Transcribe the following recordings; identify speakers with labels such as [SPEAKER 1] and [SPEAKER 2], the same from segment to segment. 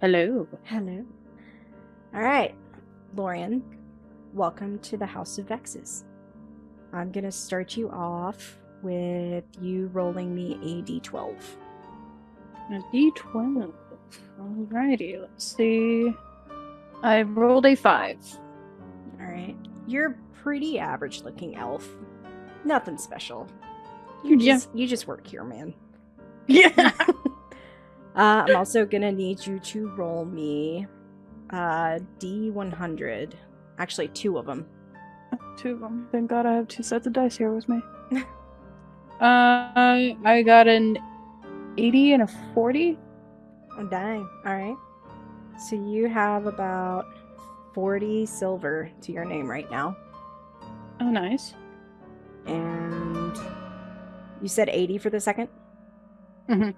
[SPEAKER 1] Hello.
[SPEAKER 2] Hello. All right, Lorien, welcome to the House of Vexes. I'm going to start you off with you rolling me a d12.
[SPEAKER 1] A D12. Alrighty, let's see. I rolled a 5.
[SPEAKER 2] All right. You're a pretty average looking elf. Nothing special. You just work here, man.
[SPEAKER 1] Yeah.
[SPEAKER 2] I'm also going to need you to roll me D100. Actually, 2 of them.
[SPEAKER 1] 2 of them. Thank God I have 2 sets of dice here with me. I got an 80 and a 40.
[SPEAKER 2] Oh, dang. All right. So you have about 40 silver to your name right now.
[SPEAKER 1] Oh, nice.
[SPEAKER 2] And you said 80 for the second?
[SPEAKER 1] Mm-hmm.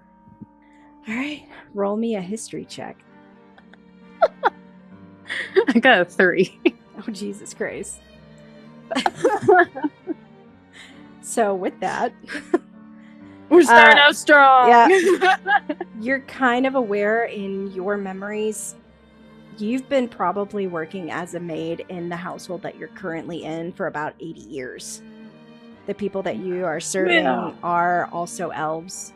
[SPEAKER 2] All right. Roll me a history check.
[SPEAKER 1] I got a 3.
[SPEAKER 2] Oh, Jesus Christ. So with that...
[SPEAKER 1] We're starting out strong!
[SPEAKER 2] Yeah. You're kind of aware in your memories. You've been probably working as a maid in the household that you're currently in for about 80 years. The people that you are serving are also elves,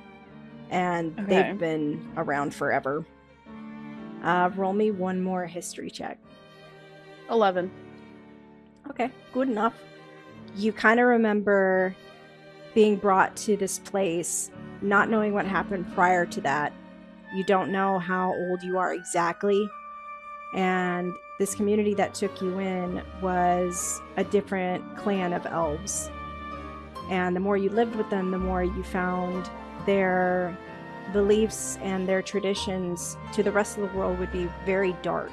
[SPEAKER 2] and they've been around forever. Roll me one more history check.
[SPEAKER 1] 11.
[SPEAKER 2] Okay, good enough. You kind of remember being brought to this place, not knowing what happened prior to that. You don't know how old you are exactly. And this community that took you in was a different clan of elves. And the more you lived with them, the more you found their beliefs and their traditions to the rest of the world would be very dark.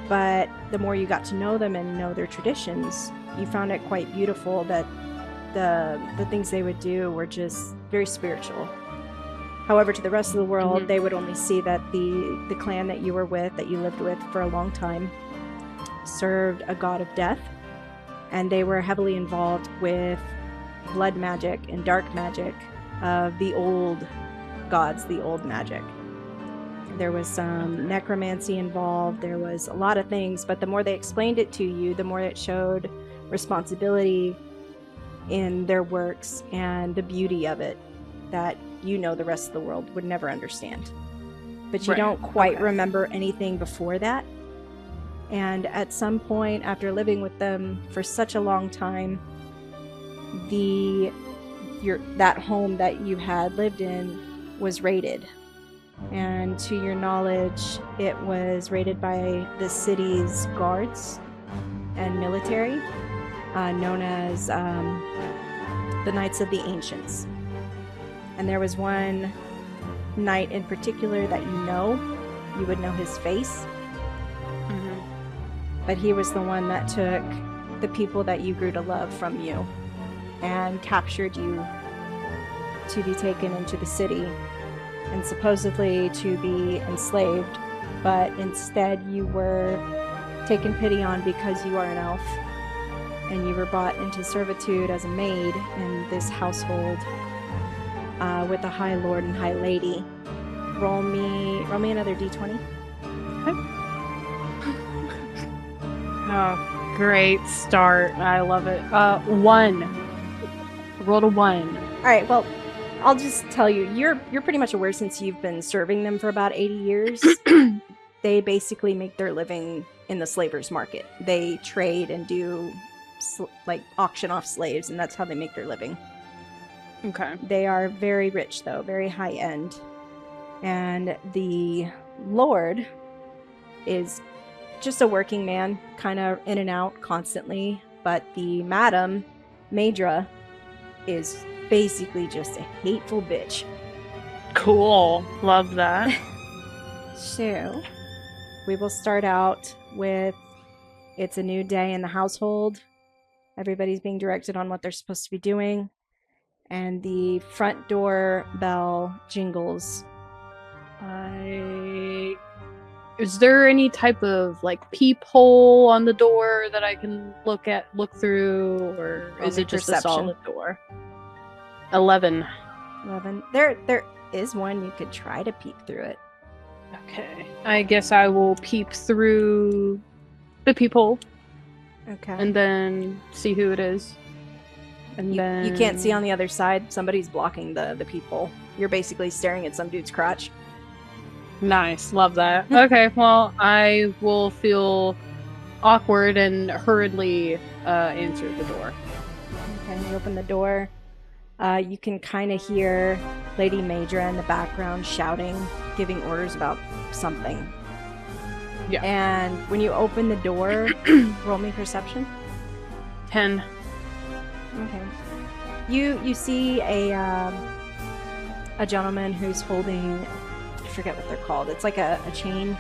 [SPEAKER 2] But the more you got to know them and know their traditions, you found it quite beautiful that the things they would do were just very spiritual. However, to the rest of the world, they would only see that the clan that you were with, that you lived with for a long time, served a god of death, and they were heavily involved with blood magic and dark magic of the old gods, the old magic. There was some necromancy involved, there was a lot of things, but the more they explained it to you, the more it showed responsibility in their works and the beauty of it that the rest of the world would never understand. But you don't quite remember anything before that. And at some point, after living with them for such a long time, that home that you had lived in was raided. And to your knowledge, it was raided by the city's guards and military, known as the Knights of the Ancients. And there was one knight in particular that you would know his face. Mm-hmm. But he was the one that took the people that you grew to love from you and captured you to be taken into the city and supposedly to be enslaved. But instead you were taken pity on because you are an elf, and you were brought into servitude as a maid in this household with a high lord and high lady. Roll me another d20.
[SPEAKER 1] Okay. Oh, great start. I love it. 1. I rolled a 1.
[SPEAKER 2] All right, well, I'll just tell you, you're pretty much aware since you've been serving them for about 80 years. They basically make their living in the slavers market. They trade and do auction off slaves, and that's how they make their living.
[SPEAKER 1] Okay.
[SPEAKER 2] They are very rich, though, very high end. And the lord is just a working man, kind of in and out constantly. But the madam, Maidra, is basically just a hateful bitch.
[SPEAKER 1] Cool. Love that.
[SPEAKER 2] So, we will start out with, it's a new day in the household. Everybody's being directed on what they're supposed to be doing. And the front door bell jingles.
[SPEAKER 1] Is there any type of peephole on the door that I can look through, or is it just perception? A solid door? 11.
[SPEAKER 2] There is one you could try to peek through it.
[SPEAKER 1] Okay. I guess I will peep through the peephole.
[SPEAKER 2] Okay.
[SPEAKER 1] And then see who it is. And then...
[SPEAKER 2] You can't see on the other side. Somebody's blocking the peephole. You're basically staring at some dude's crotch.
[SPEAKER 1] Nice. Love that. Okay, well, I will feel awkward and hurriedly answer the door.
[SPEAKER 2] Okay, you open the door. You can kind of hear Lady Madra in the background shouting, giving orders about something.
[SPEAKER 1] Yeah.
[SPEAKER 2] And when you open the door, roll me perception.
[SPEAKER 1] 10.
[SPEAKER 2] Okay. You see a gentleman who's holding, I forget what they're called. It's like a chain,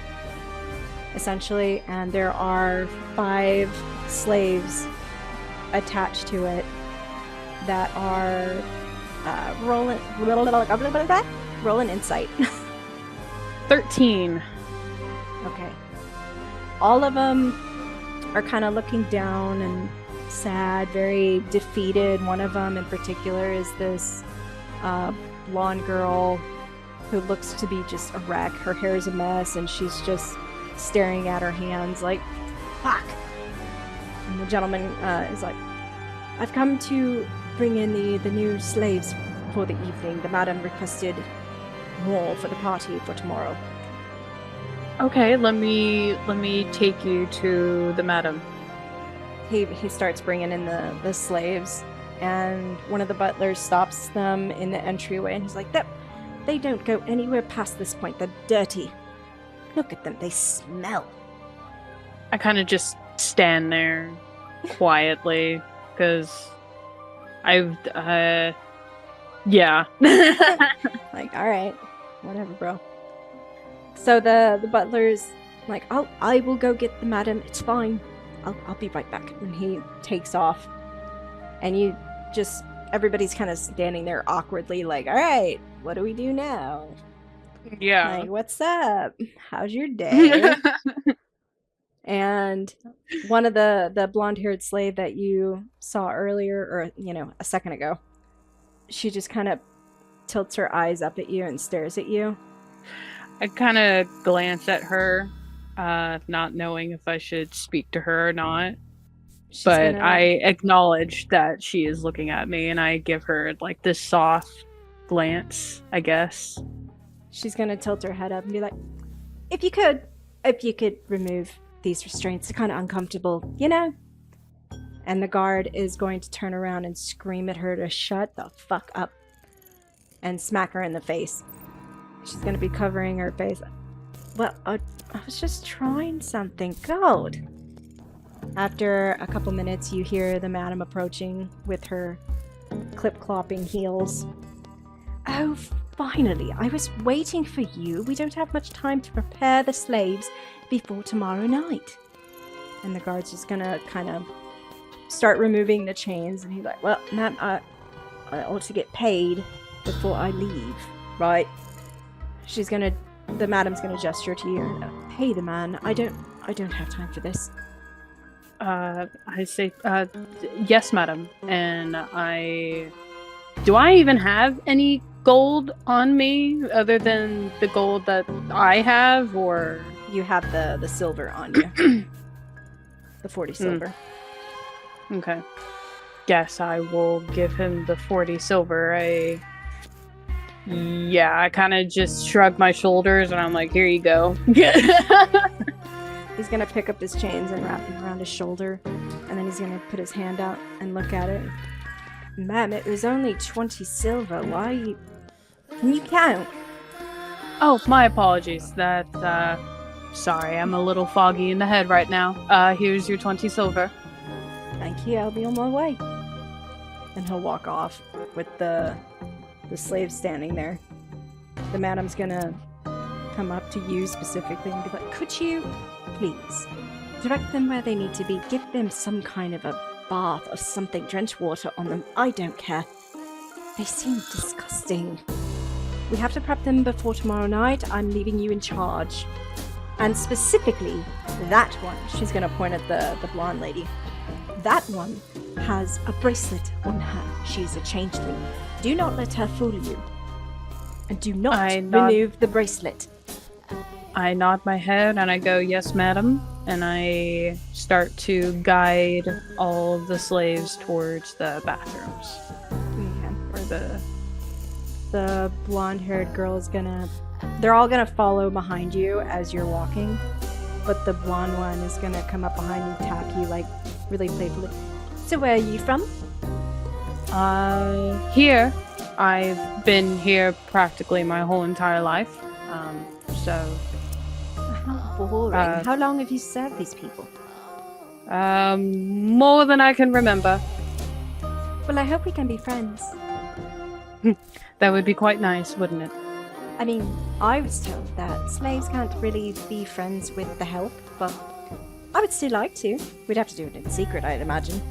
[SPEAKER 2] essentially, and there are 5 slaves attached to it that are rolling insight.
[SPEAKER 1] 13.
[SPEAKER 2] Okay. All of them are kind of looking down and sad, very defeated. One of them in particular is this blonde girl who looks to be just a wreck. Her hair is a mess and she's just staring at her hands like, fuck. And the gentleman is like, I've come to bring in the new slaves for the evening. The madam requested more for the party for tomorrow.
[SPEAKER 1] Okay, let me take you to the madam.
[SPEAKER 2] He starts bringing in the slaves, and one of the butlers stops them in the entryway, and he's like, they don't go anywhere past this point. They're dirty. Look at them. They smell.
[SPEAKER 1] I kind of just stand there quietly, because yeah.
[SPEAKER 2] Like, all right, whatever, bro. So the butler's like, I will go get the madam. It's fine. I'll be right back. And he takes off. And everybody's kind of standing there awkwardly like, all right, what do we do now?
[SPEAKER 1] Yeah.
[SPEAKER 2] Like, what's up? How's your day? And one of the blonde-haired slave that you saw earlier, or, a second ago, she just kind of tilts her eyes up at you and stares at you.
[SPEAKER 1] I kind of glance at her, not knowing if I should speak to her or not. But I acknowledge that she is looking at me, and I give her like this soft glance, I guess.
[SPEAKER 2] She's gonna tilt her head up and be like, if you could remove these restraints, they're kind of uncomfortable, And the guard is going to turn around and scream at her to shut the fuck up and smack her in the face. She's going to be covering her face. Well, I was just trying something. God. After a couple minutes, you hear the madam approaching with her clip-clopping heels. Oh, finally. I was waiting for you. We don't have much time to prepare the slaves before tomorrow night. And the guard's just going to kind of start removing the chains. And he's like, well, ma'am, I ought to get paid before I leave, right? The madam's gonna gesture to you. Pay the man. I don't have time for this.
[SPEAKER 1] I say, yes, madam. And do I even have any gold on me other than the gold that I have, or?
[SPEAKER 2] You have the silver on you. The 40 silver.
[SPEAKER 1] Okay. Guess I will give him the 40 silver. I kind of just shrug my shoulders and I'm like, here you go.
[SPEAKER 2] He's gonna pick up his chains and wrap them around his shoulder, and then he's gonna put his hand out and look at it. Ma'am, it was only 20 silver. Why can you count?
[SPEAKER 1] Oh, my apologies. Sorry, I'm a little foggy in the head right now. Here's your 20 silver.
[SPEAKER 2] Thank you, I'll be on my way. And he'll walk off with the slave standing there. The madam's gonna come up to you specifically and be like, could you please direct them where they need to be? Give them some kind of a bath or something, drench water on them. I don't care. They seem disgusting. We have to prep them before tomorrow night. I'm leaving you in charge. And specifically, that one, she's gonna point at the blonde lady. That one has a bracelet on her. She's a changeling. Do not let her fool you. And do not remove the bracelet.
[SPEAKER 1] I nod my head and I go, "Yes, madam," and I start to guide all of the slaves towards the bathrooms.
[SPEAKER 2] Okay.
[SPEAKER 1] Or
[SPEAKER 2] The blonde-haired girl is gonna... They're all gonna follow behind you as you're walking, but the blonde one is gonna come up behind you, tap you, like, really playfully. So where are you from?
[SPEAKER 1] Here. I've been here practically my whole entire life. So,
[SPEAKER 2] How boring. How long have you served these people?
[SPEAKER 1] more than I can remember.
[SPEAKER 2] Well, I hope we can be friends.
[SPEAKER 1] That would be quite nice, wouldn't it?
[SPEAKER 2] I mean, I was told that slaves can't really be friends with the help, but I would still like to. We'd have to do it in secret, I'd imagine.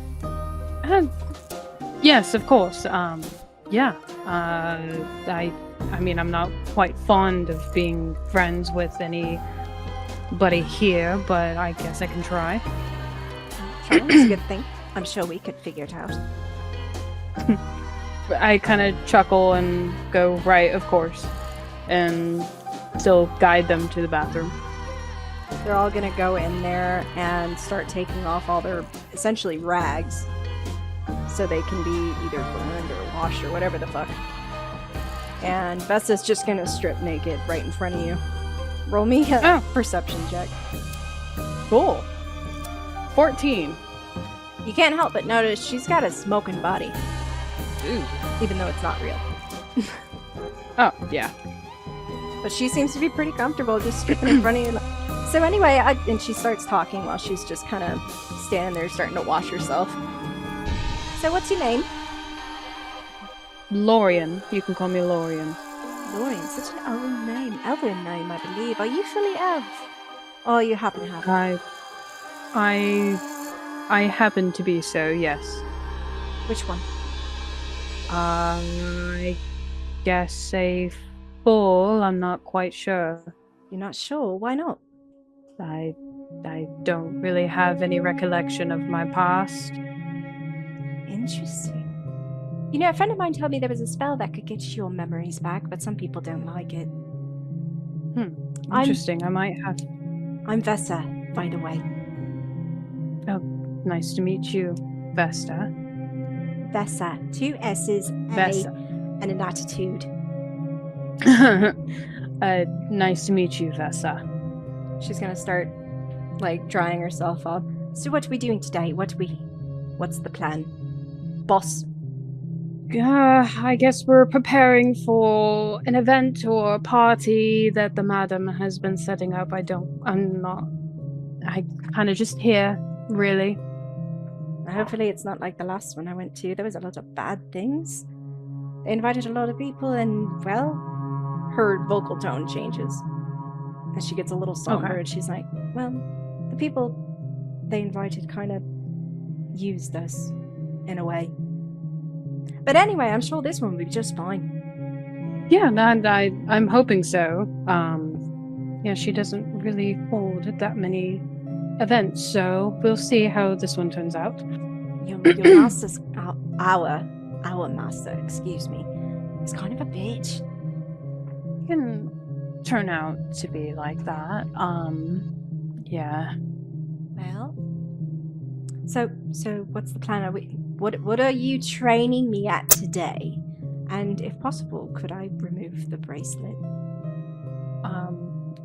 [SPEAKER 1] Yes, of course. Yeah. I mean, I'm not quite fond of being friends with anybody here, but I guess I can try.
[SPEAKER 2] Trying's a good thing. I'm sure we could figure it out.
[SPEAKER 1] I kind of chuckle and go, right, of course, and still guide them to the bathroom.
[SPEAKER 2] They're all gonna go in there and start taking off all their, essentially, rags, so they can be either burned or washed or whatever the fuck. And Vessa's just gonna strip naked right in front of you. Roll me a perception check.
[SPEAKER 1] Cool. 14.
[SPEAKER 2] You can't help but notice she's got a smoking body.
[SPEAKER 1] Ooh.
[SPEAKER 2] Even though it's not real.
[SPEAKER 1] Oh, yeah.
[SPEAKER 2] But she seems to be pretty comfortable just stripping in front of you. So anyway, and she starts talking while she's just kind of standing there starting to wash herself. So what's your name?
[SPEAKER 1] Lorien. You can call me Lorien.
[SPEAKER 2] Lorien, such an old name. Elven name, I believe. Are you fully elf? Oh, you happen to have it.
[SPEAKER 1] I happen to be so, yes.
[SPEAKER 2] Which one?
[SPEAKER 1] I guess a full. I'm not quite sure.
[SPEAKER 2] You're not sure? Why not?
[SPEAKER 1] I don't really have any recollection of my past.
[SPEAKER 2] Interesting. You know, a friend of mine told me there was a spell that could get your memories back, but some people don't like it.
[SPEAKER 1] Interesting. I might have...
[SPEAKER 2] I'm Vessa, by the way.
[SPEAKER 1] Oh, nice to meet you, Vesta.
[SPEAKER 2] Vessa. 2 S's,
[SPEAKER 1] Vessa.
[SPEAKER 2] and an attitude.
[SPEAKER 1] Nice to meet you, Vessa.
[SPEAKER 2] She's gonna start, like, drying herself up. So what are we doing today? What's the plan? Boss?
[SPEAKER 1] I guess we're preparing for an event or a party that the madam has been setting up. I kind of just here, really.
[SPEAKER 2] Hopefully it's not like the last one I went to. There was a lot of bad things. They invited a lot of people and, well, her vocal tone changes. And she gets a little somber and she's like, well, the people they invited kind of used us in a way. But anyway, I'm sure this one will be just fine.
[SPEAKER 1] Yeah, and I'm hoping so. Yeah, she doesn't really hold that many events, so we'll see how this one turns out.
[SPEAKER 2] Your master's our master, excuse me, is kind of a bitch.
[SPEAKER 1] It can turn out to be like that. Yeah.
[SPEAKER 2] Well, so what's the plan? What are you training me at today? And if possible, could I remove the bracelet?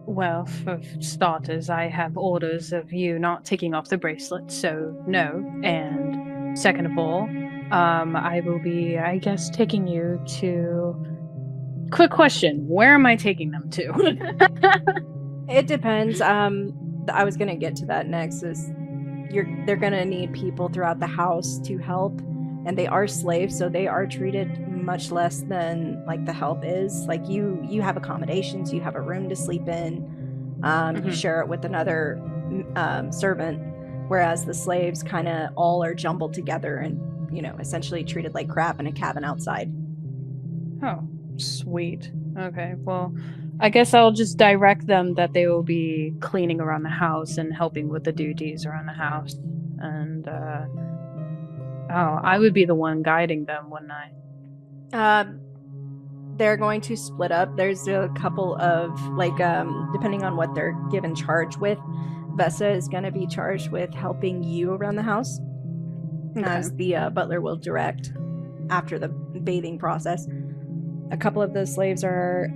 [SPEAKER 1] Well, for starters, I have orders of you not taking off the bracelet, so no. And second of all, I will be, I guess, taking you to... Quick question, where am I taking them to?
[SPEAKER 2] It depends. I was gonna get to that next. They're gonna need people throughout the house to help, and they are slaves, so they are treated much less than like the help is. Like you have accommodations, you have a room to sleep in, you share it with another servant, whereas the slaves kind of all are jumbled together and, you know, essentially treated like crap in a cabin outside.
[SPEAKER 1] Oh, sweet. Okay, well, I guess I'll just direct them that they will be cleaning around the house and helping with the duties around the house. And, I would be the one guiding them, wouldn't I?
[SPEAKER 2] they're going to split up. There's a couple of, depending on what they're given charge with, Vessa is going to be charged with helping you around the house, as the butler will direct after the bathing process. A couple of the slaves are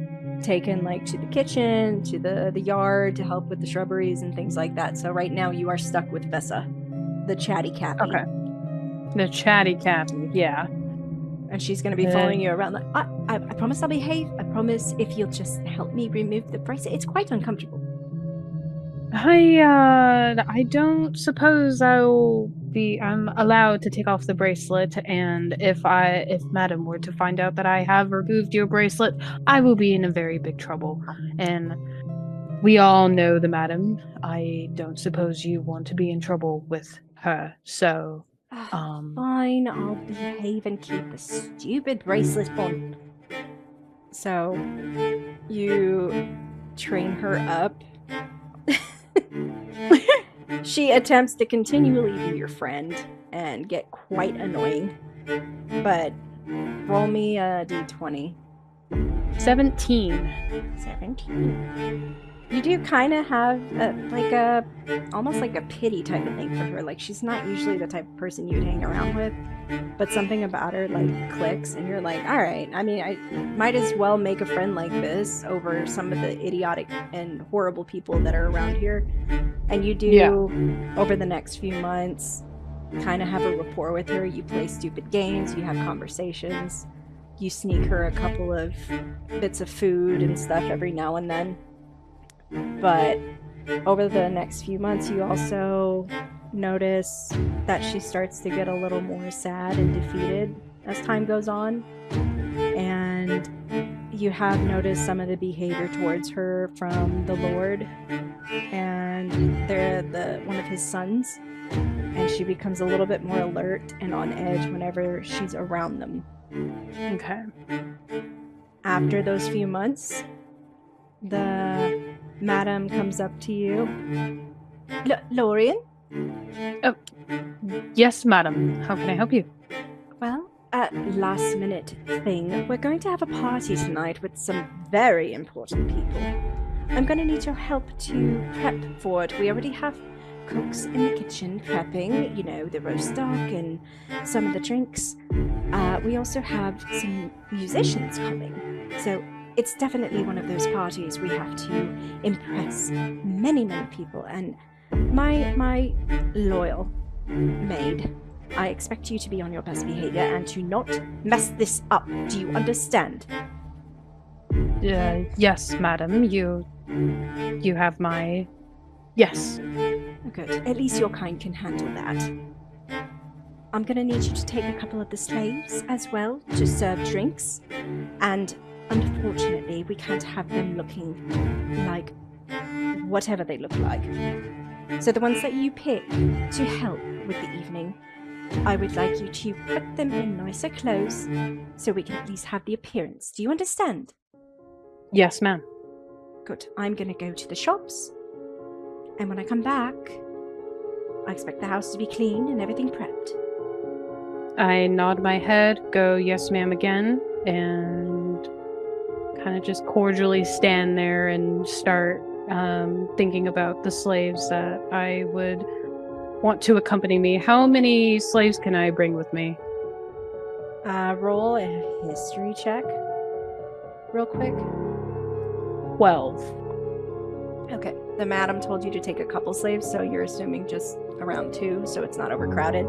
[SPEAKER 2] taken to the kitchen, to the yard, to help with the shrubberies and things like that. So right now you are stuck with Vessa, the chatty Cappy.
[SPEAKER 1] Okay. The chatty Cappy, yeah.
[SPEAKER 2] And she's going to be following you around. I promise I'll behave. I promise if you'll just help me remove the bracelet. It's quite uncomfortable.
[SPEAKER 1] I don't suppose I'm allowed to take off the bracelet, and if Madam were to find out that I have removed your bracelet, I will be in a very big trouble. And we all know the Madam. I don't suppose you want to be in trouble with her, so...
[SPEAKER 2] Fine, I'll behave and keep the stupid bracelet on. So, you train her up. She attempts to continually be your friend and get quite annoying. But roll me a d20.
[SPEAKER 1] 17.
[SPEAKER 2] You do kind of have almost like a pity type of thing for her. Like, she's not usually the type of person you'd hang around with, but something about her clicks, and you're like, all right, I mean, I might as well make a friend like this over some of the idiotic and horrible people that are around here. And you do, over the next few months, kind of have a rapport with her. You play stupid games, you have conversations, you sneak her a couple of bits of food and stuff every now and then. But over the next few months, you also notice that she starts to get a little more sad and defeated as time goes on. And you have noticed some of the behavior towards her from the Lord and one of his sons. And she becomes a little bit more alert and on edge whenever she's around them.
[SPEAKER 1] Okay.
[SPEAKER 2] After those few months, the Madam comes up to you. Lorien?
[SPEAKER 1] Oh, yes, Madam. How can I help you?
[SPEAKER 2] Well, last minute thing. We're going to have a party tonight with some very important people. I'm going to need your help to prep for it. We already have cooks in the kitchen prepping, the roast duck and some of the drinks. We also have some musicians coming. So it's definitely one of those parties we have to impress many, many people. And my loyal maid, I expect you to be on your best behavior and to not mess this up. Do you understand?
[SPEAKER 1] Yes, Madam. You have my... Yes.
[SPEAKER 2] Good. At least your kind can handle that. I'm going to need you to take a couple of the slaves as well to serve drinks. And unfortunately, we can't have them looking like whatever they look like. So the ones that you pick to help with the evening, I would like you to put them in nicer clothes so we can at least have the appearance. Do you understand?
[SPEAKER 1] Yes, ma'am.
[SPEAKER 2] Good. I'm going to go to the shops. And when I come back, I expect the house to be clean and everything prepped.
[SPEAKER 1] I nod my head, go yes ma'am again, and kind of just cordially stand there and start thinking about the slaves that I would want to accompany me. How many slaves can I bring with me?
[SPEAKER 2] Roll a history check real quick.
[SPEAKER 1] 12.
[SPEAKER 2] Okay. The madam told you to take a couple slaves, so you're assuming just around 2, so it's not overcrowded.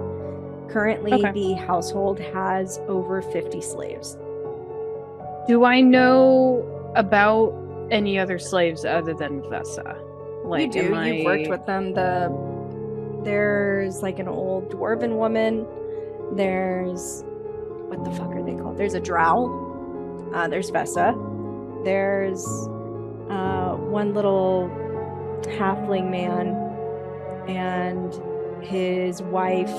[SPEAKER 2] Currently, the household has over 50 slaves.
[SPEAKER 1] Do I know about any other slaves other than Vessa?
[SPEAKER 2] You do. You've worked with them. There's an old dwarven woman. There's... what the fuck are they called? There's a drow. There's Vessa. There's one little halfling man and his wife,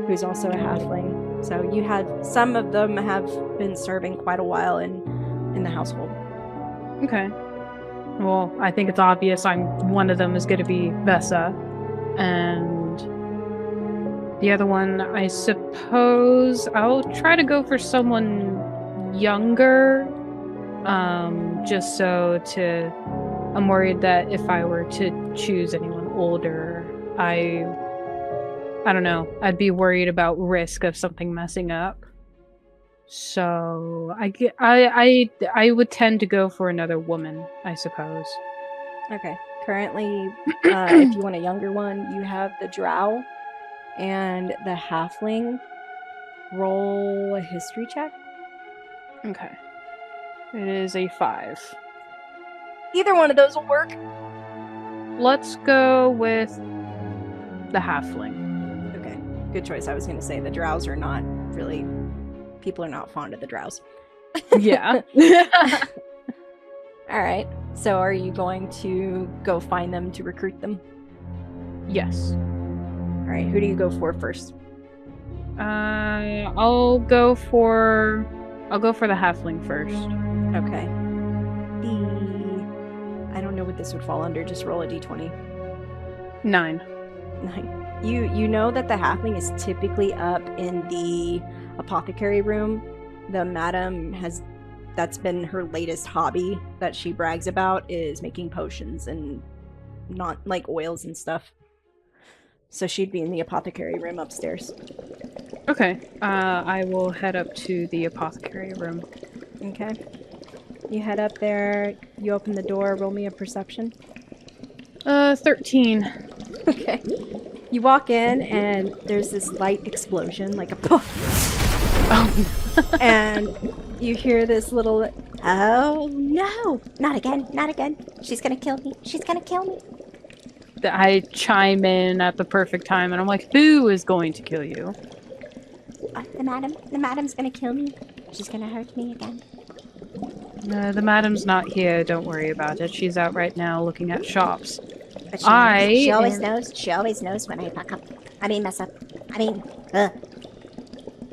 [SPEAKER 2] who's also a halfling. So you had some of them have been serving quite a while in the household.
[SPEAKER 1] Okay. Well, I think it's obvious one of them is going to be Vessa, and the other one, I suppose I'll try to go for someone younger Just I'm worried that if I were to choose anyone older, I don't know, I'd be worried about risk of something messing up. So I would tend to go for another woman, I suppose.
[SPEAKER 2] Okay. Currently, if you want a younger one, you have the drow and the halfling. Roll a history check.
[SPEAKER 1] Okay. It is a 5.
[SPEAKER 2] Either one of those will work.
[SPEAKER 1] Let's go with the halfling.
[SPEAKER 2] Okay. Good choice. I was going to say the drows are not really... People are not fond of the drows.
[SPEAKER 1] Yeah.
[SPEAKER 2] All right. So are you going to go find them to recruit them?
[SPEAKER 1] Yes.
[SPEAKER 2] All right. Who do you go for first?
[SPEAKER 1] I'll go for the halfling first.
[SPEAKER 2] Okay. I don't know what this would fall under. Just roll a d20.
[SPEAKER 1] 9.
[SPEAKER 2] 9. You know that the halfling is typically up in the apothecary room. The madam that's been her latest hobby that she brags about is making potions and not like oils and stuff. So she'd be in the apothecary room upstairs.
[SPEAKER 1] Okay. I will head up to the apothecary room.
[SPEAKER 2] Okay. You head up there, you open the door, roll me a perception.
[SPEAKER 1] 13.
[SPEAKER 2] Okay. You walk in and there's this light explosion, like a poof.
[SPEAKER 1] Oh.
[SPEAKER 2] And you hear this little, oh no, not again, not again. She's gonna kill me. She's gonna kill me.
[SPEAKER 1] I chime in at the perfect time and I'm like, who is going to kill you?
[SPEAKER 2] The madam's gonna kill me. She's gonna hurt me again.
[SPEAKER 1] The madam's not here, don't worry about it. She's out right now looking at shops.
[SPEAKER 2] But she always knows when I mess up.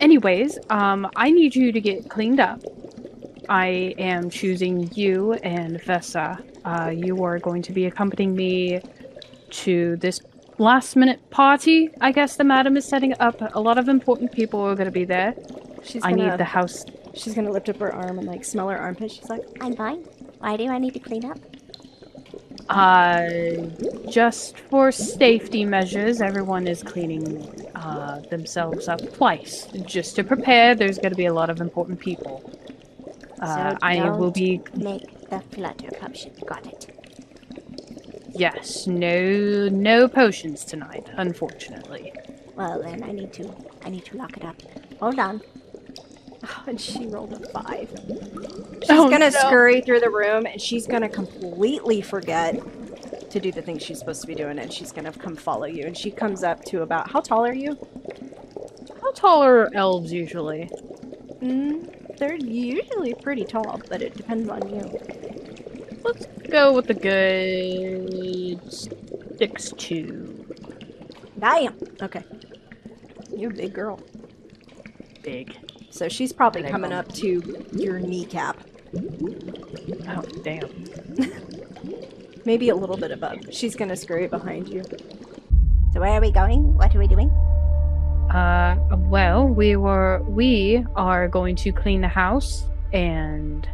[SPEAKER 1] Anyways, I need you to get cleaned up. I am choosing you and Vessa. You are going to be accompanying me to this last-minute party. I guess the madam is setting up. A lot of important people are going to be there. I need the house.
[SPEAKER 2] She's going to lift up her arm and like smell her armpit. She's like, I'm fine. Why do I need to clean up?
[SPEAKER 1] Just for safety measures, everyone is cleaning themselves up twice. Just to prepare, there's going to be a lot of important people.
[SPEAKER 3] So
[SPEAKER 1] I will be...
[SPEAKER 3] make the flutter potion. Got it.
[SPEAKER 1] Yes, no potions tonight, unfortunately.
[SPEAKER 3] Well, then I need to lock it up. Hold on.
[SPEAKER 2] Oh, and she rolled a 5. She's gonna scurry through the room, and she's gonna completely forget to do the things she's supposed to be doing, and she's gonna come follow you. And she comes up to about... How tall are you?
[SPEAKER 1] How tall are elves usually?
[SPEAKER 2] They're usually pretty tall, but it depends on you.
[SPEAKER 1] Let's go with the good 6'2".
[SPEAKER 2] Damn! Okay. You're a big girl.
[SPEAKER 1] Big.
[SPEAKER 2] So she's probably coming up to your kneecap.
[SPEAKER 1] Oh, damn.
[SPEAKER 2] Maybe a little bit above. She's gonna scurry behind you.
[SPEAKER 3] So where are we going? What are we doing?
[SPEAKER 1] Well, we are going to clean the house, and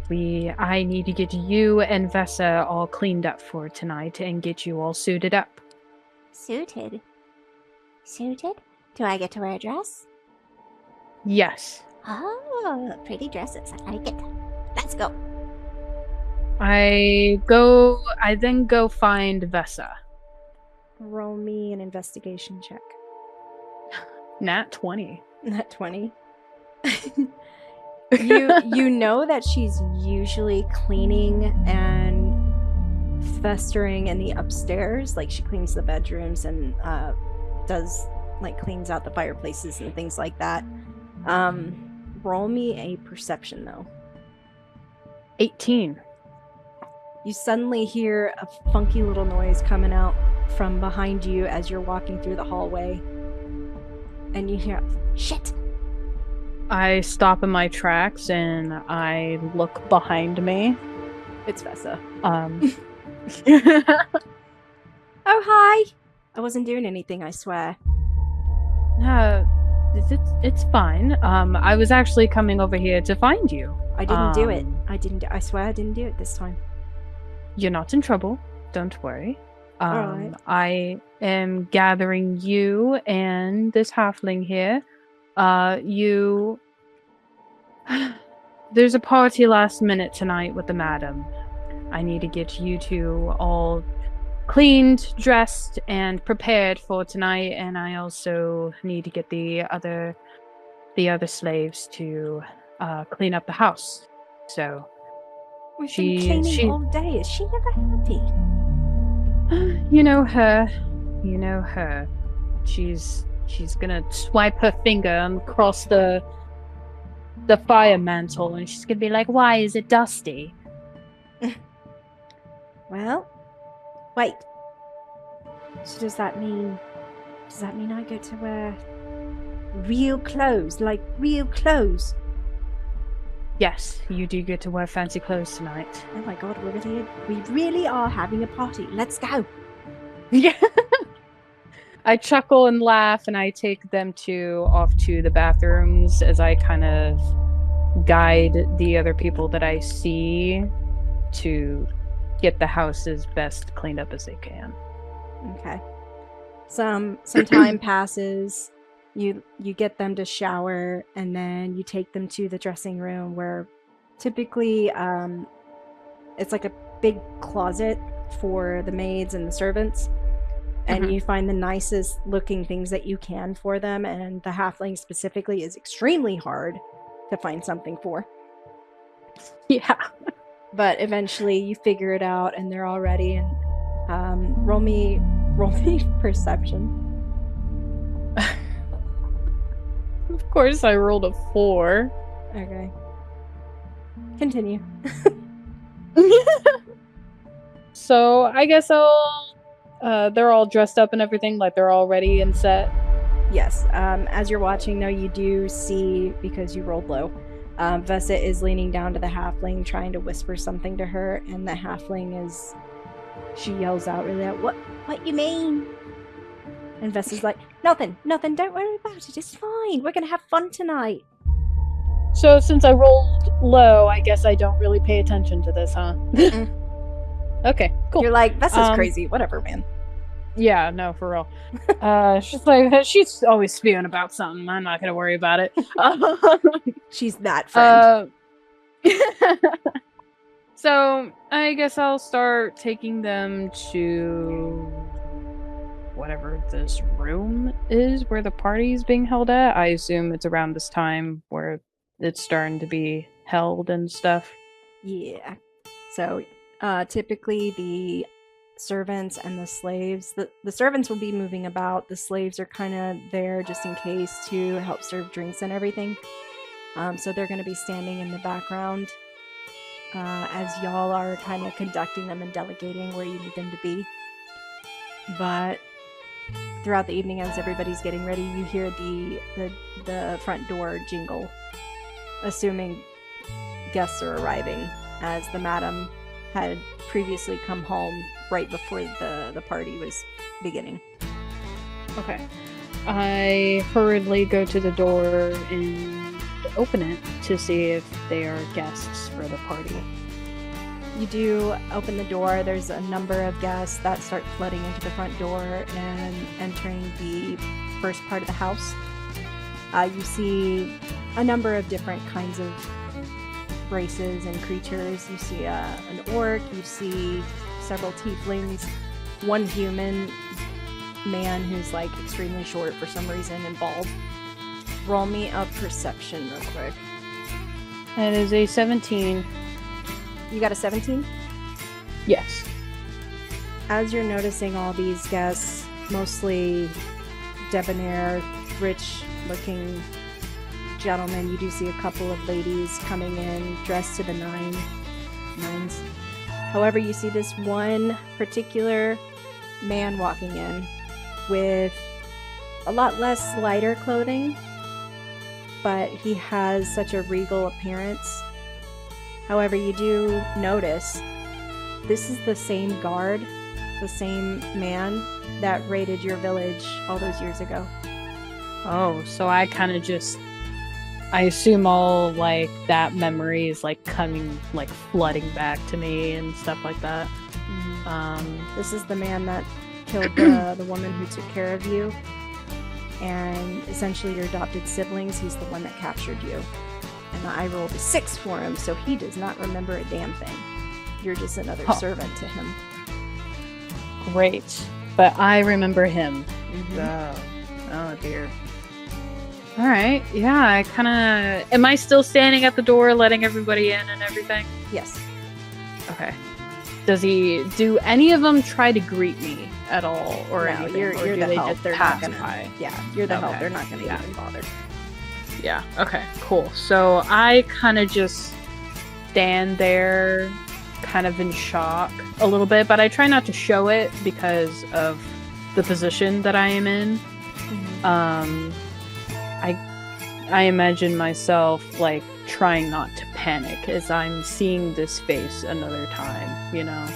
[SPEAKER 1] I need to get you and Vessa all cleaned up for tonight and get you all suited up.
[SPEAKER 3] Suited? Suited? Do I get to wear a dress?
[SPEAKER 1] Yes.
[SPEAKER 3] Oh, pretty dresses. I like it. Let's go.
[SPEAKER 1] I then go find Vessa.
[SPEAKER 2] Roll me an investigation check.
[SPEAKER 1] Nat 20.
[SPEAKER 2] Nat 20. You know that she's usually cleaning and festering in the upstairs. Like she cleans the bedrooms and does like cleans out the fireplaces and things like that. Roll me a perception though.
[SPEAKER 1] 18.
[SPEAKER 2] You suddenly hear a funky little noise coming out from behind you as you're walking through the hallway. And you hear, shit!
[SPEAKER 1] I stop in my tracks and I look behind me.
[SPEAKER 2] It's Vessa.
[SPEAKER 1] Oh,
[SPEAKER 2] hi! I wasn't doing anything, I swear.
[SPEAKER 1] It's fine. I was actually coming over here to find you.
[SPEAKER 2] I didn't do it. I swear I didn't do it this time.
[SPEAKER 1] You're not in trouble. Don't worry.
[SPEAKER 2] Alright.
[SPEAKER 1] I am gathering you and this halfling here. There's a party last minute tonight with the madam. I need to get you two all cleaned, dressed, and prepared for tonight, and I also need to get the other slaves to clean up the house. So
[SPEAKER 2] We've been cleaning all day. Is she never happy?
[SPEAKER 1] You know her. She's gonna swipe her finger across the fire mantle, and she's gonna be like, "Why is it dusty?"
[SPEAKER 2] Well, wait. So does that mean I get to wear real clothes, like real clothes?
[SPEAKER 1] Yes, you do get to wear fancy clothes tonight.
[SPEAKER 2] Oh my god, we really are having a party. Let's go.
[SPEAKER 1] Yeah. I chuckle and laugh, and I take them off to the bathrooms as I kind of guide the other people that I see to get the house as best cleaned up as they can.
[SPEAKER 2] Okay. Some time passes. You get them to shower, and then you take them to the dressing room where typically it's like a big closet for the maids and the servants. And you find the nicest looking things that you can for them, and the halfling specifically is extremely hard to find something for.
[SPEAKER 1] Yeah.
[SPEAKER 2] But eventually you figure it out, and they're all ready. And roll me perception.
[SPEAKER 1] Of course, I rolled a 4.
[SPEAKER 2] Okay. Continue.
[SPEAKER 1] So I guess they're all dressed up and everything, like they're all ready and set.
[SPEAKER 2] Yes. As you're watching, though, you do see, because you rolled low, Vessa is leaning down to the halfling, trying to whisper something to her, and the halfling she yells out really out, What you mean? And Vessa's like, Nothing, don't worry about it, it's fine, we're gonna have fun tonight.
[SPEAKER 1] So since I rolled low, I guess I don't really pay attention to this, huh? Okay, cool.
[SPEAKER 2] You're like, Vessa's crazy, whatever, man.
[SPEAKER 1] Yeah, no, for real. She's always spewing about something. I'm not gonna worry about it.
[SPEAKER 2] She's that friend.
[SPEAKER 1] So I guess I'll start taking them to whatever this room is where the party's being held at. I assume it's around this time where it's starting to be held and stuff.
[SPEAKER 2] Yeah. So typically the servants and the slaves, the servants will be moving about. The slaves are kind of there just in case to help serve drinks and everything. So they're going to be standing in the background as y'all are kind of conducting them and delegating where you need them to be. But throughout the evening, as everybody's getting ready, you hear the front door jingle, assuming guests are arriving, as the madam had previously come home right before the party was beginning.
[SPEAKER 1] Okay. I hurriedly go to the door and open it to see if they are guests for the party.
[SPEAKER 2] You do open the door. There's a number of guests that start flooding into the front door and entering the first part of the house. You see a number of different kinds of races and creatures. You see an orc, you see several tieflings, one human man who's like extremely short for some reason and bald. Roll me a perception real quick.
[SPEAKER 1] That is a 17.
[SPEAKER 2] You got a 17?
[SPEAKER 1] Yes.
[SPEAKER 2] As you're noticing all these guests, mostly debonair, rich-looking gentlemen, you do see a couple of ladies coming in dressed to the nines. However, you see this one particular man walking in with a lot less lighter clothing, but he has such a regal appearance. However, you do notice this is the same guard, the same man that raided your village all those years ago.
[SPEAKER 1] Oh, so I kind of I assume all, like, that memory is, like, coming, like, flooding back to me and stuff like that.
[SPEAKER 2] This is the man that killed the woman who took care of you. And essentially your adopted siblings, he's the one that captured you. And I rolled a 6 for him, so he does not remember a damn thing. You're just another servant to him.
[SPEAKER 1] Great. But I remember him. Oh dear. Alright, yeah, I kinda... Am I still standing at the door letting everybody in and everything?
[SPEAKER 2] Yes.
[SPEAKER 1] Okay. Do any of them try to greet me at all or anything?
[SPEAKER 2] You're the help. They're not gonna...
[SPEAKER 1] by?
[SPEAKER 2] Yeah, you're the help. They're not gonna even bother.
[SPEAKER 1] Yeah, okay, cool. So I kind of just stand there kind of in shock a little bit, but I try not to show it because of the position that I am in. I imagine myself like trying not to panic as I'm seeing this face another time, you know.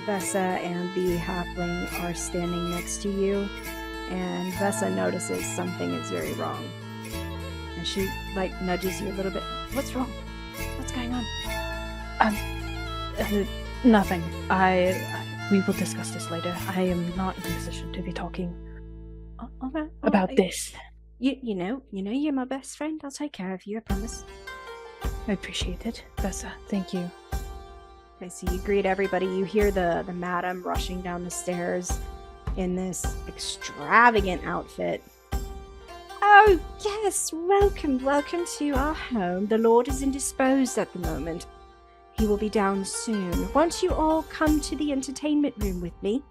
[SPEAKER 2] Vessa and the halfling are standing next to you, and Vessa notices something is very wrong. And she like nudges you a little bit. What's wrong? What's going on?
[SPEAKER 1] Nothing. We will discuss this later. I am not in a position to be talking about this.
[SPEAKER 2] You know, you're my best friend. I'll take care of you, I promise.
[SPEAKER 1] I appreciate it, Vessa. Thank you.
[SPEAKER 2] Okay, so you greet everybody. You hear the madam rushing down the stairs in this extravagant outfit. Oh, yes, welcome to our home. The Lord is indisposed at the moment. He will be down soon. Won't you all come to the entertainment room with me?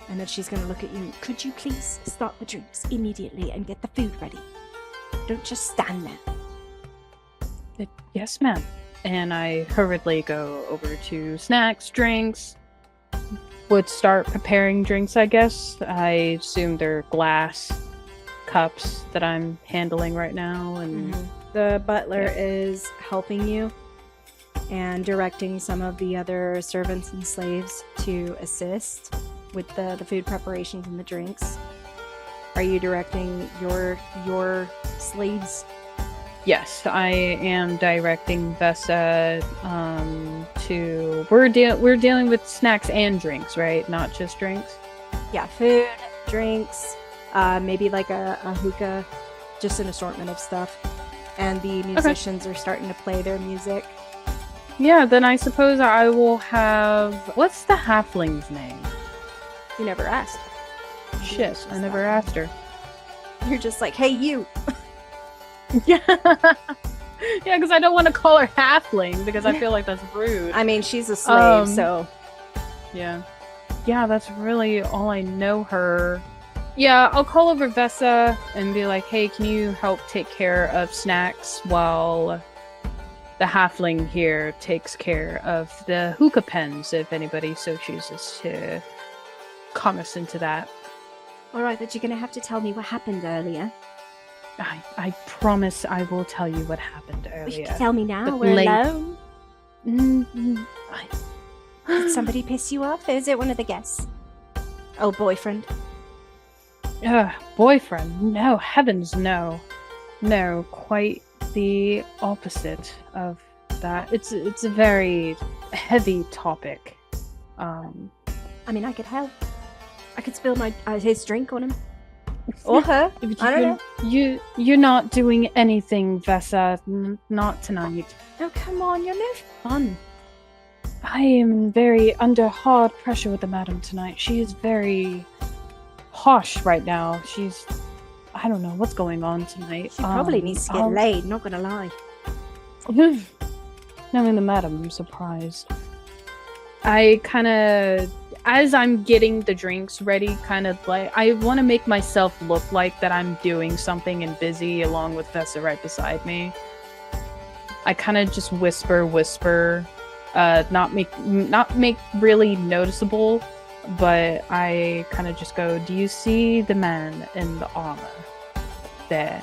[SPEAKER 2] And then she's going to look at you. Could you please start the drinks immediately and get the food ready? Don't just stand there.
[SPEAKER 1] Yes, ma'am. And I hurriedly go over to snacks, drinks. Would start preparing drinks, I guess. I assume they're glass cups that I'm handling right now. And
[SPEAKER 2] the butler is helping you and directing some of the other servants and slaves to assist with the food preparations and the drinks. Are you directing your slaves?
[SPEAKER 1] Yes, I am directing Vessa to... We're dealing with snacks and drinks, right? Not just drinks?
[SPEAKER 2] Yeah, food, drinks, maybe like a hookah, just an assortment of stuff. And the musicians are starting to play their music.
[SPEAKER 1] Yeah, then I suppose I will have... What's the halfling's name?
[SPEAKER 2] You never asked.
[SPEAKER 1] Shit, I never asked her.
[SPEAKER 2] You're just like, hey, you!
[SPEAKER 1] Yeah, because I don't want to call her halfling, because I feel like that's rude.
[SPEAKER 2] I mean, she's a slave, so...
[SPEAKER 1] Yeah. Yeah, that's really all I know her. Yeah, I'll call over Vessa and be like, hey, can you help take care of snacks while the halfling here takes care of the hookah pens, if anybody so chooses to come us into that.
[SPEAKER 2] Alright, but you're gonna have to tell me what happened earlier.
[SPEAKER 1] I promise I will tell you what happened earlier.
[SPEAKER 2] You can tell me now,
[SPEAKER 1] But
[SPEAKER 2] we're alone.
[SPEAKER 1] I
[SPEAKER 2] Did somebody piss you off? Is it one of the guests? Oh, boyfriend.
[SPEAKER 1] Boyfriend? No, heavens no. No, quite the opposite of that. It's a very heavy topic.
[SPEAKER 2] I mean, I could help. I could spill his drink on him. Or her. I don't know.
[SPEAKER 1] You're not doing anything, Vessa. Not tonight.
[SPEAKER 2] Oh, come on. You're no fun.
[SPEAKER 1] I am very under hard pressure with the madam tonight. She is very harsh right now. I don't know what's going on tonight.
[SPEAKER 2] She probably needs to get laid, not gonna lie.
[SPEAKER 1] Knowing the madam, I'm surprised. I kind of, as I'm getting the drinks ready, kind of like, I want to make myself look like that I'm doing something and busy along with Vessa right beside me. I kind of just whisper, not make really noticeable, but I kind of just go, do you see the man in the armor there?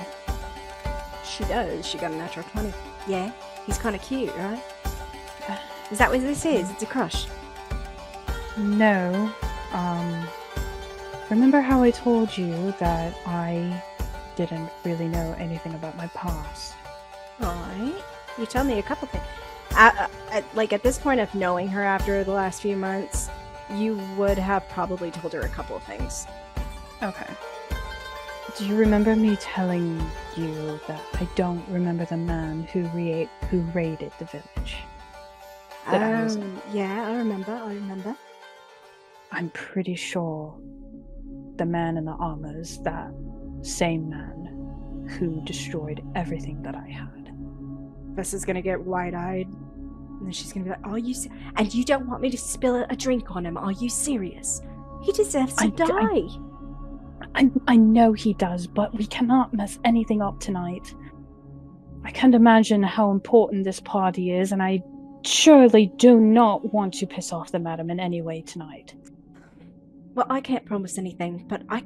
[SPEAKER 2] She does. She got a natural 20. Yeah, he's kind of cute, right? Is that what this is? It's a crush.
[SPEAKER 1] No. Remember how I told you that I didn't really know anything about my past.
[SPEAKER 2] Alright. You tell me a couple things. Like, at this point of knowing her after the last few months, you would have probably told her a couple of things.
[SPEAKER 1] Okay. Do you remember me telling you that I don't remember the man who raided the village?
[SPEAKER 2] Yeah, I remember.
[SPEAKER 1] I'm pretty sure the man in the armor is that same man who destroyed everything that I had.
[SPEAKER 2] Vessa's gonna get wide-eyed, and then she's gonna be like, "Are you and you don't want me to spill a drink on him? Are you serious? He deserves to die."
[SPEAKER 1] I know he does, but we cannot mess anything up tonight. I can't imagine how important this party is, and I surely do not want to piss off the madam in any way tonight.
[SPEAKER 2] Well, I can't promise anything, but I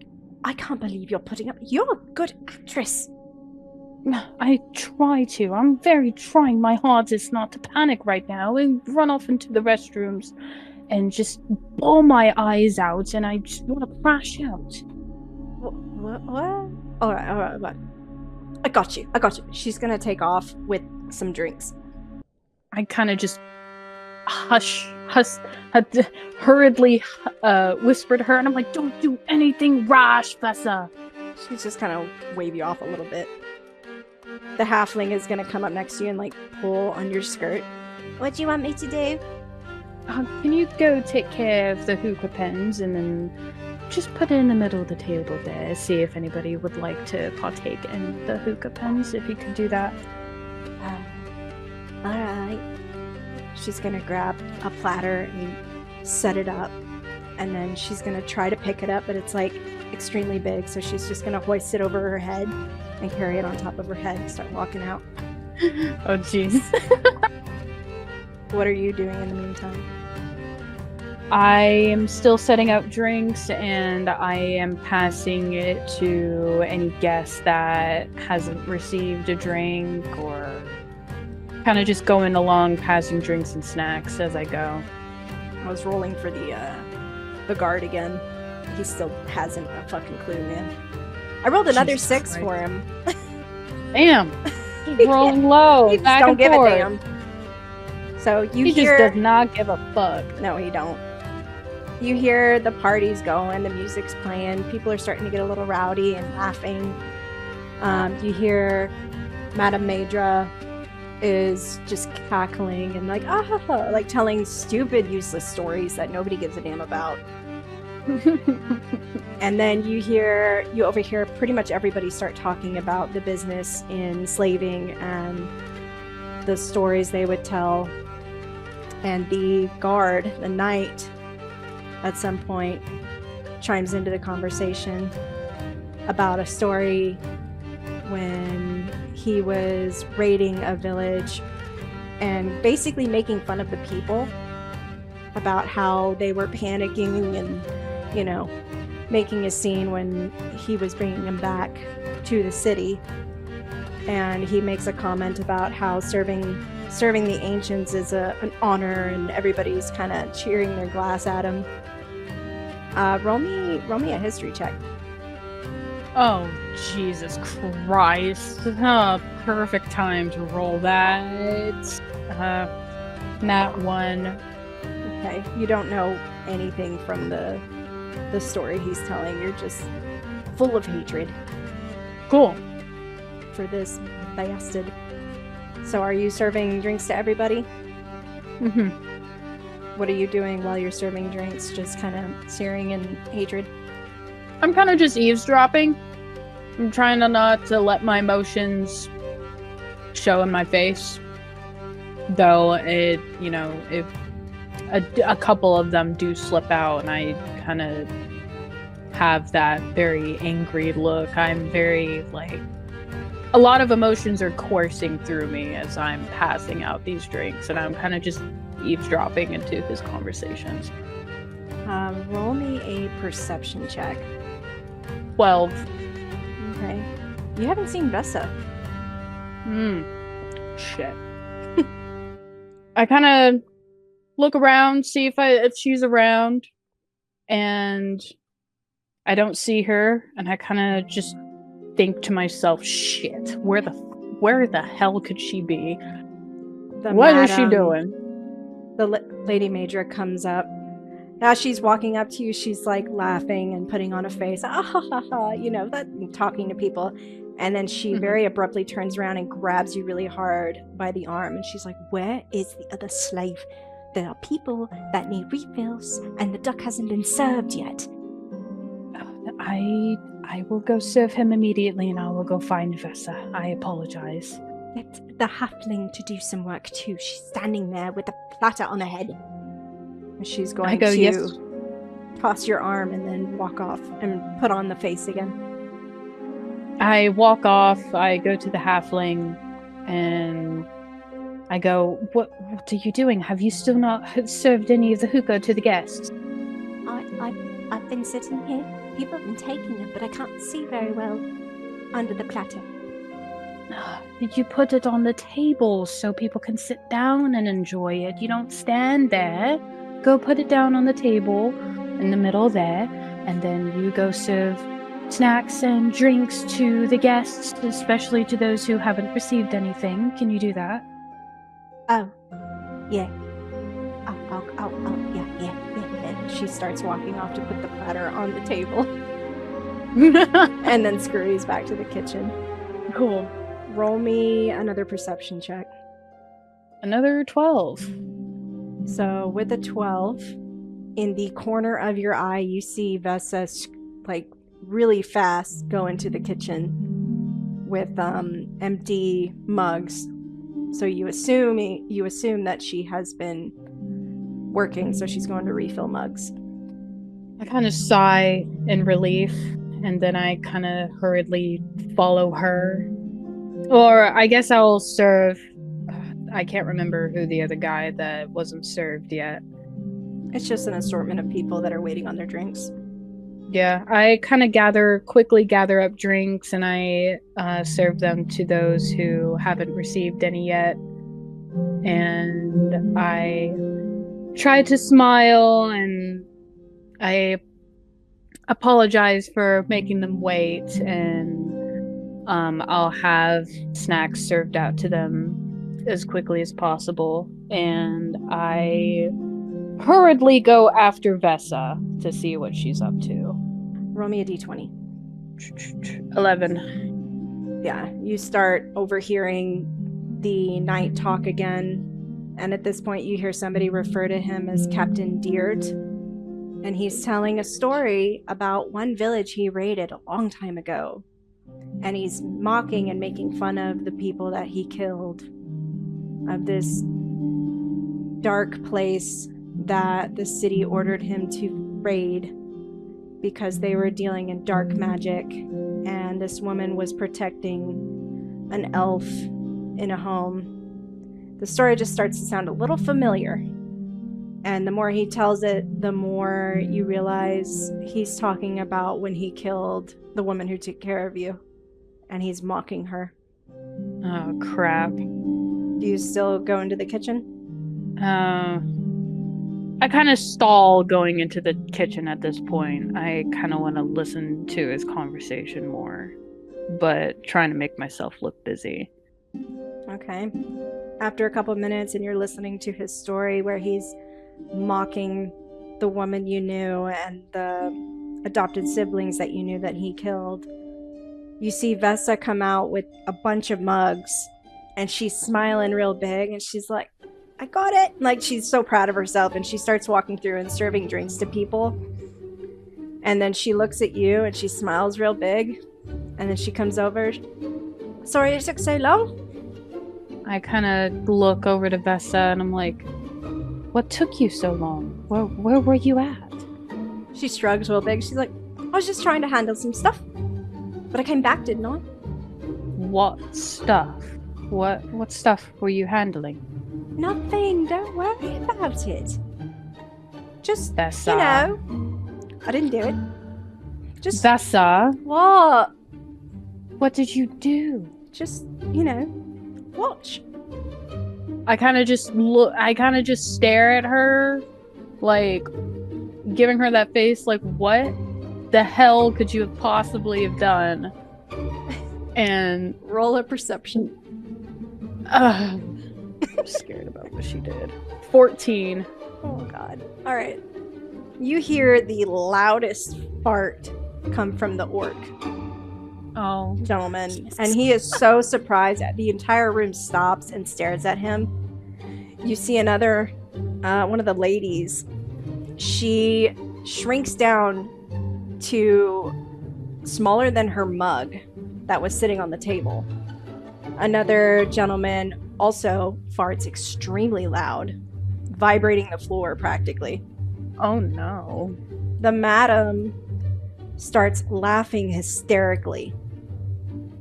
[SPEAKER 2] can't believe you're putting up. You're a good actress.
[SPEAKER 1] I try to. I'm very trying my hardest not to panic right now and run off into the restrooms and just bawl my eyes out, and I just want to crash out.
[SPEAKER 2] What? All right. I got you. She's gonna take off with some drinks.
[SPEAKER 1] I kind of just hurriedly whispered to her, and I'm like, "Don't do anything rash, Vessa."
[SPEAKER 2] She's just kind of wave you off a little bit. The halfling is gonna come up next to you and like pull on your skirt.
[SPEAKER 3] What do you want me to do?
[SPEAKER 1] Can you go take care of the hookah pens and then just put it in the middle of the table there? See if anybody would like to partake in the hookah pens, if you could do that.
[SPEAKER 2] Alright. She's gonna grab a platter and set it up, and then she's gonna try to pick it up, but it's like extremely big, so she's just gonna hoist it over her head and carry it on top of her head and start walking out.
[SPEAKER 1] Oh jeez.
[SPEAKER 2] What are you doing in the meantime?
[SPEAKER 1] I am still setting up drinks, and I am passing it to any guest that hasn't received a drink, or kind of just going along passing drinks and snacks as I go.
[SPEAKER 2] I was rolling for the guard again. He still hasn't a fucking clue, man. I rolled another
[SPEAKER 1] Jesus
[SPEAKER 2] 6
[SPEAKER 1] Christ.
[SPEAKER 2] for him.
[SPEAKER 1] Damn. He's rolling low.
[SPEAKER 2] He just
[SPEAKER 1] back
[SPEAKER 2] don't
[SPEAKER 1] and
[SPEAKER 2] give
[SPEAKER 1] forth.
[SPEAKER 2] a damn. So you
[SPEAKER 1] He
[SPEAKER 2] hear...
[SPEAKER 1] just does not give a fuck.
[SPEAKER 2] No, he don't. You hear the party's going, the music's playing, people are starting to get a little rowdy and laughing. You hear Madame Maidra is just cackling and like, like telling stupid, useless stories that nobody gives a damn about. And then you overhear pretty much everybody start talking about the business in slaving and the stories they would tell. And the guard, the knight, at some point chimes into the conversation about a story when he was raiding a village and basically making fun of the people about how they were panicking and, you know, making a scene when he was bringing them back to the city. And he makes a comment about how serving the ancients is an honor, and everybody's kind of cheering their glass at him. Roll me a history check.
[SPEAKER 1] Oh, Jesus Christ. Oh, perfect time to roll that. Nat 1.
[SPEAKER 2] Okay, you don't know anything from the story he's telling. You're just full of hatred
[SPEAKER 1] Cool.
[SPEAKER 2] for this bastard. So are you serving drinks to everybody?
[SPEAKER 1] Mm-hmm.
[SPEAKER 2] What are you doing while you're serving drinks? Just kind of searing in hatred?
[SPEAKER 1] I'm kind of just eavesdropping. I'm trying not to let my emotions show in my face. Though if a couple of them do slip out and I kind of have that very angry look. I'm very, like, a lot of emotions are coursing through me as I'm passing out these drinks, and I'm kind of just eavesdropping into his conversations.
[SPEAKER 2] Roll me a perception check.
[SPEAKER 1] 12.
[SPEAKER 2] Okay. You haven't seen Vessa.
[SPEAKER 1] Shit. I kind of look around, see if she's around, and I don't see her, and I kind of just think to myself, shit, where the hell could she be?
[SPEAKER 2] What
[SPEAKER 1] is she doing?
[SPEAKER 2] The Lady Major comes up. As she's walking up to you, she's like laughing and putting on a face, talking to people. And then she very abruptly turns around and grabs you really hard by the arm. And she's like, where is the other slave? There are people that need refills, and the duck hasn't been served yet.
[SPEAKER 1] I will go serve him immediately, and I will go find Vessa. I apologize.
[SPEAKER 2] Let the halfling to do some work too. She's standing there with a platter on her head. And she's going to toss your arm and then walk off and put on the face again.
[SPEAKER 1] I walk off, I go to the halfling, and I go, What are you doing? Have you still not served any of the hookah to the guests?
[SPEAKER 3] I've been sitting here. People have been taking it, but I can't see very well under the platter.
[SPEAKER 1] You put it on the table so people can sit down and enjoy it. You don't stand there. Go put it down on the table in the middle there, and then you go serve snacks and drinks to the guests, especially to those who haven't received anything. Can you do that?
[SPEAKER 3] Oh, yeah. Yeah.
[SPEAKER 2] And she starts walking off to put the platter on the table. And then scurries back to the kitchen.
[SPEAKER 1] Cool.
[SPEAKER 2] Roll me another perception check.
[SPEAKER 1] Another 12.
[SPEAKER 2] So with a 12, in the corner of your eye, you see Vessa really fast go into the kitchen with empty mugs. So you assume that she has been working, so she's going to refill mugs.
[SPEAKER 1] I kind of sigh in relief, and then I kind of hurriedly follow her. Or I guess I'll serve. I can't remember who the other guy that wasn't served yet.
[SPEAKER 2] It's just an assortment of people that are waiting on their drinks.
[SPEAKER 1] Yeah, I kind of quickly gather up drinks, and I serve them to those who haven't received any yet. And I try to smile, and I apologize for making them wait, and I'll have snacks served out to them as quickly as possible. And I hurriedly go after Vessa to see what she's up to.
[SPEAKER 2] Roll me a d20.
[SPEAKER 1] 11.
[SPEAKER 2] Yeah, you start overhearing the night talk again, and at this point you hear somebody refer to him as Captain Deard, and he's telling a story about one village he raided a long time ago, and he's mocking and making fun of the people that he killed, of this dark place that the city ordered him to raid because they were dealing in dark magic, and this woman was protecting an elf in a home. The story just starts to sound a little familiar, and the more he tells it, the more you realize he's talking about when he killed the woman who took care of you, and he's mocking her.
[SPEAKER 1] Oh, crap.
[SPEAKER 2] Do you still go into the kitchen?
[SPEAKER 1] I kind of stall going into the kitchen at this point. I kind of want to listen to his conversation more, but trying to make myself look busy.
[SPEAKER 2] Okay. After a couple of minutes and you're listening to his story where he's mocking the woman you knew and the adopted siblings that you knew that he killed, you see Vessa come out with a bunch of mugs, and she's smiling real big, and she's like, I got it! Like, she's so proud of herself, and she starts walking through and serving drinks to people. And then she looks at you, and she smiles real big, and then she comes over. Sorry it took so long?
[SPEAKER 1] I kind of look over to Vessa, and I'm like, what took you so long? Where were you at?
[SPEAKER 2] She shrugs real big. She's like, I was just trying to handle some stuff. But I came back, didn't I?
[SPEAKER 1] What stuff? What stuff were you handling?
[SPEAKER 2] Nothing. Don't worry about it. Just,
[SPEAKER 1] Vessa.
[SPEAKER 2] you know, I didn't do it. Just...
[SPEAKER 1] Vessa.
[SPEAKER 2] What?
[SPEAKER 1] What did you do?
[SPEAKER 2] Just, you know, watch.
[SPEAKER 1] I kind of just stare at her, like, giving her that face, like, what the hell could you have possibly have done? And
[SPEAKER 2] roll a perception.
[SPEAKER 1] I'm scared about what she did. 14.
[SPEAKER 2] Oh god. All right. You hear the loudest fart come from the orc gentleman, and he is so surprised that the entire room stops and stares at him. You see another one of the ladies. She shrinks down to smaller than her mug that was sitting on the table. Another gentleman also farts extremely loud, vibrating the floor practically.
[SPEAKER 1] Oh no.
[SPEAKER 2] The madam starts laughing hysterically,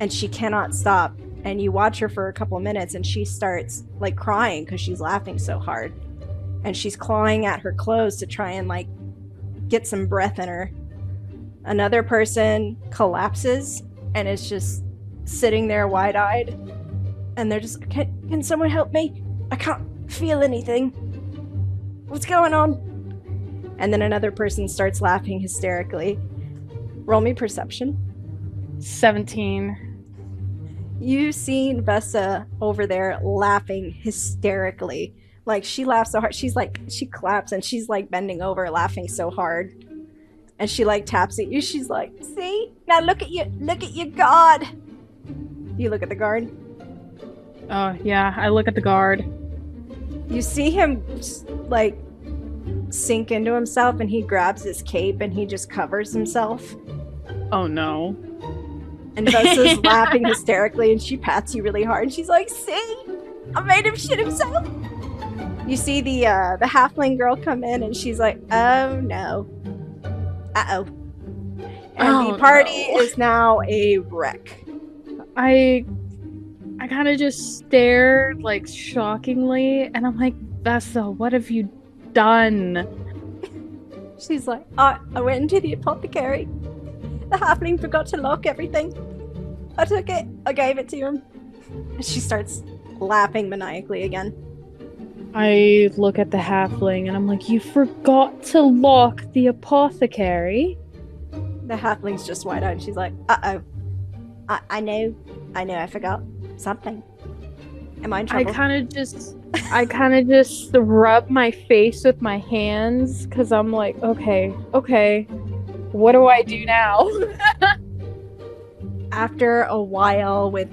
[SPEAKER 2] and she cannot stop. And you watch her for a couple minutes, and she starts like crying because she's laughing so hard. And she's clawing at her clothes to try and like get some breath in her. Another person collapses and is just sitting there wide-eyed, and they're just, can someone help me? I can't feel anything. What's going on? And then another person starts laughing hysterically. Roll me perception.
[SPEAKER 1] 17.
[SPEAKER 2] You've seen Vessa over there laughing hysterically. Like, she laughs so hard. She's like, she claps and she's like bending over laughing so hard. And she like taps at you. She's like, see? Now look at your guard. You look at the guard.
[SPEAKER 1] Oh, yeah, I look at the guard.
[SPEAKER 2] You see him like sink into himself, and he grabs his cape and he just covers himself.
[SPEAKER 1] Oh no.
[SPEAKER 2] And Vessa's laughing hysterically, and she pats you really hard, and she's like, see? I made him shit himself. You see the halfling girl come in, and she's like, oh no. Uh-oh. And the party is now a wreck.
[SPEAKER 1] I kind of just stare, like, shockingly, and I'm like, Vessa, what have you done?
[SPEAKER 2] She's like, I went into the apothecary. The halfling forgot to lock everything. I took it. I gave it to him. And she starts laughing maniacally again.
[SPEAKER 1] I look at the halfling, and I'm like, you forgot to lock the apothecary?
[SPEAKER 2] The halfling's just wide-eyed. She's like, uh-oh. I know, I forgot something. Am I in trouble?
[SPEAKER 1] I kind of just rub my face with my hands, because I'm like, okay, what do I do now? After a while, with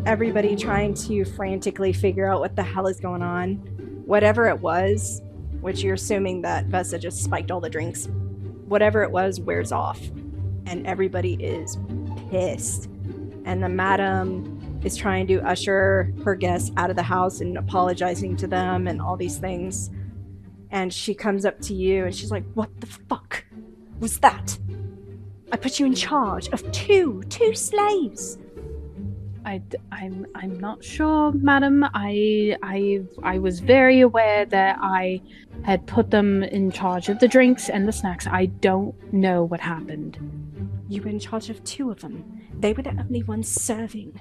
[SPEAKER 1] everybody trying to frantically figure out what the hell is going on, whatever it was, which you're assuming that Vessa just spiked all the drinks, whatever it was wears off, and everybody is pissed. And the madam is trying to usher her guests out of the house and apologizing to them and all these things. And she comes up to you and she's like, what the fuck was that? I put you in charge of two slaves. I'm not sure, madam. I was very aware that I had put them in charge of the drinks and the snacks. I don't know what happened.
[SPEAKER 2] You were in charge of two of them. They were the only ones serving.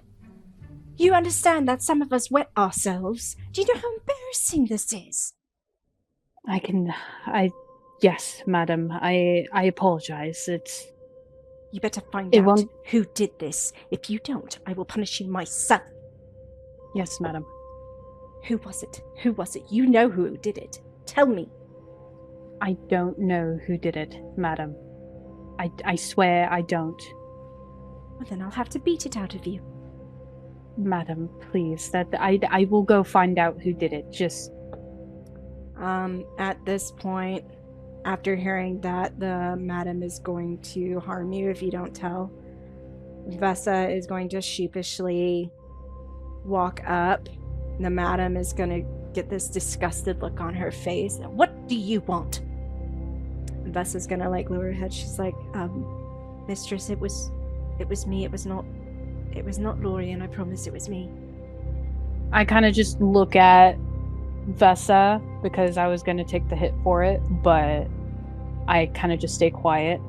[SPEAKER 2] You understand that some of us wet ourselves. Do you know how embarrassing this is?
[SPEAKER 1] Yes, madam. I apologize.
[SPEAKER 2] You better find out who did this. If you don't, I will punish you myself.
[SPEAKER 1] Yes, madam.
[SPEAKER 2] Who was it? You know who did it. Tell me.
[SPEAKER 1] I don't know who did it, madam. I swear I don't.
[SPEAKER 2] Well, then I'll have to beat it out of you.
[SPEAKER 1] Madam, please. I will go find out who did it. Just...
[SPEAKER 2] At this point, after hearing that the madam is going to harm you if you don't tell, Vessa is going to sheepishly walk up. The madam is going to get this disgusted look on her face. What do you want? Vessa's going to lower her head. She's like, mistress, it was me. It was not Lorien. I promise it was me.
[SPEAKER 1] I kind of just look at Vessa because I was going to take the hit for it, but I kind of just stay quiet.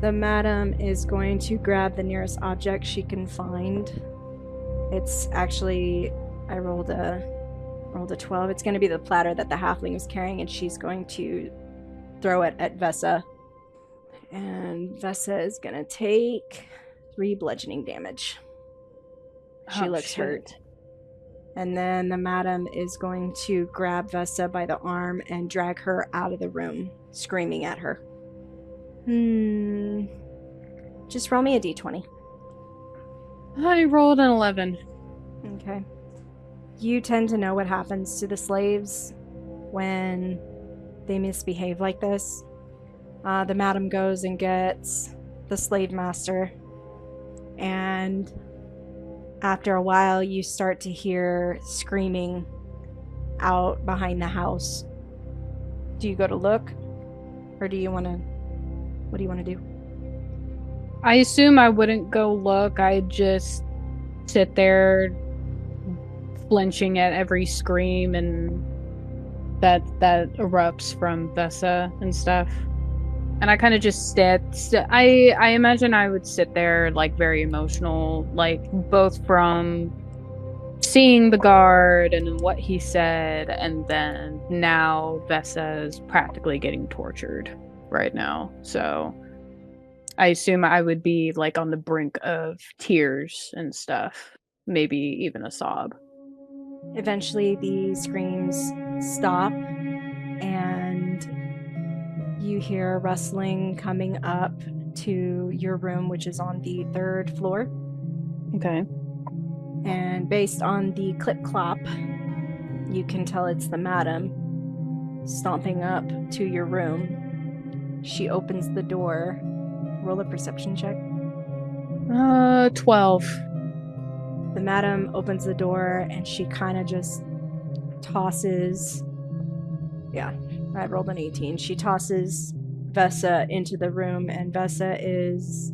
[SPEAKER 2] The madam is going to grab the nearest object she can find. It's actually, I rolled a 12. It's going to be the platter that the halfling was carrying, and she's going to throw it at Vessa. And Vessa is going to take 3 bludgeoning damage. She looks hurt. And then the madam is going to grab Vessa by the arm and drag her out of the room, screaming at her. Just roll me a d20.
[SPEAKER 1] I rolled an 11.
[SPEAKER 2] Okay. You tend to know what happens to the slaves when they misbehave like this. The madam goes and gets the slave master, and after a while you start to hear screaming out behind the house. Do you go to look, or do you want to, what do you want to do?
[SPEAKER 1] I assume I wouldn't go look. I'd just sit there flinching at every scream and that erupts from Vessa and stuff. And I kind of just sit. I imagine I would sit there, like, very emotional, like, both from seeing the guard and what he said, and then now Vessa is practically getting tortured right now. So I assume I would be, like, on the brink of tears and stuff. Maybe even a sob.
[SPEAKER 2] Eventually the screams stop, and you hear rustling coming up to your room, which is on the 3rd floor.
[SPEAKER 1] Okay.
[SPEAKER 2] And based on the clip-clop, you can tell it's the madam stomping up to your room. She opens the door. Roll a perception check.
[SPEAKER 1] 12.
[SPEAKER 2] The madam opens the door and she kind of just tosses... Yeah, I rolled an 18. She tosses Vessa into the room, and Vessa is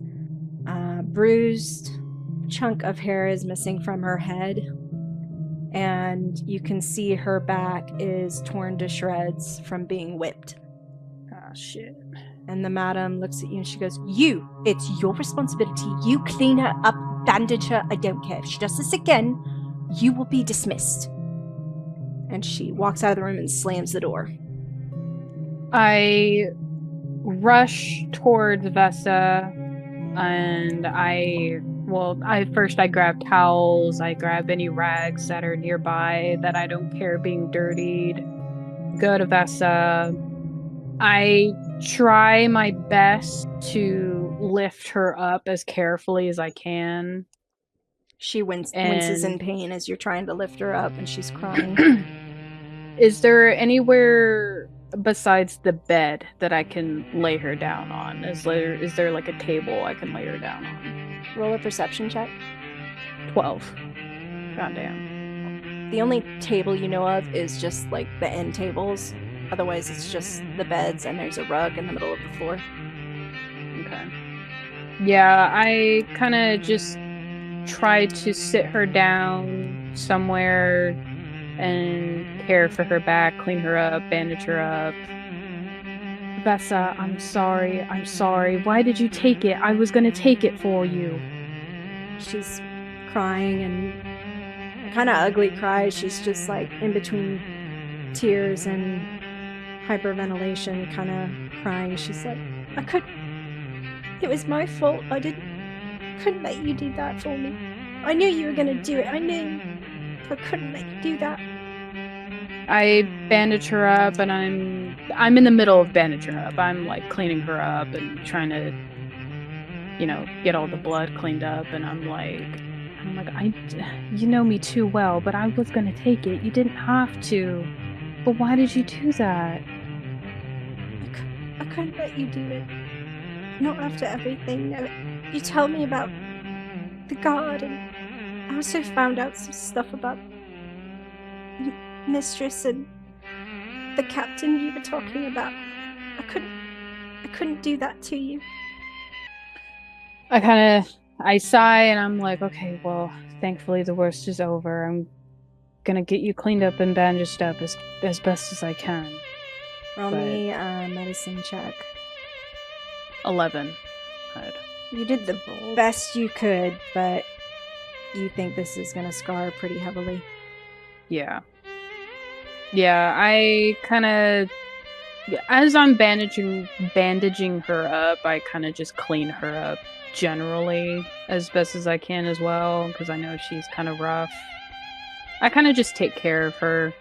[SPEAKER 2] bruised. A chunk of hair is missing from her head, and you can see her back is torn to shreds from being whipped.
[SPEAKER 1] Ah, shit.
[SPEAKER 2] And the madam looks at you and she goes, it's your responsibility. You clean her up, bandage her. I don't care. If she does this again, you will be dismissed. And she walks out of the room and slams the door.
[SPEAKER 1] I rush towards Vessa, and I grab towels, I grab any rags that are nearby that I don't care being dirtied, go to Vessa. I try my best to lift her up as carefully as I can.
[SPEAKER 2] She winces in pain as you're trying to lift her up, and she's crying.
[SPEAKER 1] Is there anywhere besides the bed that I can lay her down on? Is there like a table I can lay her down on?
[SPEAKER 2] Roll a perception check.
[SPEAKER 1] 12. Goddamn.
[SPEAKER 2] The only table you know of is just like the end tables. Otherwise, it's just the beds, and there's a rug in the middle of the floor.
[SPEAKER 1] Okay. Yeah, I kind of just try to sit her down somewhere and care for her back, clean her up, bandage her up. Vessa, I'm sorry. Why did you take it? I was gonna take it for you.
[SPEAKER 2] She's crying, and kind of ugly cries. She's just like in between tears and hyperventilation, kind of crying. She's like, it was my fault. I couldn't let you do that for me. I knew you were gonna do it. I knew. I couldn't let you do that.
[SPEAKER 1] I bandage her up, and I'm in the middle of bandaging her up. I'm like cleaning her up and trying to, get all the blood cleaned up. And I'm like, you know me too well, but I was gonna take it. You didn't have to. But why did you do that?
[SPEAKER 2] I couldn't let you do it. Not after everything. No, you told me about the guard, and I also found out some stuff about mistress and the captain you were talking about. I couldn't do that to you.
[SPEAKER 1] I sigh, and I'm like, okay, well, thankfully the worst is over. I'm gonna get you cleaned up and bandaged up as best as I can.
[SPEAKER 2] Roll me a medicine check.
[SPEAKER 1] 11. Good.
[SPEAKER 2] You did the best you could, but you think this is gonna scar pretty heavily.
[SPEAKER 1] Yeah, I kind of as I'm bandaging her up, I kind of just clean her up generally as best as I can as well, because I know she's kind of rough. I kind of just take care of her,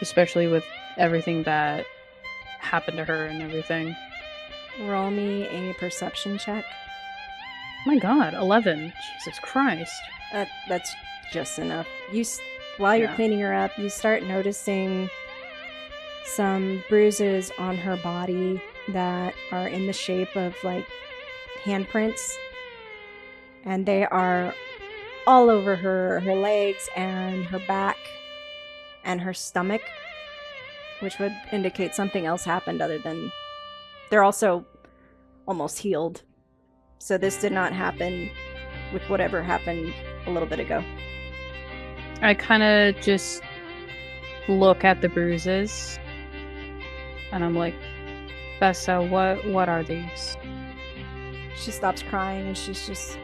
[SPEAKER 1] especially with everything that happened to her and everything.
[SPEAKER 2] Roll me a perception check.
[SPEAKER 1] My God, 11. Jesus Christ.
[SPEAKER 2] That's just enough. While you're cleaning her up, you start noticing some bruises on her body that are in the shape of like handprints, and they are all over her legs and her back and her stomach, which would indicate something else happened other than they're also almost healed. So this did not happen with whatever happened a little bit ago.
[SPEAKER 1] I kind of just look at the bruises and I'm like, Vessa, what are these?
[SPEAKER 2] She stops crying and she's just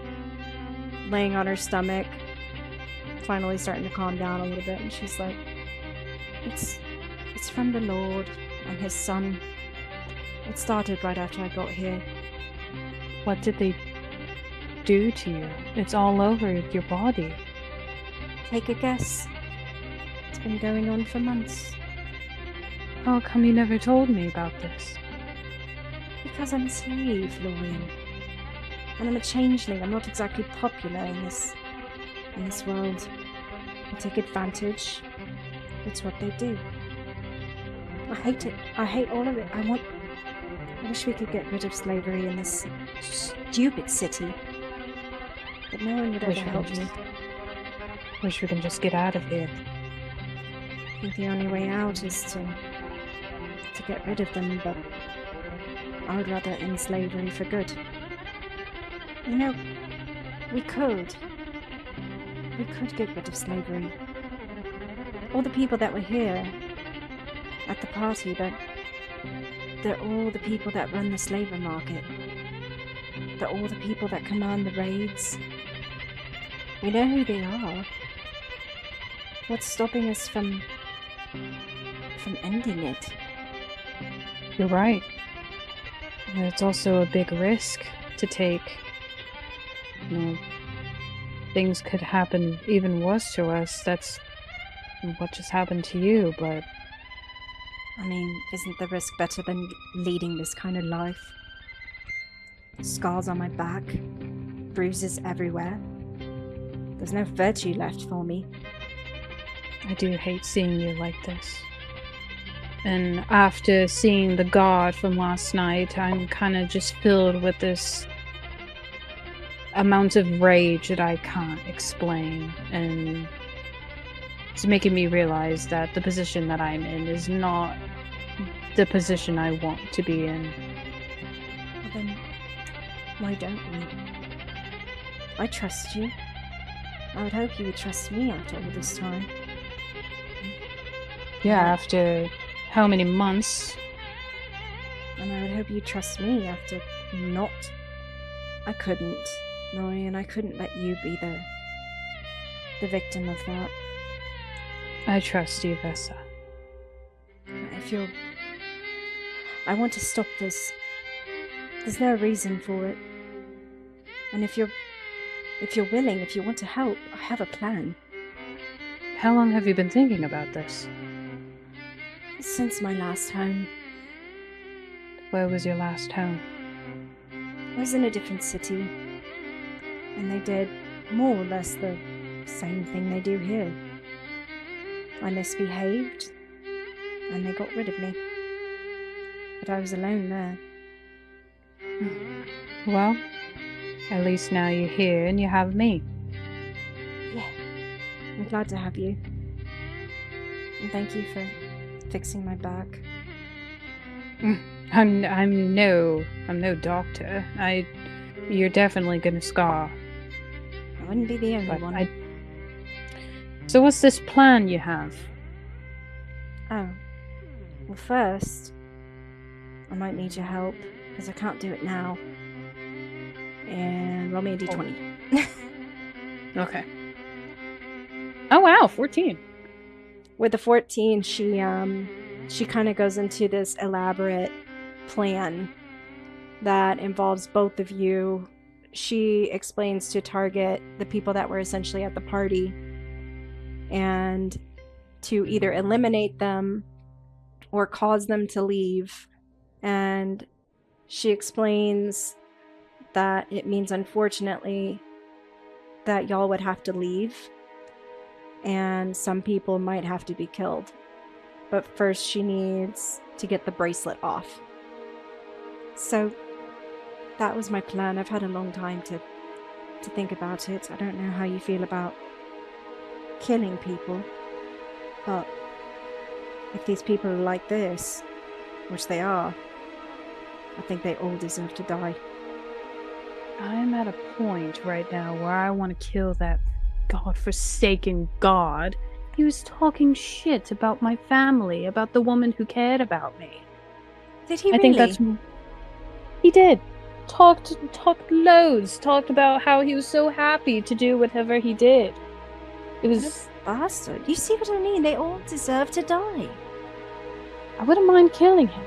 [SPEAKER 2] laying on her stomach, finally starting to calm down a little bit, and she's like, It's from the Lord and his son. It started right after I got here.
[SPEAKER 1] What did they do to you? It's all over your body.
[SPEAKER 2] Take a guess. It's been going on for months.
[SPEAKER 1] How come you never told me about this?
[SPEAKER 2] Because I'm a slave, Lorien. And I'm a changeling. I'm not exactly popular in this world. They take advantage. It's what they do. I hate it. I hate all of it. I wish we could get rid of slavery in this stupid city. But no one would ever help me.
[SPEAKER 1] Wish we can just get out of here.
[SPEAKER 2] I think the only way out is to get rid of them, but I would rather end slavery for good. You know, we could get rid of slavery. All the people that were here at the party, they're all the people that run the slaver market. They're all the people that command the raids. We know who they are. What's stopping us from ending it?
[SPEAKER 1] You're right. And it's also a big risk to take. You know, things could happen even worse to us. That's what just happened to you, but...
[SPEAKER 2] I mean, isn't the risk better than leading this kind of life? Scars on my back, bruises everywhere. There's no virtue left for me.
[SPEAKER 1] I do hate seeing you like this. And after seeing the guard from last night, I'm kind of just filled with this amount of rage that I can't explain. And it's making me realize that the position that I'm in is not the position I want to be in.
[SPEAKER 2] Well, then, why don't we? I trust you. I would hope you would trust me after all this time.
[SPEAKER 1] Yeah, after how many months?
[SPEAKER 2] And I would hope you trust me after not. I couldn't, Lorien, I couldn't let you be the victim of that.
[SPEAKER 1] I trust you, Vessa.
[SPEAKER 2] I want to stop this. There's no reason for it. And if you're willing, if you want to help, I have a plan.
[SPEAKER 1] How long have you been thinking about this?
[SPEAKER 2] Since my last home.
[SPEAKER 1] Where was your last home?
[SPEAKER 2] I was in a different city. And they did more or less the same thing they do here. I misbehaved, and they got rid of me. But I was alone there.
[SPEAKER 1] Well, at least now you're here and you have me.
[SPEAKER 2] Yeah, I'm glad to have you. And thank you for fixing my back.
[SPEAKER 1] I'm no doctor. You're definitely gonna scar.
[SPEAKER 2] I wouldn't be the only one.
[SPEAKER 1] So what's this plan you have?
[SPEAKER 2] Oh. Well, first, I might need your help, because I can't do it now. And roll me a d20.
[SPEAKER 1] Okay. Oh wow, 14.
[SPEAKER 2] With the 14, she she kind of goes into this elaborate plan that involves both of you. She explains to target the people that were essentially at the party and to either eliminate them or cause them to leave. And she explains that it means, unfortunately, that y'all would have to leave and some people might have to be killed. But first she needs to get the bracelet off. So that was my plan. I've had a long time to think about it. I don't know how you feel about killing people, but if these people are like this, which they are, I think they all deserve to die.
[SPEAKER 1] I'm at a point right now where I want to kill that godforsaken god. He was talking shit about my family, about the woman who cared about me.
[SPEAKER 2] Did he
[SPEAKER 1] I
[SPEAKER 2] really?
[SPEAKER 1] think that's... He did. Talked loads. Talked about how he was so happy to do whatever he did. It was...
[SPEAKER 2] What a bastard. You see what I mean? They all deserve to die.
[SPEAKER 1] I wouldn't mind killing him.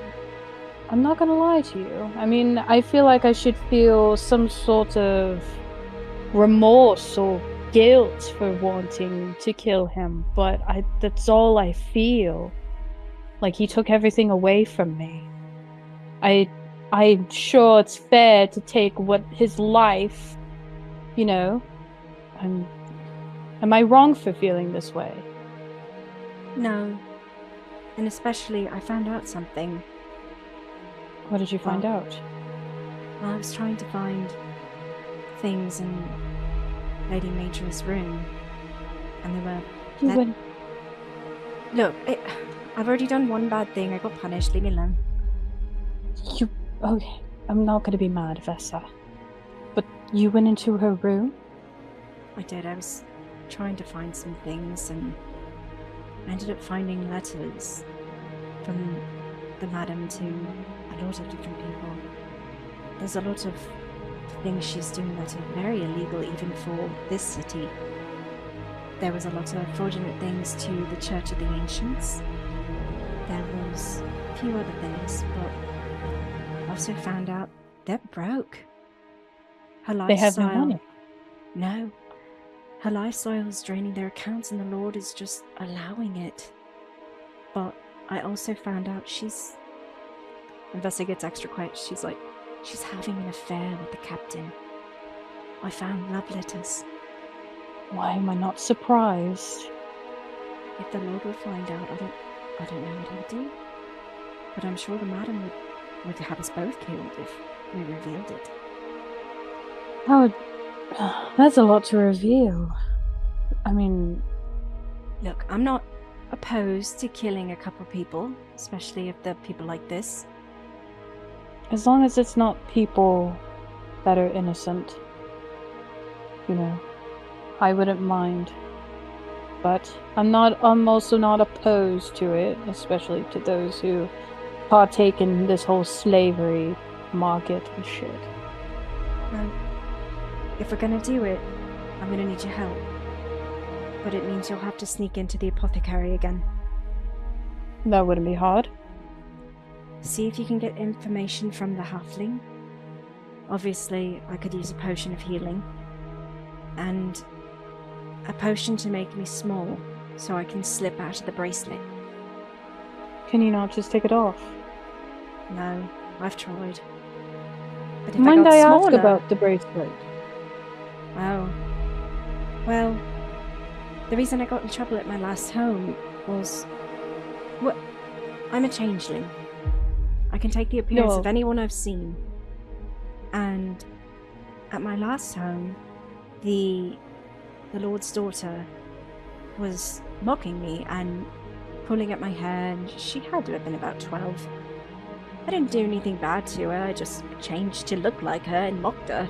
[SPEAKER 1] I'm not gonna lie to you. I mean, I feel like I should feel some sort of remorse or guilt for wanting to kill him, but that's all I feel. Like he took everything away from me. I'm sure it's fair to take what his life, you know. Am I wrong for feeling this way?
[SPEAKER 2] No. And especially, I found out something.
[SPEAKER 1] What did you find out?
[SPEAKER 2] Well, I was trying to find things in Lady Major's room, and they were... Look, I've already done one bad thing. I got punished. Leave me alone.
[SPEAKER 1] Okay, I'm not gonna be mad, Vessa. But you went into her room?
[SPEAKER 2] I did. I was trying to find some things, and I ended up finding letters from the madam to a lot of different people. There's a lot of things she's doing that are very illegal even for this city. There was a lot of fraudulent things to the Church of the Ancients. There was a few other things, but I also found out they're broke. Her lifestyle...
[SPEAKER 1] They have no money?
[SPEAKER 2] No. Her lifestyle is draining their accounts and the Lord is just allowing it. But I also found out she's... And Vessa gets extra quiet. She's like, she's having an affair with the captain. I found love letters.
[SPEAKER 1] Why am I not surprised?
[SPEAKER 2] If the Lord will find out, I don't know what he'll do. But I'm sure the madam would have us both killed if we revealed it.
[SPEAKER 1] Oh, that's a lot to reveal. I mean...
[SPEAKER 2] Look, I'm not opposed to killing a couple people, especially if they're people like this.
[SPEAKER 1] As long as it's not people that are innocent. You know, I wouldn't mind. But I'm also not opposed to it, especially to those who partake in this whole slavery market and shit.
[SPEAKER 2] Well, if we're gonna do it, I'm gonna need your help. But it means you'll have to sneak into the apothecary again.
[SPEAKER 1] That wouldn't be hard.
[SPEAKER 2] See if you can get information from the halfling. Obviously, I could use a potion of healing. And a potion to make me small, so I can slip out of the bracelet.
[SPEAKER 1] Can you not just take it off?
[SPEAKER 2] No, I've tried. But if
[SPEAKER 1] Mind
[SPEAKER 2] I got
[SPEAKER 1] I
[SPEAKER 2] smaller...
[SPEAKER 1] ask about the bracelet?
[SPEAKER 2] Oh. Well, the reason I got in trouble at my last home was... Well, I'm a changeling. I can take the appearance of anyone I've seen. And at my last home, the Lord's daughter was mocking me and pulling at my hair, and she had to have been about 12. I didn't do anything bad to her, I just changed to look like her and mocked her.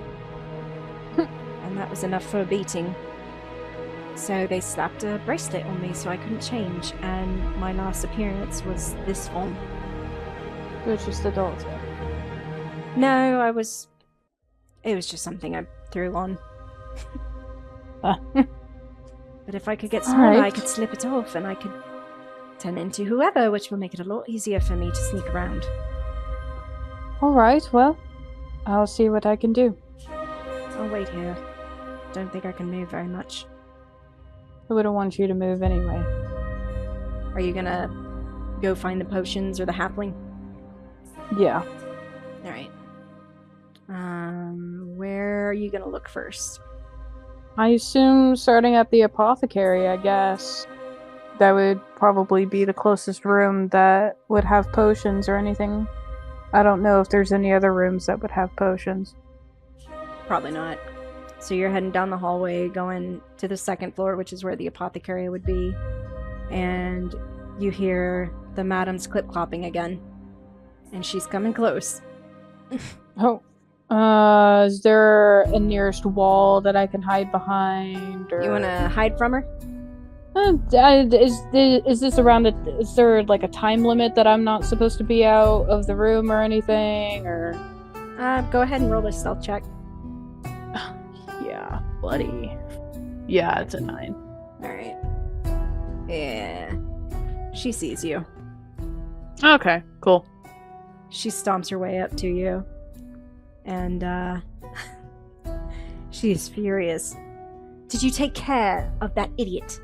[SPEAKER 2] And that was enough for a beating. So they slapped a bracelet on me so I couldn't change, and my last appearance was this one.
[SPEAKER 1] Which is the daughter?
[SPEAKER 2] No, it was just something I threw on. But if I could get smaller, I could slip it off and I could turn into whoever, which will make it a lot easier for me to sneak around.
[SPEAKER 1] Alright, well, I'll see what I can do.
[SPEAKER 2] I'll wait here. Don't think I can move very much.
[SPEAKER 1] I wouldn't want you to move anyway.
[SPEAKER 2] Are you gonna go find the potions or the halfling?
[SPEAKER 1] Yeah.
[SPEAKER 2] Alright. Where are you gonna look first?
[SPEAKER 1] I assume starting at the apothecary, I guess. That would probably be the closest room that would have potions or anything. I don't know if there's any other rooms that would have potions.
[SPEAKER 2] Probably not. So you're heading down the hallway, going to the second floor, which is where the apothecary would be. And you hear the madam's clip-clopping again. And she's coming close.
[SPEAKER 1] Oh. Is there a nearest wall that I can hide behind? Or...
[SPEAKER 2] You wanna hide from her?
[SPEAKER 1] Is this around is there like a time limit that I'm not supposed to be out of the room or anything, or?
[SPEAKER 2] Go ahead and roll a stealth check.
[SPEAKER 1] Yeah, buddy. Yeah, it's a 9.
[SPEAKER 2] Alright. Yeah. She sees you.
[SPEAKER 1] Okay, cool.
[SPEAKER 2] She stomps her way up to you. And, she is furious. Did you take care of that idiot?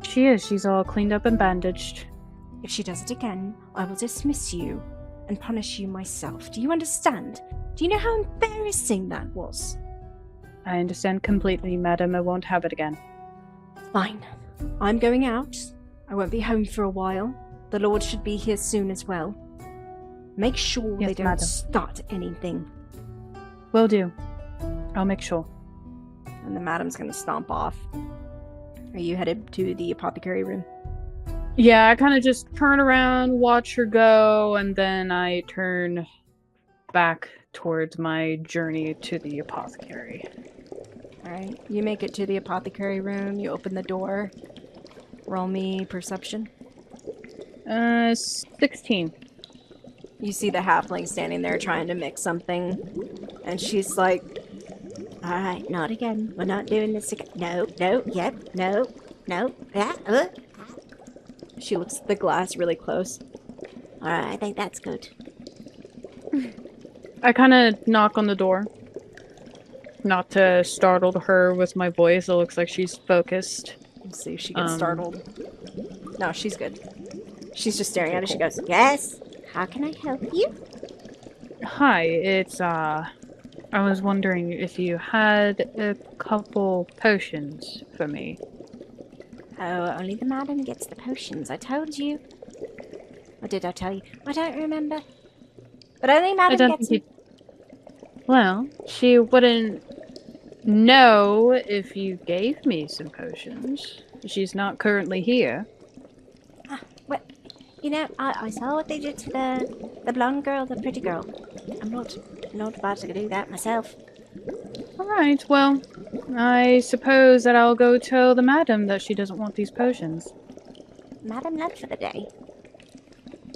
[SPEAKER 1] She is. She's all cleaned up and bandaged.
[SPEAKER 2] If she does it again, I will dismiss you and punish you myself. Do you understand? Do you know how embarrassing that was?
[SPEAKER 1] I understand completely, madam. I won't have it again.
[SPEAKER 2] Fine. I'm going out. I won't be home for a while. The Lord should be here soon as well. Make sure
[SPEAKER 1] Yes,
[SPEAKER 2] they don't
[SPEAKER 1] madam.
[SPEAKER 2] start anything.
[SPEAKER 1] Will do. I'll make sure.
[SPEAKER 2] And the madam's gonna stomp off. Are you headed to the apothecary room?
[SPEAKER 1] Yeah, I kind of just turn around, watch her go, and then I turn back towards my journey to the apothecary.
[SPEAKER 2] Alright, you make it to the apothecary room, you open the door. Roll me perception.
[SPEAKER 1] 16.
[SPEAKER 2] You see the halfling standing there trying to mix something, and she's like,
[SPEAKER 3] Alright, not again. We're not doing this again. No, no. Yeah.
[SPEAKER 2] She looks at the glass really close.
[SPEAKER 3] Alright, I think that's good.
[SPEAKER 1] I kind of knock on the door. Not to startle her with my voice. It looks like she's focused.
[SPEAKER 2] Let's see if she gets startled. No, she's good. She's just staring at it. She goes,
[SPEAKER 3] Yes? How can I help you?
[SPEAKER 1] Hi, it's, I was wondering if you had a couple potions for me.
[SPEAKER 3] Oh, only the madam gets the potions. I told you. Or did I tell you? I don't remember. But only madam gets them.
[SPEAKER 1] Well, she wouldn't know if you gave me some potions. She's not currently here.
[SPEAKER 3] Well, you know, I saw what they did to the blonde girl, the pretty girl. I'm not about to do that myself.
[SPEAKER 1] Alright, well, I suppose that I'll go tell the madam that she doesn't want these potions.
[SPEAKER 3] Madam left for the day.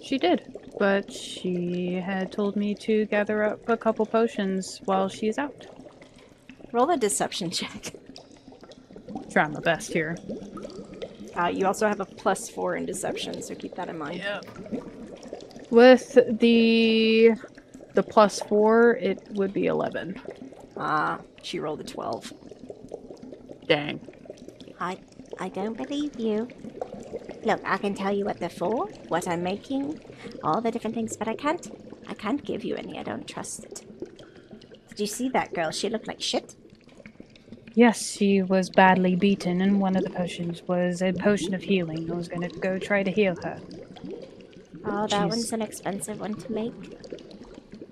[SPEAKER 1] She did, but she had told me to gather up a couple potions while she's out.
[SPEAKER 2] roll a deception check.
[SPEAKER 1] Try my best here.
[SPEAKER 2] You also have a +4 in deception, so keep that in mind.
[SPEAKER 1] Yep. With the +4, it would be 11.
[SPEAKER 2] She rolled a 12.
[SPEAKER 1] Dang.
[SPEAKER 3] I don't believe you. Look, I can tell you what they're for, what I'm making, all the different things, but I can't give you any. I don't trust it. Did you see that girl? She looked like shit.
[SPEAKER 1] Yes, she was badly beaten, and one of the potions was a potion of healing. I was gonna go try to heal her.
[SPEAKER 3] Oh, that one's an expensive one to make.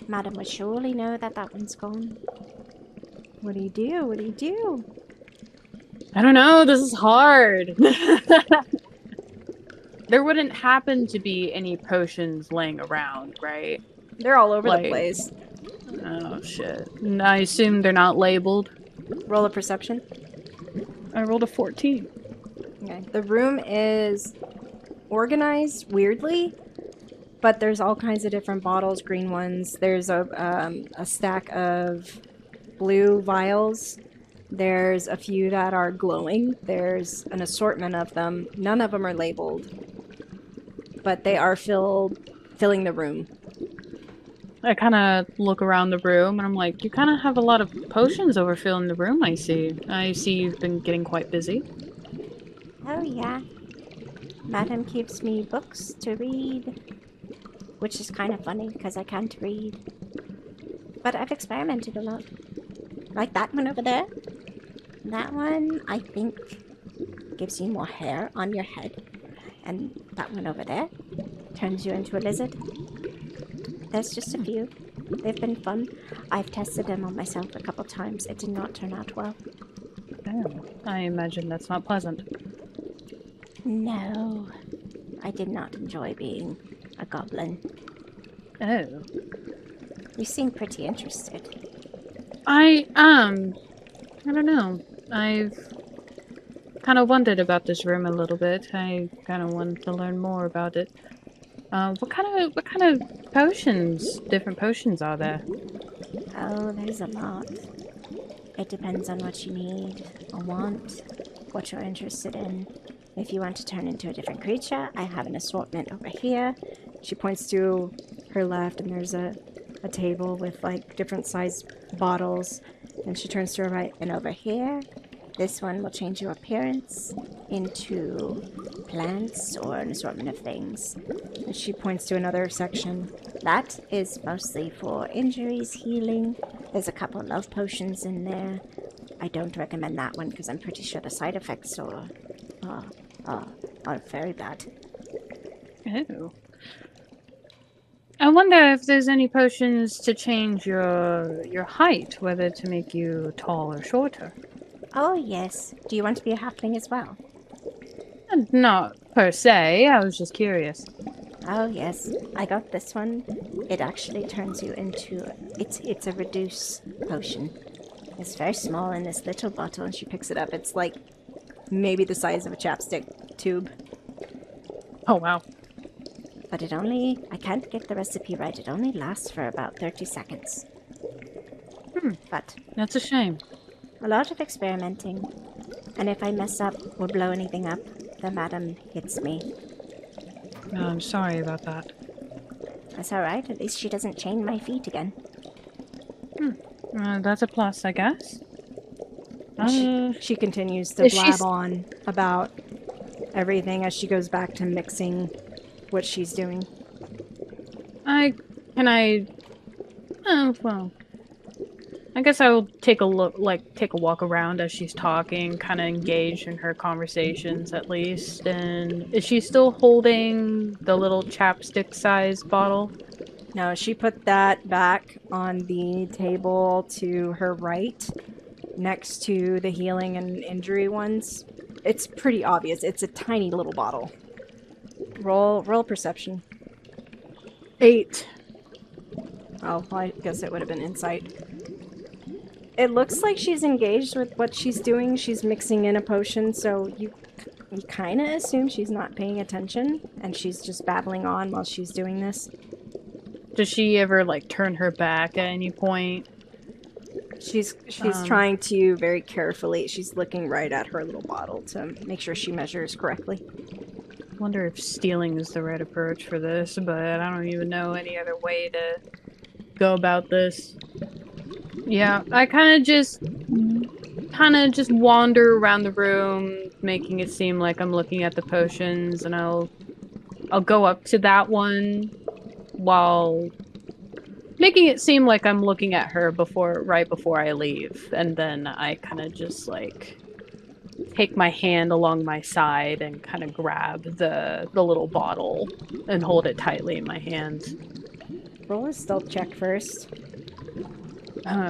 [SPEAKER 3] Madam would surely know that one's gone.
[SPEAKER 2] What do you do? What do you do?
[SPEAKER 1] I don't know, this is hard. There wouldn't happen to be any potions laying around, right?
[SPEAKER 2] They're all over
[SPEAKER 1] Like-
[SPEAKER 2] the place.
[SPEAKER 1] Oh, shit. And I assume they're not labeled.
[SPEAKER 2] Roll a perception.
[SPEAKER 1] I rolled a 14.
[SPEAKER 2] Okay. The room is organized weirdly, but there's all kinds of different bottles, green ones. There's a stack of blue vials. There's a few that are glowing. There's an assortment of them. None of them are labeled. but they are filling the room.
[SPEAKER 1] I kind of look around the room and I'm like, you kind of have a lot of potions overfilling the room, I see. I see you've been getting quite busy.
[SPEAKER 3] Oh, yeah. Madam gives me books to read, which is kind of funny because I can't read. But I've experimented a lot. Like that one over there. That one, I think, gives you more hair on your head. And that one over there turns you into a lizard. There's just a few. They've been fun. I've tested them on myself a couple times. It did not turn out well.
[SPEAKER 1] Oh, I imagine that's not pleasant.
[SPEAKER 3] No. I did not enjoy being a goblin.
[SPEAKER 1] Oh.
[SPEAKER 3] You seem pretty interested.
[SPEAKER 1] I don't know. I've kind of wondered about this room a little bit. I kind of wanted to learn more about it. What kind of potions, different potions are there?
[SPEAKER 3] Oh, there's a lot. It depends on what you need or want, what you're interested in. If you want to turn into a different creature, I have an assortment over here.
[SPEAKER 2] She points to her left, and there's a table with like different sized bottles. And she turns to her right.
[SPEAKER 3] And over here, this one will change your appearance into plants or an assortment of things.
[SPEAKER 2] And she points to another section.
[SPEAKER 3] That is mostly for injuries, healing. There's a couple of love potions in there. I don't recommend that one because I'm pretty sure the side effects are very bad.
[SPEAKER 1] Oh. I wonder if there's any potions to change your height, whether to make you tall or shorter.
[SPEAKER 3] Oh, yes. Do you want to be a halfling as well?
[SPEAKER 1] Not per se, I was just curious.
[SPEAKER 3] Oh, yes. I got this one. It actually turns you into... It's a reduce potion. It's very small in this little bottle, and
[SPEAKER 2] She picks it up. It's like maybe the size of a chapstick tube.
[SPEAKER 1] Oh, wow.
[SPEAKER 3] but it only... I can't get the recipe right. It only lasts for about 30 seconds. But...
[SPEAKER 1] That's a shame.
[SPEAKER 3] A lot of experimenting. And if I mess up or blow anything up, the madam hits me.
[SPEAKER 1] Oh, I'm sorry about that.
[SPEAKER 3] That's alright. At least she doesn't chain my feet again.
[SPEAKER 1] That's a plus, I guess.
[SPEAKER 2] She continues to blab on about everything as she goes back to mixing what she's doing.
[SPEAKER 1] Well, I guess I will take a walk around as she's talking, kind of engage in her conversations at least. And is she still holding the little chapstick-sized bottle?
[SPEAKER 2] No, she put that back on the table to her right, next to the healing and injury ones. It's pretty obvious. It's a tiny little bottle. Roll perception.
[SPEAKER 1] 8.
[SPEAKER 2] Oh, well, I guess it would have been insight. It looks like she's engaged with what she's doing. She's mixing in a potion, so you kind of assume she's not paying attention, and she's just babbling on while she's doing this.
[SPEAKER 1] Does she ever, turn her back at any point?
[SPEAKER 2] She's trying to very carefully. She's looking right at her little bottle to make sure she measures correctly.
[SPEAKER 1] I wonder if stealing is the right approach for this, but I don't even know any other way to go about this. Yeah, I kind of just wander around the room, making it seem like I'm looking at the potions, and I'll go up to that one while making it seem like I'm looking at her right before I leave, and then I kind of just take my hand along my side and kind of grab the little bottle and hold it tightly in my hands.
[SPEAKER 2] Roll a stealth check first.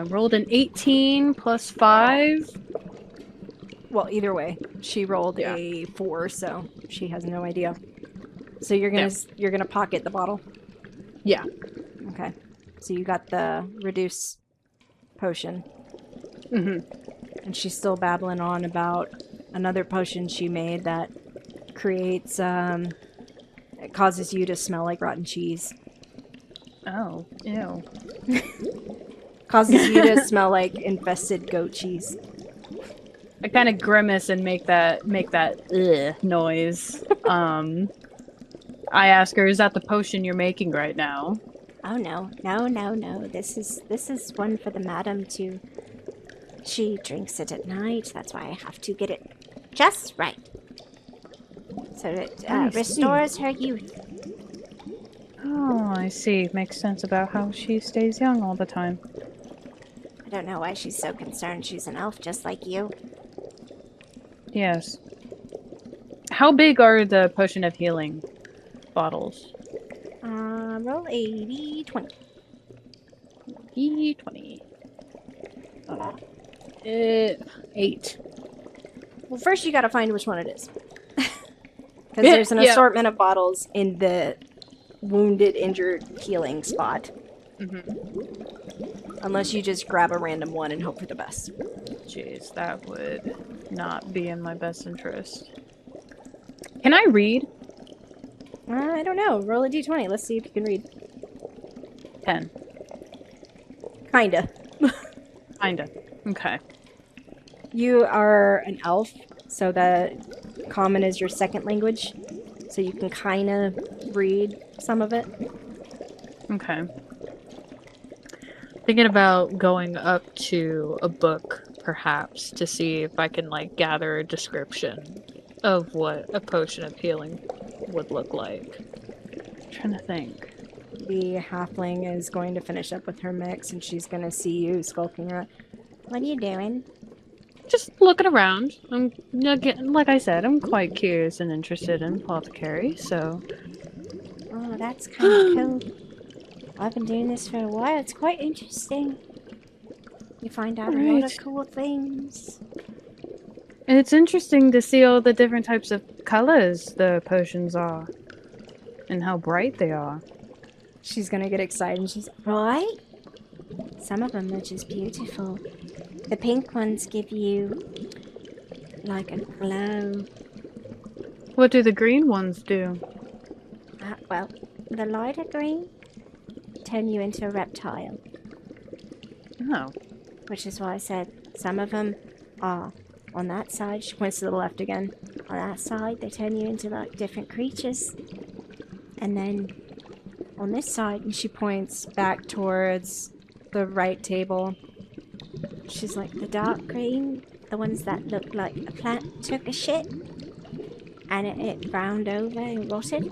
[SPEAKER 1] Rolled an 18 plus 5.
[SPEAKER 2] Well, either way, she rolled a 4, so she has no idea. So you're gonna pocket the bottle.
[SPEAKER 1] Yeah.
[SPEAKER 2] Okay. So you got the reduce potion.
[SPEAKER 1] Mm-hmm.
[SPEAKER 2] And she's still babbling on about another potion she made that creates it causes you to smell like rotten cheese.
[SPEAKER 1] Oh, ew.
[SPEAKER 2] Causes you to smell like infested goat cheese.
[SPEAKER 1] I kind of grimace and make that ugh noise. I ask her, is that the potion you're making right now?
[SPEAKER 3] Oh no, no. This is one for the madam to. She drinks it at night. That's why I have to get it just right, so it restores her youth.
[SPEAKER 1] Oh, I see. Makes sense about how she stays young all the time.
[SPEAKER 3] I don't know why she's so concerned. She's an elf just like you.
[SPEAKER 1] Yes. How big are the potion of healing bottles?
[SPEAKER 3] Roll a d20.
[SPEAKER 1] D20. 8.
[SPEAKER 2] Well, first you gotta find which one it is. Because there's an assortment of bottles in the wounded, injured, healing spot.
[SPEAKER 1] Mm-hmm.
[SPEAKER 2] Unless you just grab a random one and hope for the best.
[SPEAKER 1] Jeez, that would not be in my best interest. Can I read?
[SPEAKER 2] I don't know. Roll a d20. Let's see if you can read.
[SPEAKER 1] 10.
[SPEAKER 2] Kinda.
[SPEAKER 1] Kinda. Okay.
[SPEAKER 2] You are an elf, so the common is your second language. So you can kind of read some of it.
[SPEAKER 1] Okay. Thinking about going up to a book, perhaps, to see if I can, like, gather a description of what a potion of healing would look like. I'm trying to think.
[SPEAKER 2] The halfling is going to finish up with her mix, and she's going to see you skulking around.
[SPEAKER 3] What are you doing?
[SPEAKER 1] Just looking around. Like I said, I'm quite curious and interested in apothecary, so...
[SPEAKER 3] Oh, that's kind of cool. I've been doing this for a while. It's quite interesting. You find out a lot of cool things.
[SPEAKER 1] And it's interesting to see all the different types of colors the potions are. And how bright they are.
[SPEAKER 2] She's gonna get excited and she's
[SPEAKER 3] Right? Some of them are just beautiful. The pink ones give you like a glow.
[SPEAKER 1] What do the green ones do?
[SPEAKER 3] Well, the lighter green turn you into a reptile.
[SPEAKER 1] Oh.
[SPEAKER 3] Which is why I said some of them are on that side.
[SPEAKER 2] She points to the left again.
[SPEAKER 3] On that side, they turn you into like different creatures. And then on this side,
[SPEAKER 2] And she points back towards the right table.
[SPEAKER 3] she's like the dark green, the ones that look like a plant took a shit and it browned over and rotted.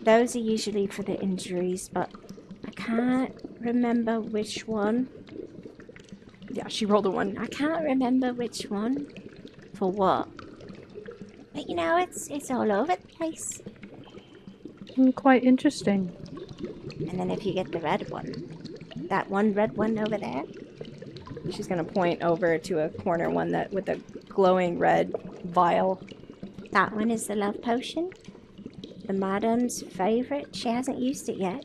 [SPEAKER 3] Those are usually for the injuries, but I can't remember which one.
[SPEAKER 2] Yeah, she rolled a 1.
[SPEAKER 3] I can't remember which one for what. But you know, it's all over the place.
[SPEAKER 1] Quite interesting.
[SPEAKER 3] And then if you get the red one, that one red one over there.
[SPEAKER 2] She's gonna point over to a corner one that with a glowing red vial.
[SPEAKER 3] That one is the love potion. The madam's favorite. She hasn't used it yet.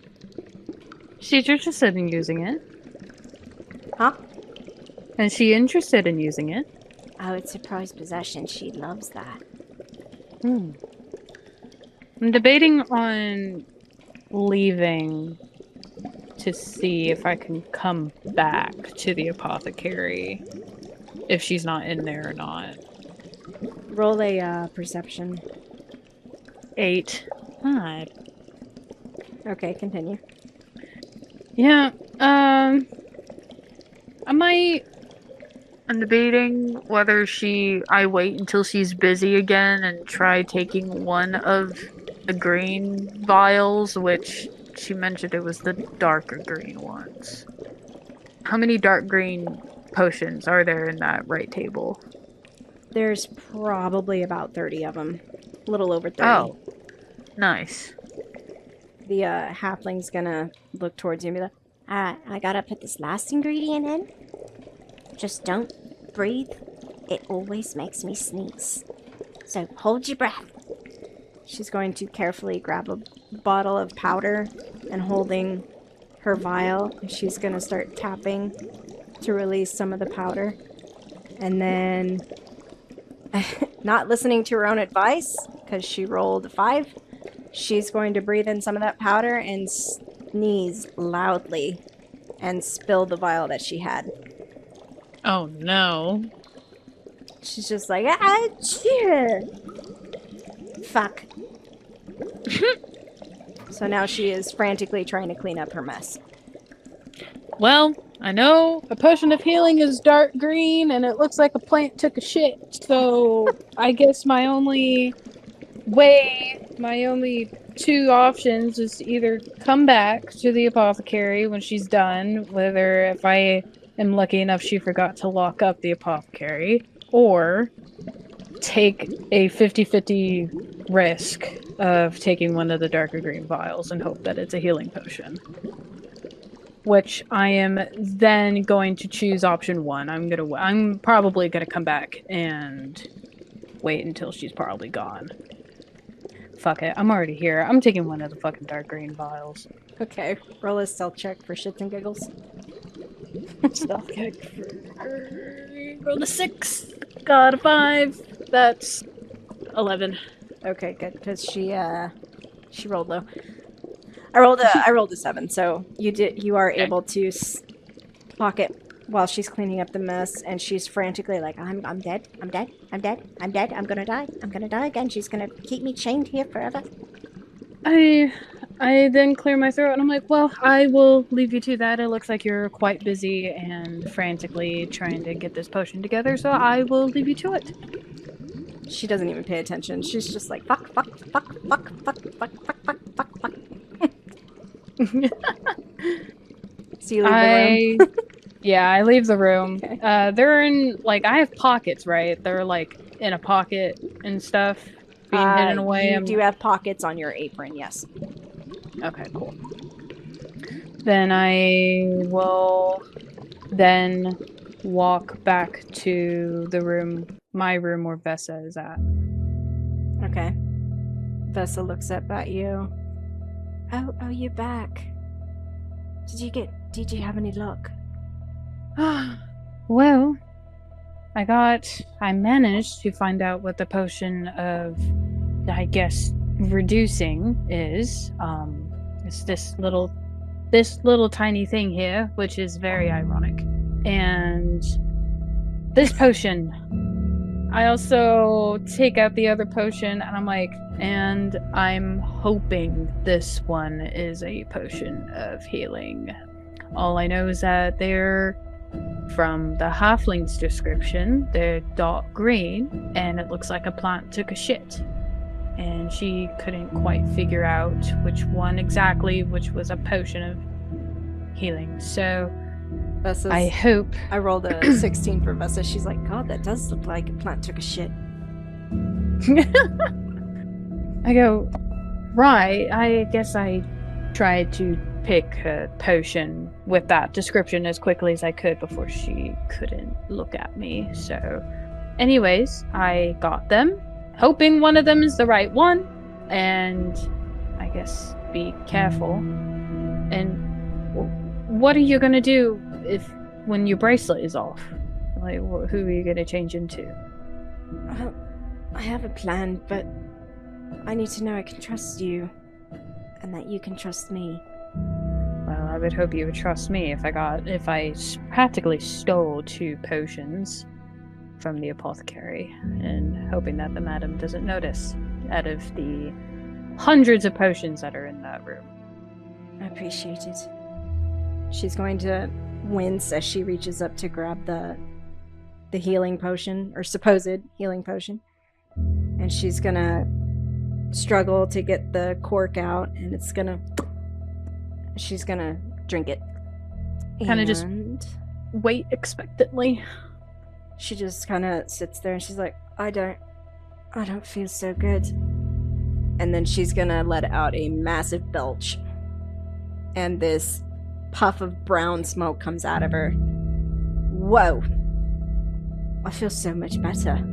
[SPEAKER 1] She's interested in using it.
[SPEAKER 2] Huh?
[SPEAKER 1] Is she interested in using it?
[SPEAKER 3] Oh, it's a prized possession. She loves that.
[SPEAKER 1] I'm debating on leaving to see if I can come back to the apothecary if she's not in there or not.
[SPEAKER 2] Roll a perception.
[SPEAKER 1] 8. 5.
[SPEAKER 2] Okay, continue.
[SPEAKER 1] Yeah, I'm debating whether I wait until she's busy again and try taking one of the green vials, which she mentioned it was the darker green ones. How many dark green potions are there in that right table?
[SPEAKER 2] There's probably about 30 of them. A little over 30.
[SPEAKER 1] Oh, nice.
[SPEAKER 2] The halfling's gonna look towards you and be like,
[SPEAKER 3] Alright, I gotta put this last ingredient in. Just don't breathe. It always makes me sneeze. So hold your breath.
[SPEAKER 2] she's going to carefully grab a bottle of powder and holding her vial, she's gonna start tapping to release some of the powder. And then, not listening to her own advice, because she rolled a 5, she's going to breathe in some of that powder and sneeze loudly and spill the vial that she had.
[SPEAKER 1] Oh no.
[SPEAKER 2] She's just like, ah, cheer.
[SPEAKER 3] Fuck.
[SPEAKER 2] So now she is frantically trying to clean up her mess.
[SPEAKER 1] Well, I know a potion of healing is dark green and it looks like a plant took a shit. So I guess my only two options is to either come back to the apothecary when she's done, whether if I am lucky enough she forgot to lock up the apothecary, or take a 50-50 risk of taking one of the darker green vials and hope that it's a healing potion. Which I am then going to choose option 1. I'm probably gonna come back and wait until she's probably gone. Fuck it, I'm already here. I'm taking one of the fucking dark green vials.
[SPEAKER 2] Okay, roll a stealth check for shits and giggles.
[SPEAKER 1] Stealth check for... Roll a 6. Got a 5. That's 11.
[SPEAKER 2] Okay, good, because she rolled low. I rolled a 7, so you are
[SPEAKER 1] Okay.
[SPEAKER 2] able to lock it while she's cleaning up the mess, and she's frantically like, I'm dead, I'm dead, I'm dead, I'm dead, I'm gonna die again. She's gonna keep me chained here forever.
[SPEAKER 1] I then clear my throat and I'm like, well, I will leave you to that. It looks like you're quite busy and frantically trying to get this potion together, so I will leave you to it.
[SPEAKER 2] She doesn't even pay attention. She's just like, fuck, fuck, fuck, fuck, fuck, fuck, fuck, fuck, fuck, fuck. So you leave the room?
[SPEAKER 1] Yeah, I leave the room.
[SPEAKER 2] Okay.
[SPEAKER 1] They're in, like, I have pockets, right? They're, like, in a pocket and stuff, being hidden away.
[SPEAKER 2] You do have pockets on your apron, yes.
[SPEAKER 1] Okay, cool. Then I will then walk back to the room, my room where Vessa is at.
[SPEAKER 2] Okay. Vessa looks up at you. Oh, you're back. Did you have any luck?
[SPEAKER 1] Well, I managed to find out what the potion of, I guess, reducing is. It's this little tiny thing here, which is very ironic. And this potion, I also take out the other potion and I'm like, and I'm hoping this one is a potion of healing. All I know is that they're, from the halfling's description, they're dark green, and it looks like a plant took a shit. And she couldn't quite figure out which one exactly, which was a potion of healing. So,
[SPEAKER 2] Vessa's,
[SPEAKER 1] I hope...
[SPEAKER 2] I rolled a 16 for Vessa. She's like, God, that does look like a plant took a shit.
[SPEAKER 1] I go, right, I guess I tried to pick a potion with that description as quickly as I could before she couldn't look at me. So, anyways, I got them, hoping one of them is the right one, and I guess be careful. And what are you gonna do when your bracelet is off? Like, who are you gonna change into?
[SPEAKER 2] I have a plan, but I need to know I can trust you, and that you can trust me.
[SPEAKER 1] Well, I would hope you would trust me if I practically stole 2 potions from the apothecary, and hoping that the madam doesn't notice out of the hundreds of potions that are in that room.
[SPEAKER 2] I appreciate it. She's going to wince as she reaches up to grab the healing potion, or supposed healing potion. And she's gonna struggle to get the cork out, and she's gonna drink it.
[SPEAKER 1] Kinda just wait expectantly.
[SPEAKER 2] She just kind of sits there and she's like, I don't feel so good. And then she's gonna let out a massive belch. And this puff of brown smoke comes out of her. Whoa. I feel so much better.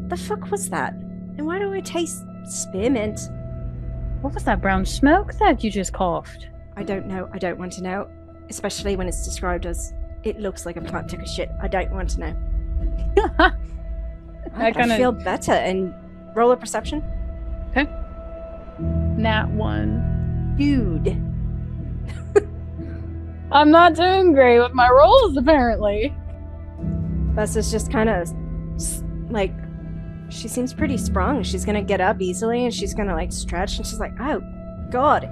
[SPEAKER 2] The fuck was that? And why do I taste spearmint?
[SPEAKER 1] What was that brown smoke that you just coughed?
[SPEAKER 2] I don't know. I don't want to know. Especially when it's described as, it looks like a plant took a shit. I don't want to know. I feel better. And roll a perception.
[SPEAKER 1] Okay. Nat 1.
[SPEAKER 2] Dude.
[SPEAKER 1] I'm not doing great with my rolls, apparently.
[SPEAKER 2] Vessa's just kind of, like, she seems pretty sprung. She's gonna get up easily and she's gonna, like, stretch, and she's like, oh, God,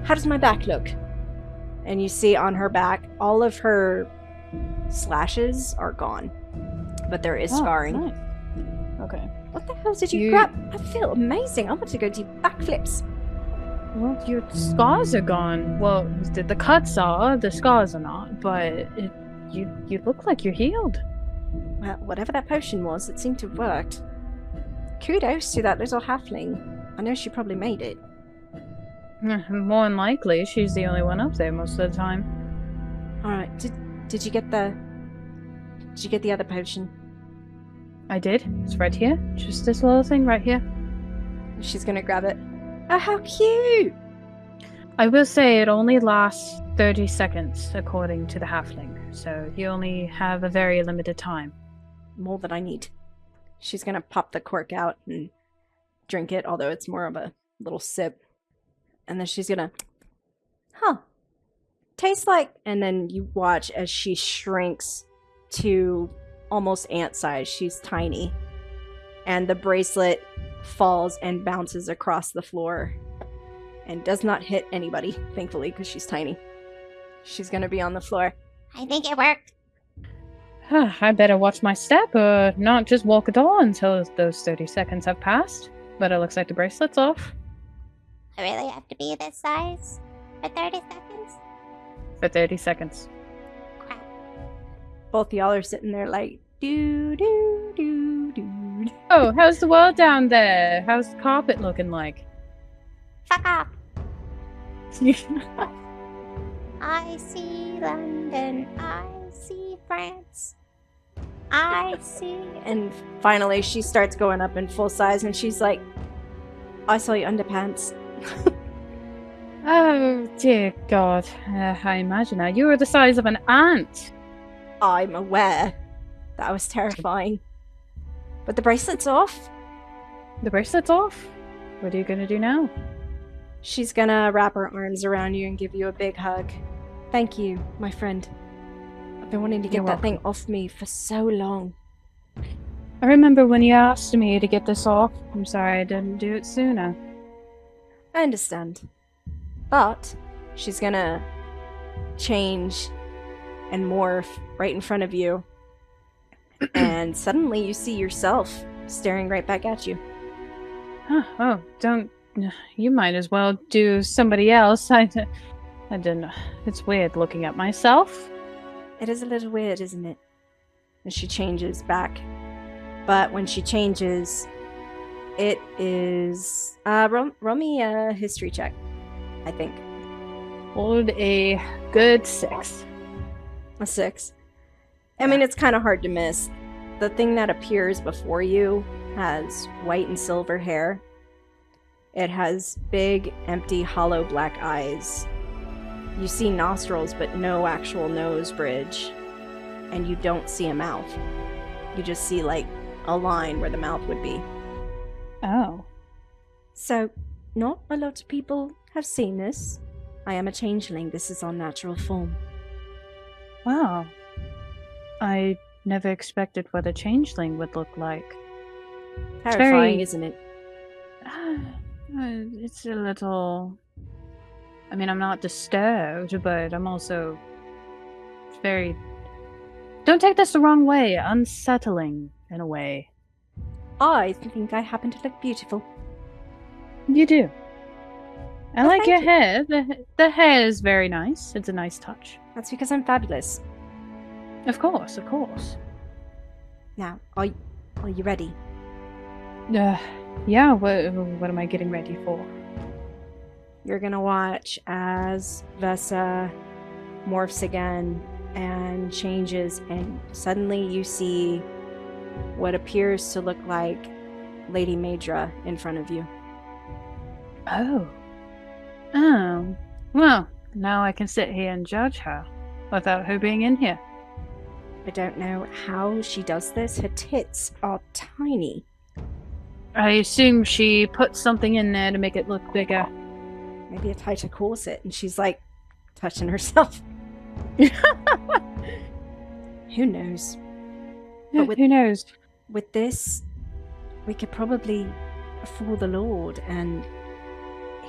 [SPEAKER 2] how does my back look? And you see on her back, all of her slashes are gone. But there is scarring.
[SPEAKER 1] Nice. Okay.
[SPEAKER 2] What the hell did you grab? I feel amazing. I want to go do backflips.
[SPEAKER 1] Well, your scars are gone. Well, the cuts are, the scars are not, but you look like you're healed.
[SPEAKER 2] Well, whatever that potion was, it seemed to have worked. Kudos to that little halfling. I know she probably made it.
[SPEAKER 1] More than likely, she's the only one up there most of the time.
[SPEAKER 2] Alright, did you get the other potion?
[SPEAKER 1] I did. It's right here. Just this little thing right here.
[SPEAKER 2] She's gonna grab it. Oh, how cute!
[SPEAKER 1] I will say it only lasts 30 seconds, according to the halfling. So you only have a very limited time.
[SPEAKER 2] More than I need. She's gonna pop the cork out and drink it, although it's more of a little sip. And then she's gonna... Tastes like... And then you watch as she shrinks to almost ant size. She's tiny. And the bracelet falls and bounces across the floor. And does not hit anybody, thankfully, because she's tiny. She's gonna be on the floor.
[SPEAKER 3] I think it worked.
[SPEAKER 1] I better watch my step, or not just walk at all until those 30 seconds have passed. But it looks like the bracelet's off.
[SPEAKER 3] I really have to be this size for 30 seconds?
[SPEAKER 1] For 30 seconds.
[SPEAKER 3] Crap.
[SPEAKER 2] Both y'all are sitting there like, doo doo doo doo.
[SPEAKER 1] Oh, how's the world down there? How's the carpet looking like?
[SPEAKER 3] Fuck off. I see London. I see France. I see...
[SPEAKER 2] And finally she starts going up in full size and she's like, I saw your underpants.
[SPEAKER 1] Oh, dear God. I imagine now. You were the size of an ant.
[SPEAKER 2] I'm aware. That was terrifying. But the bracelet's off.
[SPEAKER 1] The bracelet's off? What are you going to do now?
[SPEAKER 2] She's gonna wrap her arms around you and give you a big hug. Thank you, my friend. I've been wanting to get that thing off me for so long.
[SPEAKER 1] I remember when you asked me to get this off. I'm sorry I didn't do it sooner.
[SPEAKER 2] I understand. But she's gonna change and morph right in front of you. And suddenly you see yourself staring right back at you.
[SPEAKER 1] Oh, don't... You might as well do somebody else. I don't know. It's weird looking at myself.
[SPEAKER 2] It is a little weird, isn't it? And she changes back. But when she changes, it is... roll me a history check, I think.
[SPEAKER 1] Hold a good 6.
[SPEAKER 2] A 6. I mean, it's kind of hard to miss. The thing that appears before you has white and silver hair. It has big, empty, hollow black eyes. You see nostrils, but no actual nose bridge. And you don't see a mouth. You just see, like, a line where the mouth would be.
[SPEAKER 1] Oh.
[SPEAKER 2] So, not a lot of people have seen this. I am a changeling. This is our natural form.
[SPEAKER 1] Wow. I never expected what a changeling would look like.
[SPEAKER 2] Terrifying, isn't it?
[SPEAKER 1] It's a little... I mean, I'm not disturbed, but I'm also very... Don't take this the wrong way. Unsettling, in a way.
[SPEAKER 2] I think I happen to look beautiful.
[SPEAKER 1] You do. I
[SPEAKER 2] Well,
[SPEAKER 1] like your
[SPEAKER 2] thank you.
[SPEAKER 1] hair. The hair is very nice. It's a nice touch.
[SPEAKER 2] That's because I'm fabulous.
[SPEAKER 1] Of course, of course.
[SPEAKER 2] Now, are you ready?
[SPEAKER 1] Yeah, what am I getting ready for?
[SPEAKER 2] You're gonna watch as Vessa morphs again and changes, and suddenly you see what appears to look like Lady Maidra in front of you.
[SPEAKER 1] Oh. Oh. Well, now I can sit here and judge her without her being in here.
[SPEAKER 2] I don't know how she does this. Her tits are tiny.
[SPEAKER 1] I assume she put something in there to make it look bigger.
[SPEAKER 2] Maybe a tighter corset, and she's like touching herself. Who knows? But
[SPEAKER 1] Who knows?
[SPEAKER 2] with this, we could probably fool the Lord, and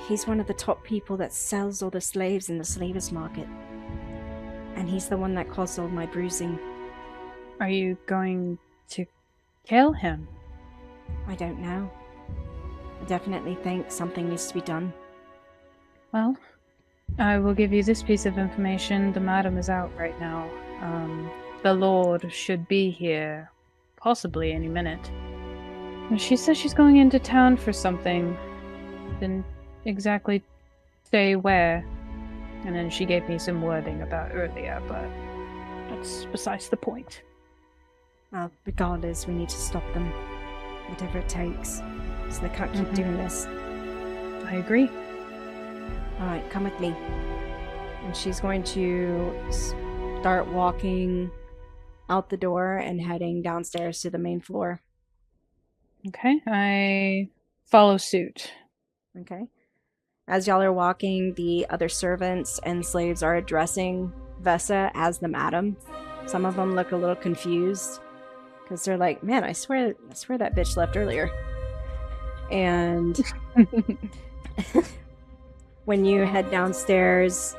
[SPEAKER 2] He's one of the top people that sells all the slaves in the slavers market. And he's the one that caused all my bruising.
[SPEAKER 1] Are you going to kill him?
[SPEAKER 2] I don't know. I definitely think something needs to be done.
[SPEAKER 1] Well, I will give you this piece of information. The madam is out right now. The Lord should be here, possibly any minute. And she says she's going into town for something. Didn't exactly say where. And then she gave me some wording about earlier, but that's besides the point.
[SPEAKER 2] Well, regardless, we need to stop them. Whatever it takes. So they can't keep doing this.
[SPEAKER 1] I agree.
[SPEAKER 2] Alright, come with me. And she's going to start walking out the door and heading downstairs to the main floor.
[SPEAKER 1] Okay, I follow suit.
[SPEAKER 2] Okay. As y'all are walking, the other servants and slaves are addressing Vessa as the madam. Some of them look a little confused because they're like, "Man, I swear that bitch left earlier." And when you head downstairs,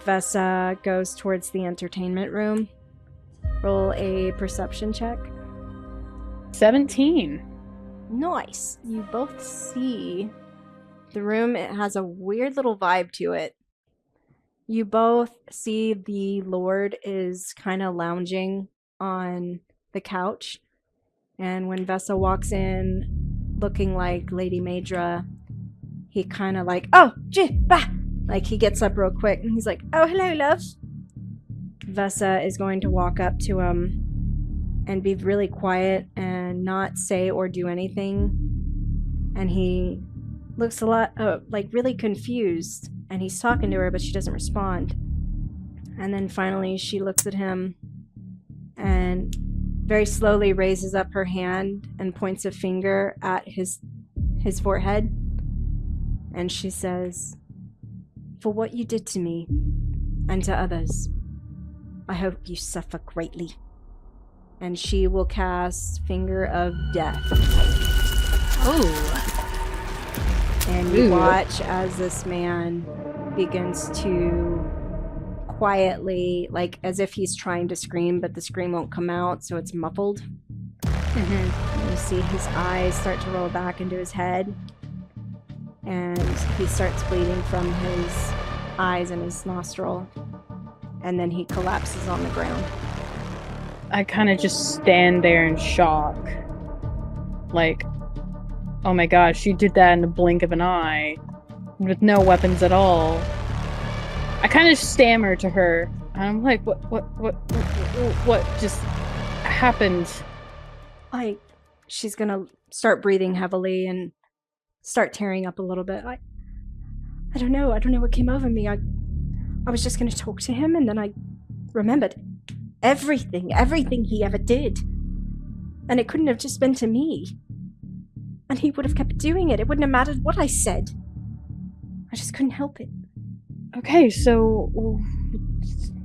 [SPEAKER 2] Vessa goes towards the entertainment room. Roll a perception check.
[SPEAKER 1] 17.
[SPEAKER 2] Nice. You both see the room. It has a weird little vibe to it. You both see the Lord is kind of lounging on the couch. And when Vessa walks in looking like Lady Maedra, he kind of like, "Oh, gee, bah!" Like he gets up real quick and he's like, "Oh, hello, love." Vessa is going to walk up to him and be really quiet and not say or do anything. And he looks a lot like really confused, and he's talking to her, but she doesn't respond. And then finally she looks at him and very slowly raises up her hand and points a finger at his forehead. And she says, "For what you did to me and to others, I hope you suffer greatly." And she will cast Finger of Death.
[SPEAKER 1] Oh.
[SPEAKER 2] And you watch as this man begins to quietly, like as if he's trying to scream, but the scream won't come out, so it's muffled. And you see his eyes start to roll back into his head. And he starts bleeding from his eyes and his nostril. And then he collapses on the ground.
[SPEAKER 1] I kind of just stand there in shock. Like, oh my gosh, she did that in the blink of an eye. With no weapons at all. I kind of stammer to her. I'm like, what just happened?
[SPEAKER 2] She's gonna start breathing heavily and start tearing up a little bit. I don't know what came over me. I was just gonna talk to him, and then I remembered everything he ever did. And it couldn't have just been to me. And he would have kept doing it. It wouldn't have mattered what I said. I just couldn't help it.
[SPEAKER 1] Okay, so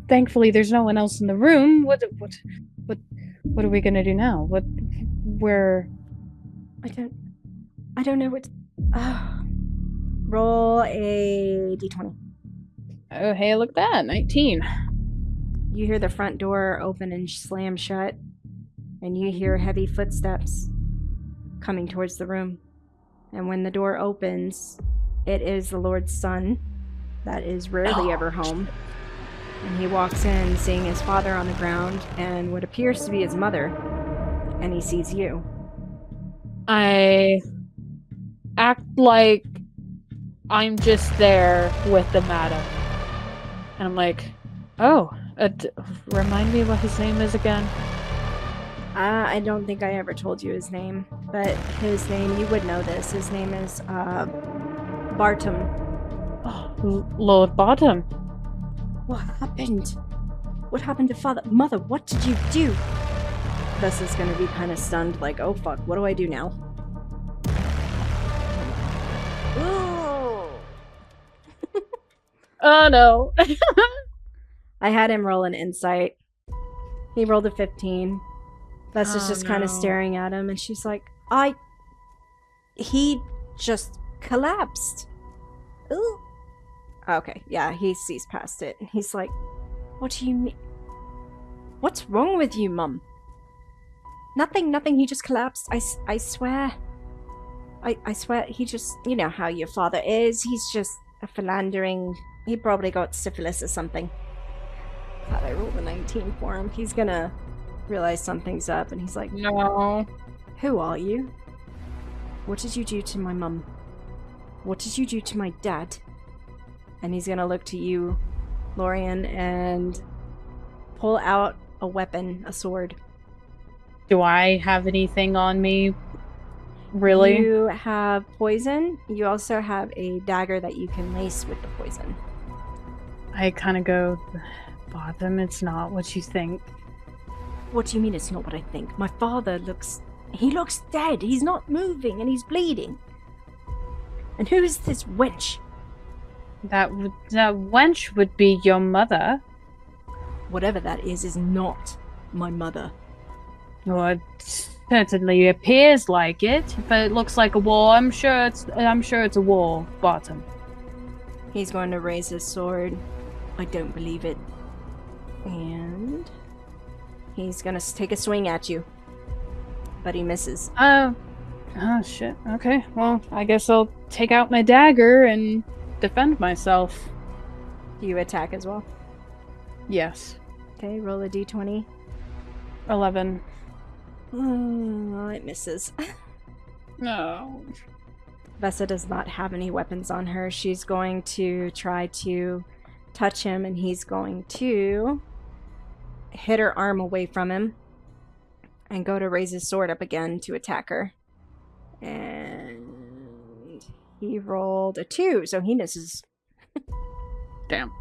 [SPEAKER 1] thankfully there's no one else in the room. What are we gonna do now?
[SPEAKER 2] I don't know what. Roll a d20.
[SPEAKER 1] Oh, hey, look at that, 19.
[SPEAKER 2] You hear the front door open and slam shut, and you hear heavy footsteps coming towards the room. And when the door opens, it is the Lord's son that is rarely ever home. And he walks in seeing his father on the ground and what appears to be his mother, and he sees you.
[SPEAKER 1] I act like I'm just there with the madam. And I'm like, oh, remind me what his name is again?
[SPEAKER 2] I don't think I ever told you his name, but his name, you would know this. His name is Bartum.
[SPEAKER 1] Oh, Lord Bartum.
[SPEAKER 2] What happened? What happened to father? Mother, what did you do? Vessa's gonna be kind of stunned, like, oh fuck, what do I do now?
[SPEAKER 1] Oh no.
[SPEAKER 2] I had him roll an insight. He rolled a 15. Vessa's just kind of staring at him, and she's like, he just collapsed. Ooh. Okay, yeah, he sees past it. He's like, what do you mean? What's wrong with you, Mum? Nothing, he just collapsed. I swear. I swear, he just, you know how your father is. He's just a philandering. He probably got syphilis or something. God, I rolled a 19 for him. He's gonna realize something's up, and he's like,
[SPEAKER 1] No.
[SPEAKER 2] who are you? What did you do to my mum? What did you do to my dad? And he's gonna look to you, Lorien, and pull out a weapon, a sword.
[SPEAKER 1] Do I have anything on me? Really?
[SPEAKER 2] You have poison. You also have a dagger that you can lace with the poison.
[SPEAKER 1] I kind of go, Botham, it's not what you think.
[SPEAKER 2] What do you mean it's not what I think? My father looks dead. He's not moving and he's bleeding. And who is this wench?
[SPEAKER 1] That wench would be your mother.
[SPEAKER 2] Whatever that is not my mother.
[SPEAKER 1] Well, it certainly appears like it, but it looks like a wall. I'm sure it's a wall, Bottom.
[SPEAKER 2] He's going to raise his sword. I don't believe it. And he's gonna take a swing at you. But he misses.
[SPEAKER 1] Oh shit. Okay, well, I guess I'll take out my dagger and defend myself.
[SPEAKER 2] Do you attack as well?
[SPEAKER 1] Yes.
[SPEAKER 2] Okay, roll a d20.
[SPEAKER 1] 11.
[SPEAKER 2] Oh, it misses.
[SPEAKER 1] No.
[SPEAKER 2] Vessa does not have any weapons on her. She's going to try to touch him, and he's going to hit her arm away from him and go to raise his sword up again to attack her. And he rolled a 2, so he misses.
[SPEAKER 1] Damn.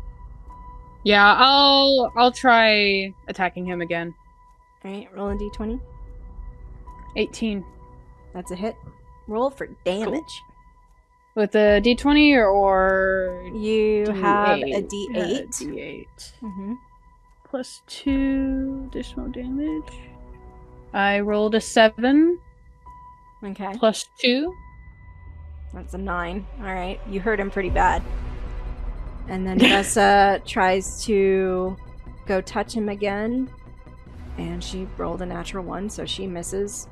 [SPEAKER 1] Yeah, I'll try attacking him again.
[SPEAKER 2] Alright, roll a d20.
[SPEAKER 1] 18.
[SPEAKER 2] That's a hit. Roll for damage.
[SPEAKER 1] Cool. With a d20 or
[SPEAKER 2] you
[SPEAKER 1] D8?
[SPEAKER 2] have a d8.
[SPEAKER 1] Yeah, d8.
[SPEAKER 2] Mm-hmm.
[SPEAKER 1] Plus 2 additional damage. I rolled a 7.
[SPEAKER 2] Okay.
[SPEAKER 1] Plus 2.
[SPEAKER 2] That's a 9. Alright, you hurt him pretty bad. And then Vessa tries to go touch him again. And she rolled a natural 1, so she misses.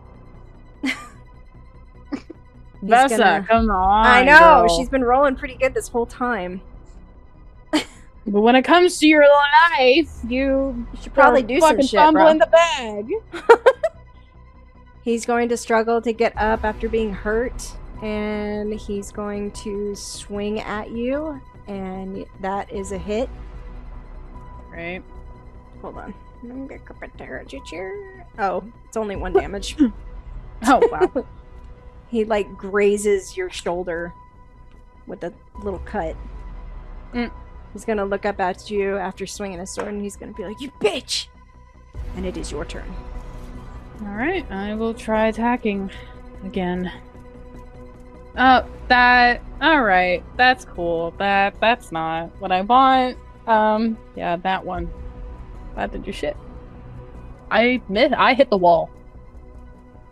[SPEAKER 1] Vessa, come on.
[SPEAKER 2] I know,
[SPEAKER 1] girl.
[SPEAKER 2] she's been rolling pretty good this whole time.
[SPEAKER 1] But when it comes to your life, you
[SPEAKER 2] should probably do some
[SPEAKER 1] fucking
[SPEAKER 2] shit,
[SPEAKER 1] fumble
[SPEAKER 2] bro.
[SPEAKER 1] in the bag.
[SPEAKER 2] He's going to struggle to get up after being hurt, and he's going to swing at you, and that is a hit.
[SPEAKER 1] Right.
[SPEAKER 2] Hold on. Oh, it's only 1 damage.
[SPEAKER 1] Oh, wow.
[SPEAKER 2] He, like, grazes your shoulder with a little cut. He's gonna look up at you after swinging his sword, and he's gonna be like, "You bitch!" And it is your turn.
[SPEAKER 1] Alright, I will try attacking again. Oh, alright, that's cool. That's not what I want. Yeah, that one. That did your shit. I hit the wall.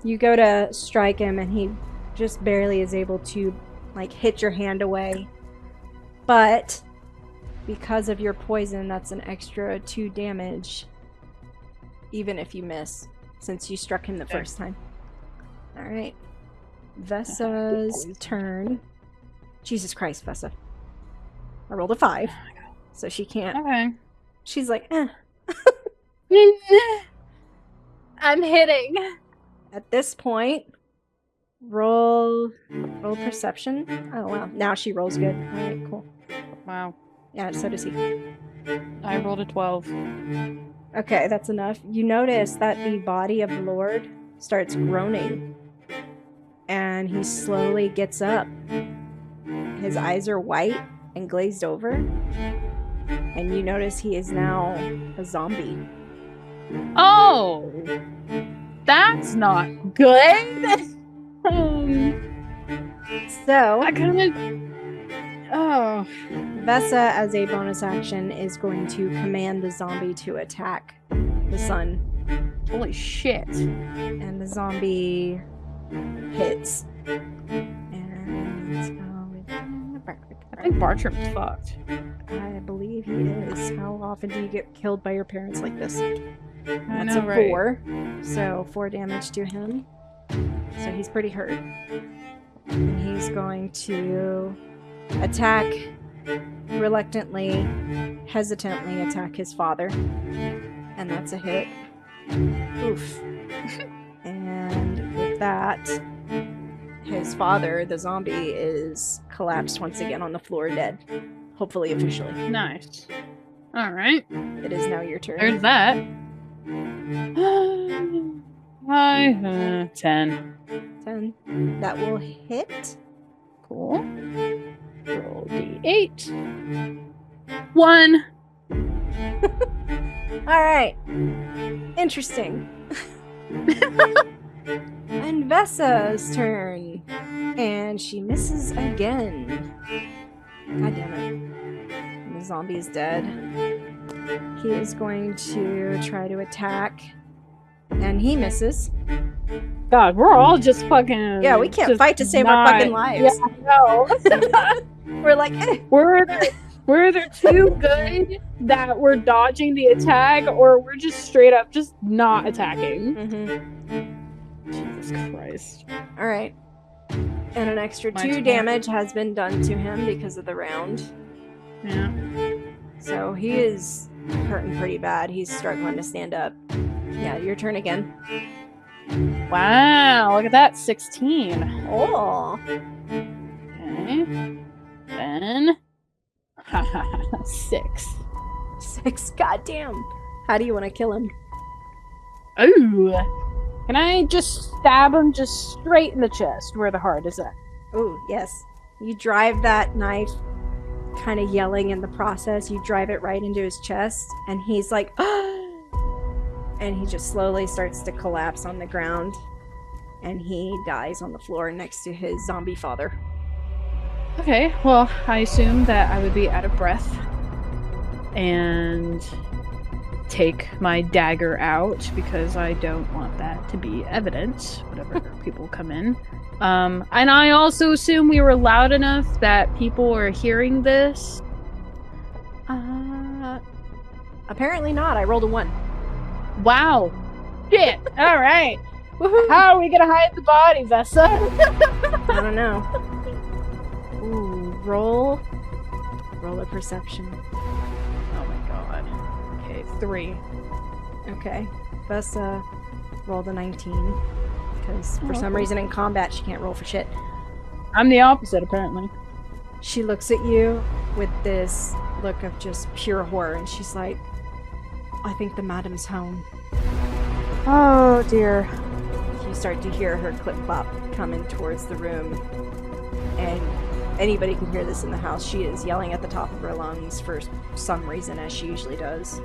[SPEAKER 2] You go to strike him, and he just barely is able to, like, hit your hand away. But because of your poison, that's an extra 2 damage, even if you miss, since you struck him the first time. Alright. Vessa's turn. Jesus Christ, Vessa. I rolled a 5, so she can't.
[SPEAKER 1] Okay.
[SPEAKER 2] She's like, eh.
[SPEAKER 1] I'm hitting.
[SPEAKER 2] At this point, roll perception. Oh, wow. Now she rolls good. Alright, cool.
[SPEAKER 1] Wow.
[SPEAKER 2] Yeah, so does he.
[SPEAKER 1] I rolled a 12.
[SPEAKER 2] Okay, that's enough. You notice that the body of the Lord starts groaning. And he slowly gets up. His eyes are white and glazed over. And you notice he is now a zombie.
[SPEAKER 1] Oh! That's not good!
[SPEAKER 2] So,
[SPEAKER 1] I kinda... Oh.
[SPEAKER 2] Vessa, as a bonus action, is going to command the zombie to attack the sun.
[SPEAKER 1] Holy shit.
[SPEAKER 2] And the zombie hits. And
[SPEAKER 1] I think Bartram's fucked.
[SPEAKER 2] I believe he is. How often do you get killed by your parents like this? That's
[SPEAKER 1] know,
[SPEAKER 2] a
[SPEAKER 1] right?
[SPEAKER 2] 4. So 4 damage to him. So he's pretty hurt. And he's going to attack, reluctantly, hesitantly attack his father. And that's a hit. Oof. And with that, his father, the zombie, is collapsed once again on the floor, dead. Hopefully officially.
[SPEAKER 1] Nice. Alright.
[SPEAKER 2] It is now your turn.
[SPEAKER 1] There's that. 10.
[SPEAKER 2] 10. That will hit.
[SPEAKER 1] Cool. Roll D8. 1.
[SPEAKER 2] Alright. Interesting. And Vessa's turn. And she misses again. God damn it. The zombie is dead. He is going to try to attack. And he misses.
[SPEAKER 1] God, we're all just fucking.
[SPEAKER 2] Yeah, we can't
[SPEAKER 1] just
[SPEAKER 2] fight to save our fucking lives.
[SPEAKER 1] Yeah, I know.
[SPEAKER 2] We're like, eh.
[SPEAKER 1] We're either too good that we're dodging the attack, or we're just straight up just not attacking. Jesus Christ.
[SPEAKER 2] Alright. And an extra
[SPEAKER 1] My
[SPEAKER 2] 2
[SPEAKER 1] turn.
[SPEAKER 2] damage has been done to him because of the round.
[SPEAKER 1] Yeah.
[SPEAKER 2] So he is hurting pretty bad. He's struggling to stand up. Yeah, your turn again.
[SPEAKER 1] Wow, look at that. 16.
[SPEAKER 2] Oh.
[SPEAKER 1] Okay. Then. 6.
[SPEAKER 2] 6. Goddamn. How do you want to kill him?
[SPEAKER 1] Ooh. Can I just stab him just straight in the chest where the heart is at?
[SPEAKER 2] Ooh, yes. You drive that knife, kind of yelling in the process. You drive it right into his chest, and he's like, and he just slowly starts to collapse on the ground, and he dies on the floor next to his zombie father.
[SPEAKER 1] Okay, well, I assumed that I would be out of breath and take my dagger out because I don't want that to be evident whenever people come in. And I also assume we were loud enough that people were hearing this.
[SPEAKER 2] Apparently not. I rolled a 1.
[SPEAKER 1] Wow. Shit. All right.
[SPEAKER 2] Woohoo!
[SPEAKER 1] How are we gonna hide the body, Vessa?
[SPEAKER 2] I don't know. Ooh, roll a perception.
[SPEAKER 1] Oh my god. Okay, 3.
[SPEAKER 2] Okay. Vessa rolled a 19. Because for some reason in combat she can't roll for shit.
[SPEAKER 1] I'm the opposite, apparently.
[SPEAKER 2] She looks at you with this look of just pure horror, and she's like, I think the madam's home.
[SPEAKER 1] Oh dear.
[SPEAKER 2] You start to hear her clip-clop coming towards the room. And anybody can hear this in the house. She is yelling at the top of her lungs for some reason, as she usually does.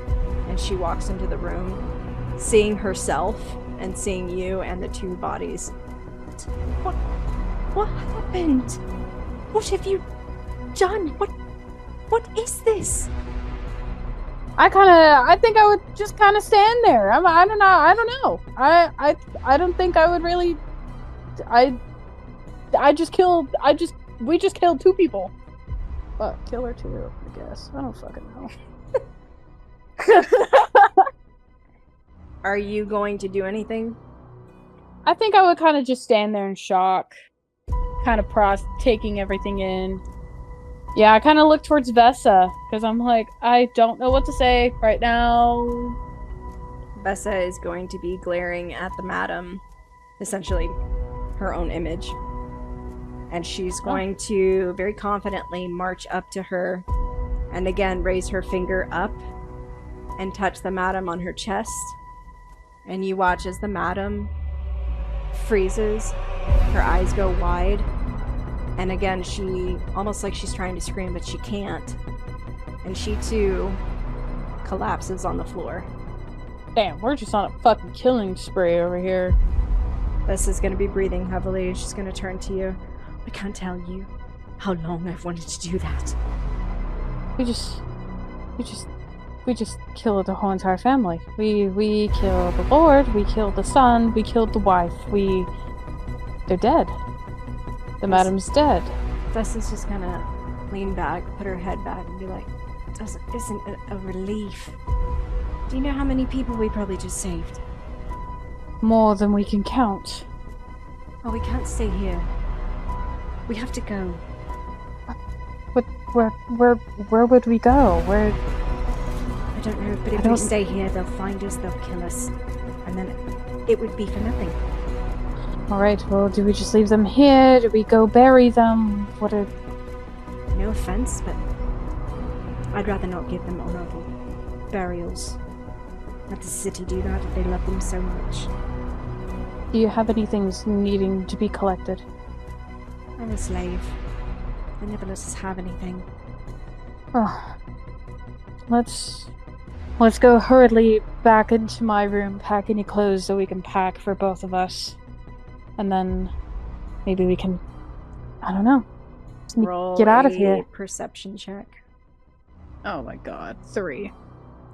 [SPEAKER 2] And she walks into the room, seeing herself and seeing you and the 2 bodies. What happened? What have you done? What is this?
[SPEAKER 1] I think I would just kind of stand there. I don't know. I don't think I would really. We just killed 2 people. But kill her too, I guess. I don't fucking know.
[SPEAKER 2] Are you going to do anything?
[SPEAKER 1] I think I would kind of just stand there in shock, kind of taking everything in. Yeah, I kind of look towards Vessa, because I'm like, I don't know what to say right now.
[SPEAKER 2] Vessa is going to be glaring at the madam, essentially her own image. And she's going to very confidently march up to her and again raise her finger up and touch the madam on her chest. And you watch as the madam freezes, her eyes go wide, and again she, almost like she's trying to scream but she can't, and she too collapses on the floor.
[SPEAKER 1] Damn, we're just on a fucking killing spree over here.
[SPEAKER 2] Vessa's gonna be breathing heavily. She's gonna turn to you. I can't tell you how long I've wanted to do that.
[SPEAKER 1] We just killed the whole entire family. We killed the Lord, we killed the son, we killed the wife. They're dead. The madam's dead.
[SPEAKER 2] Vessa's just gonna lean back, put her head back, and be like, isn't it a relief? Do you know how many people we probably just saved?
[SPEAKER 1] More than we can count.
[SPEAKER 2] Oh, we can't stay here. We have to go.
[SPEAKER 1] But where would we go? Where?
[SPEAKER 2] I don't know, but if we stay here, they'll find us, they'll kill us, and then it would be for nothing.
[SPEAKER 1] Alright, well, do we just leave them here? Do we go bury them?
[SPEAKER 2] No offense, but I'd rather not give them honorable burials. Let the city do that if they love them so much.
[SPEAKER 1] Do you have any things needing to be collected?
[SPEAKER 2] I'm a slave. They never let us have anything.
[SPEAKER 1] Oh. Let's go hurriedly back into my room, pack any clothes that we can pack for both of us. And then maybe we can, I don't know, get out of here.
[SPEAKER 2] Perception check.
[SPEAKER 1] Oh my god, 3.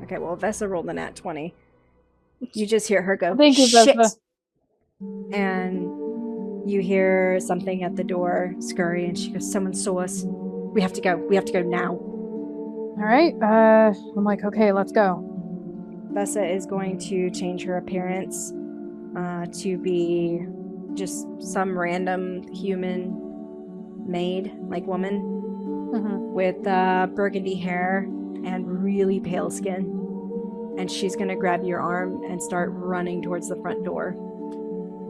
[SPEAKER 2] Okay, well, Vessa rolled a nat 20. You just hear her go,
[SPEAKER 1] Thank you,
[SPEAKER 2] shit!
[SPEAKER 1] Vessa.
[SPEAKER 2] And you hear something at the door scurry, and she goes, someone saw us. We have to go now.
[SPEAKER 1] Alright, I'm like, okay, let's go.
[SPEAKER 2] Vessa is going to change her appearance to be just some random human maid, like woman, with burgundy hair and really pale skin. And she's going to grab your arm and start running towards the front door.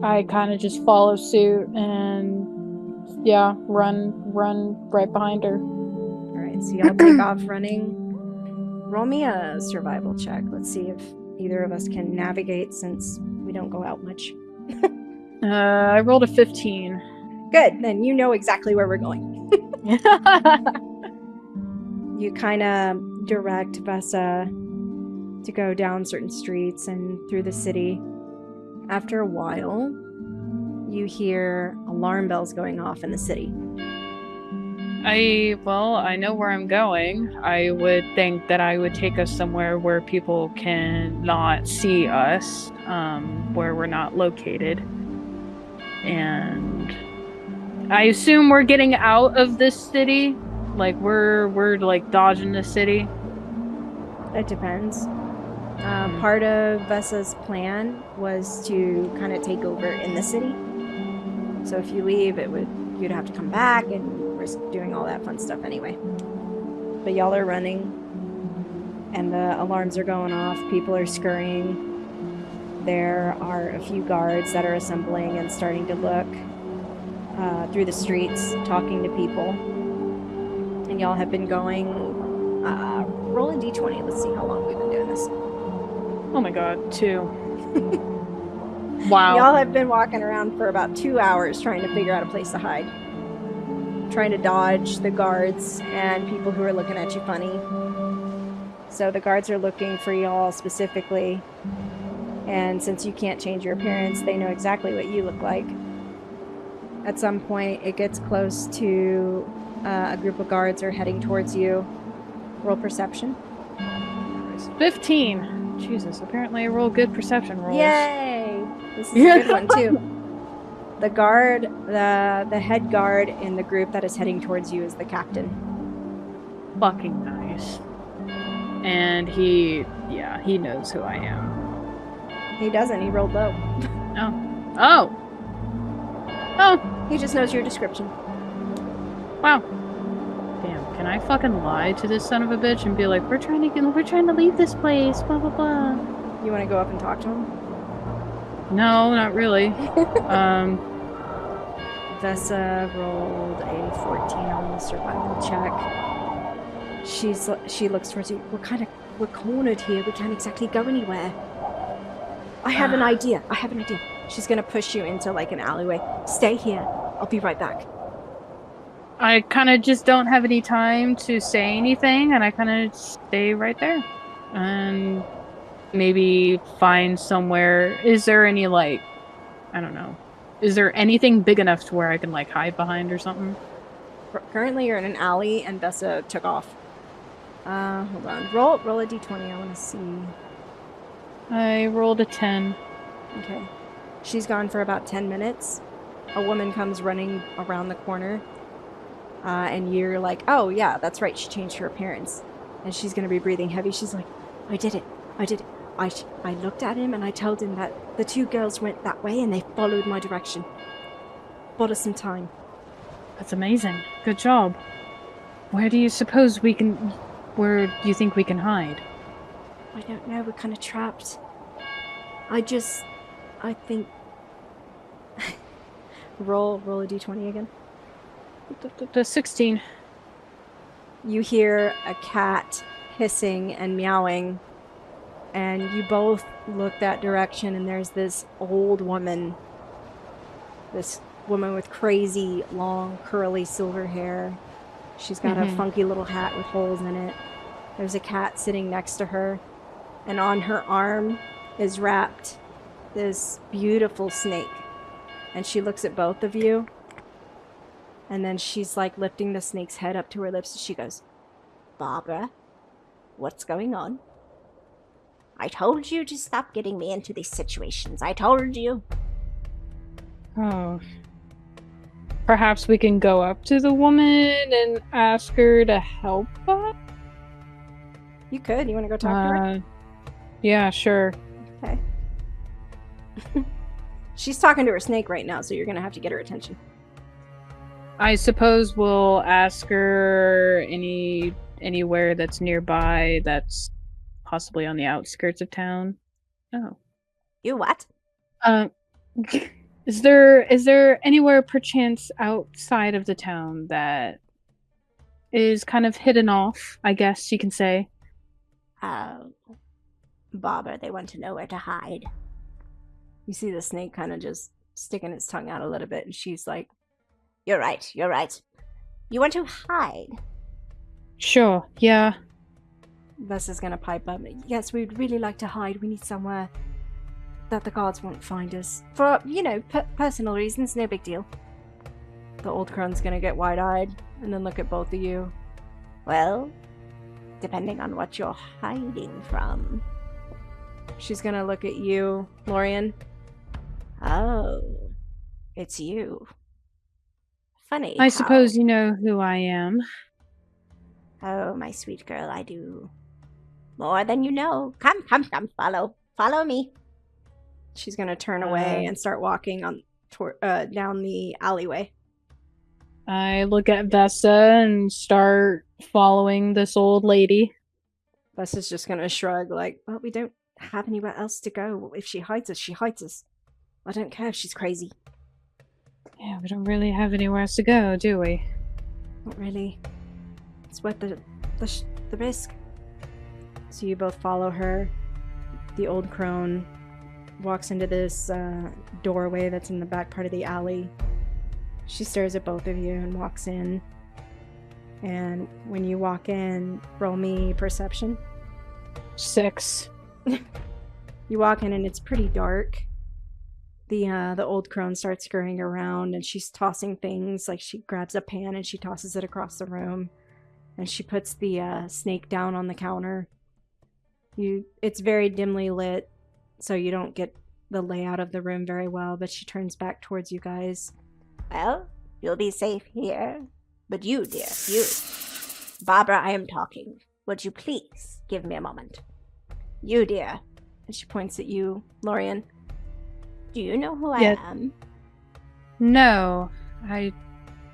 [SPEAKER 1] I kind of just follow suit and, yeah, run right behind her.
[SPEAKER 2] Alright, so y'all take off running. Roll me a survival check. Let's see if either of us can navigate since we don't go out much.
[SPEAKER 1] I rolled a 15.
[SPEAKER 2] Good, then you know exactly where we're going. You kind of direct Vessa to go down certain streets and through the city. After a while, you hear alarm bells going off in the city.
[SPEAKER 1] I know where I'm going. I would think that I would take us somewhere where people cannot see us, where we're not located. And I assume we're getting out of this city. Like we're like dodging the city.
[SPEAKER 2] It depends. Part of Vessa's plan was to kind of take over in the city. So if you leave, you'd have to come back and risk doing all that fun stuff anyway. But y'all are running, and the alarms are going off. People are scurrying. There are a few guards that are assembling and starting to look through the streets, talking to people. And y'all have been going. Roll a d20. Let's see how long we've been doing this.
[SPEAKER 1] Oh my god, 2. Wow.
[SPEAKER 2] Y'all have been walking around for about 2 hours trying to figure out a place to hide. Trying to dodge the guards and people who are looking at you funny. So the guards are looking for y'all specifically. And since you can't change your appearance, they know exactly what you look like. At some point, it gets close to a group of guards are heading towards you. Roll perception.
[SPEAKER 1] 15. Jesus, apparently I roll good perception rolls.
[SPEAKER 2] Yay! This is a good one, too. The guard, the head guard in the group that is heading towards you is the captain.
[SPEAKER 1] Fucking nice. And he knows who I am.
[SPEAKER 2] He doesn't, he rolled low.
[SPEAKER 1] Oh!
[SPEAKER 2] He just knows your description.
[SPEAKER 1] Wow. Damn, can I fucking lie to this son of a bitch and be like, we're trying to leave this place, blah blah blah.
[SPEAKER 2] You want to go up and talk to him?
[SPEAKER 1] No, not really.
[SPEAKER 2] Vessa rolled a 14 on the survival check. She looks towards you. We're cornered here. We can't exactly go anywhere. I have an idea. She's gonna push you into like an alleyway. Stay here. I'll be right back.
[SPEAKER 1] I kind of just don't have any time to say anything, and I kind of stay right there. And maybe find somewhere. Is there any, like, I don't know. Is there anything big enough to where I can, like, hide behind or something?
[SPEAKER 2] Currently you're in an alley, and Vessa took off. Hold on. Roll a d20. I want to see.
[SPEAKER 1] I rolled a 10.
[SPEAKER 2] Okay. She's gone for about 10 minutes. A woman comes running around the corner. And you're like, oh yeah, that's right, she changed her appearance. And she's going to be breathing heavy. She's like, I did it. I looked at him and I told him that the two girls went that way and they followed my direction. Bought us some time.
[SPEAKER 1] That's amazing. Good job. Where do you think we can hide?
[SPEAKER 2] I don't know, we're kind of trapped. I think... roll a d20 again.
[SPEAKER 1] The 16.
[SPEAKER 2] You hear a cat hissing and meowing, and you both look that direction, and there's this old woman. This woman with crazy, long, curly silver hair. She's got a funky little hat with holes in it. There's a cat sitting next to her, and on her arm is wrapped this beautiful snake. And she looks at both of you, and then she's like lifting the snake's head up to her lips, and she goes,
[SPEAKER 3] Barbara, what's going on? I told you to stop getting me into these situations. I told you.
[SPEAKER 1] Oh. Perhaps we can go up to the woman and ask her to help us?
[SPEAKER 2] You could. You want to go talk to her?
[SPEAKER 1] Yeah, sure.
[SPEAKER 2] Okay. She's talking to her snake right now, so you're going to have to get her attention.
[SPEAKER 1] I suppose we'll ask her anywhere that's nearby that's possibly on the outskirts of town. Oh.
[SPEAKER 3] You what?
[SPEAKER 1] Is there anywhere perchance outside of the town that is kind of hidden off, I guess you can say?
[SPEAKER 3] Barbara, they want to know where to hide.
[SPEAKER 2] You see the snake kind of just sticking its tongue out a little bit, and she's like,
[SPEAKER 3] You're right. You want to hide?
[SPEAKER 1] Sure, yeah.
[SPEAKER 2] Vessa's gonna pipe up. Yes, we'd really like to hide. We need somewhere that the guards won't find us. For, personal reasons, no big deal. The old crone's gonna get wide-eyed and then look at both of you.
[SPEAKER 3] Well, depending on what you're hiding from.
[SPEAKER 2] She's gonna look at you, Lorien.
[SPEAKER 3] Oh, it's you. Funny.
[SPEAKER 1] I suppose you know who I am.
[SPEAKER 3] Oh, my sweet girl, I do. More than you know. Come, follow me.
[SPEAKER 2] She's gonna turn away and start walking down the alleyway.
[SPEAKER 1] I look at Vessa and start following this old lady.
[SPEAKER 2] Vessa's just gonna shrug, like, well, we don't have anywhere else to go. If she hides us, she hides us. I don't care if she's crazy.
[SPEAKER 1] Yeah, we don't really have anywhere else to go, do we?
[SPEAKER 2] Not really. It's worth the risk. So you both follow her. The old crone walks into this doorway that's in the back part of the alley. She stares at both of you and walks in. And when you walk in, roll me perception.
[SPEAKER 1] 6.
[SPEAKER 2] You walk in and it's pretty dark. The old crone starts scurrying around and she's tossing things. Like she grabs a pan and she tosses it across the room. And she puts the snake down on the counter. It's very dimly lit, so you don't get the layout of the room very well, but she turns back towards you guys.
[SPEAKER 3] Well, you'll be safe here. But you, dear, you. Barbara, I am talking. Would you please give me a moment? You, dear.
[SPEAKER 2] And she points at you, Lorien.
[SPEAKER 3] Do you know who I am?
[SPEAKER 1] No,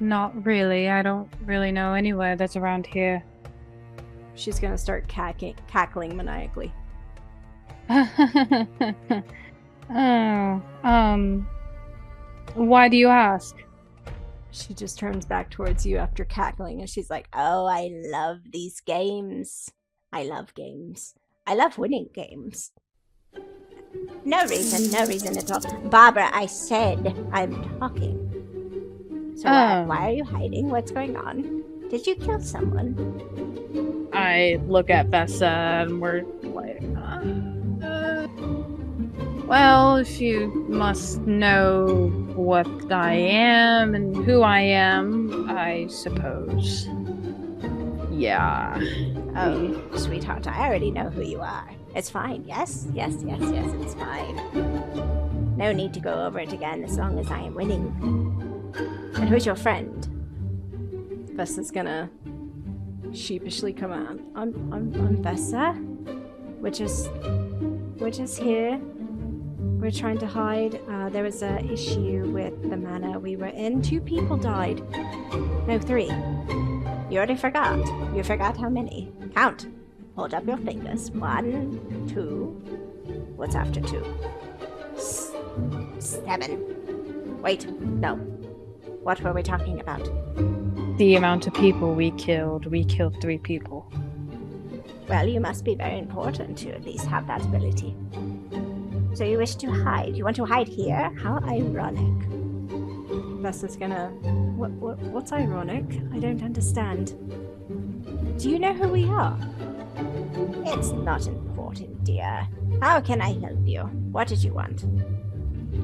[SPEAKER 1] not really. I don't really know anywhere that's around here.
[SPEAKER 2] She's gonna start cackling maniacally.
[SPEAKER 1] Why do you ask?
[SPEAKER 2] She just turns back towards you after cackling and she's like,
[SPEAKER 3] oh, I love these games. I love games. I love winning games. No reason at all. Barbara, I said I'm talking. So why are you hiding? What's going on? Did you kill someone?
[SPEAKER 1] I look at Vessa and we're like, well, if you must know what I am and who I am, I suppose. Yeah.
[SPEAKER 3] Oh, sweetheart, I already know who you are. It's fine. Yes, it's fine. No need to go over it again as long as I am winning. And who's your friend?
[SPEAKER 2] Vessa's gonna sheepishly come out. I'm Vessa. We're just here. We're trying to hide. There was a issue with the manor we were in. 2 people died. No, 3. You already forgot. You forgot how many. Count. Hold up your fingers. 1, 2. What's after 2? 7. Wait, no. What were we talking about?
[SPEAKER 1] The amount of people we killed. We killed 3 people.
[SPEAKER 3] Well, you must be very important to at least have that ability. So you wish to hide. You want to hide here? How ironic.
[SPEAKER 2] Vessa's gonna... What's ironic? I don't understand. Do you know who we are?
[SPEAKER 3] It's not important, dear. How can I help you? What did you want?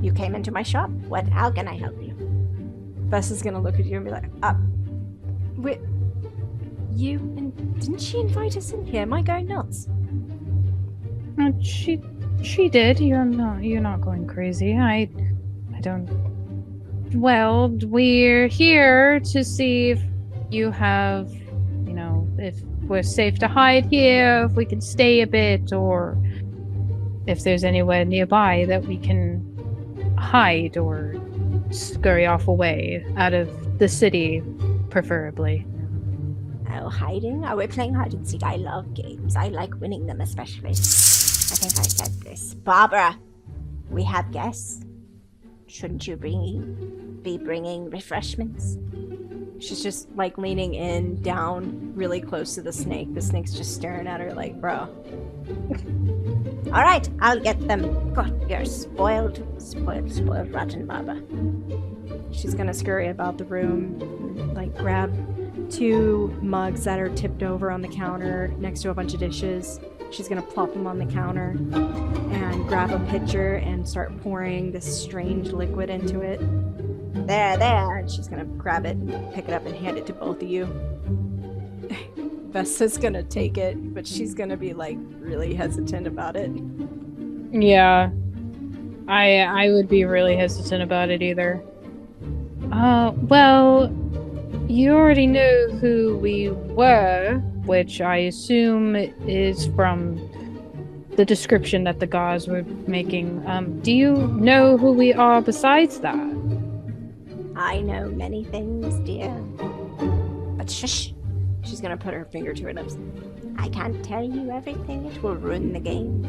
[SPEAKER 3] You came into my shop? How can I help you?
[SPEAKER 2] Vessa's gonna look at you and be like, wait, you, and didn't she invite us in here? Am I going nuts?
[SPEAKER 1] She did. You're not going crazy. I don't. Well, we're here to see if you have, if we're safe to hide here, if we can stay a bit, or if there's anywhere nearby that we can hide or scurry off away out of the city, preferably.
[SPEAKER 3] Oh, hiding? Oh, we're playing hide and seek. I love games. I like winning them especially. I think I said this. Barbara, we have guests. Shouldn't you be bringing refreshments?
[SPEAKER 2] She's just like leaning in, down, really close to the snake. The snake's just staring at her like, bro.
[SPEAKER 3] All right, I'll get them. God, you're spoiled, rotten Barbara.
[SPEAKER 2] She's gonna scurry about the room, like grab 2 mugs that are tipped over on the counter next to a bunch of dishes. She's gonna plop them on the counter and grab a pitcher and start pouring this strange liquid into it.
[SPEAKER 3] There.
[SPEAKER 2] And she's gonna grab it and pick it up and hand it to both of you. Vessa's gonna take it, but she's gonna be like really hesitant about it.
[SPEAKER 1] Yeah. I would be really hesitant about it either. Well, you already know who we were, which I assume is from the description that the guards were making. Do you know who we are besides that?
[SPEAKER 3] I know many things, dear. But shush!
[SPEAKER 2] She's gonna put her finger to her lips.
[SPEAKER 3] I can't tell you everything. It will ruin the game.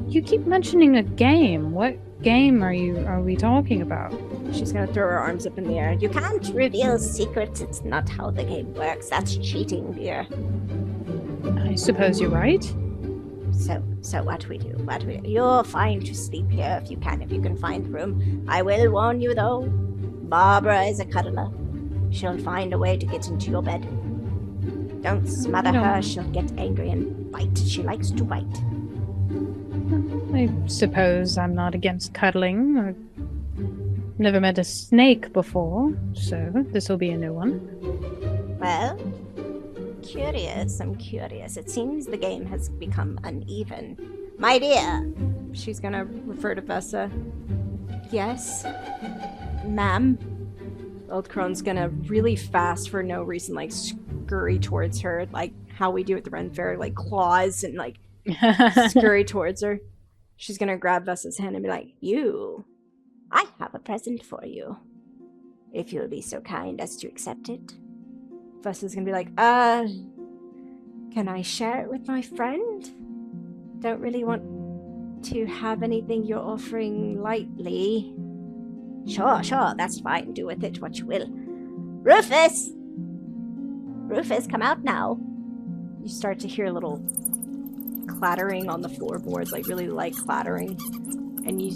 [SPEAKER 1] You keep mentioning a game. What game are we talking about?
[SPEAKER 2] She's gonna throw her arms up in the air.
[SPEAKER 3] You can't reveal secrets. It's not how the game works. That's cheating, dear.
[SPEAKER 1] I suppose you're right.
[SPEAKER 3] So what we do? You're fine to sleep here if you can find room. I will warn you though. Barbara is a cuddler. She'll find a way to get into your bed. Don't smother her. She'll get angry and bite. She likes to bite.
[SPEAKER 1] I suppose I'm not against cuddling. I've never met a snake before, so this will be a new one.
[SPEAKER 3] Well, I'm curious. It seems the game has become uneven. My dear!
[SPEAKER 2] She's gonna refer to Vessa.
[SPEAKER 3] Yes? Ma'am?
[SPEAKER 2] Old Crone's gonna really fast for no reason, like scurry towards her, like how we do at the Ren Fair, like claws and like scurry towards her. She's gonna grab Vessa's hand and be like,
[SPEAKER 3] I have a present for you. If you'll be so kind as to accept it.
[SPEAKER 2] Vessa's gonna be like, can I share it with my friend? Don't really want to have anything you're offering lightly.
[SPEAKER 3] Sure, that's fine. Do with it what you will. Rufus, come out now.
[SPEAKER 2] You start to hear a little clattering on the floorboards, like really light clattering, and you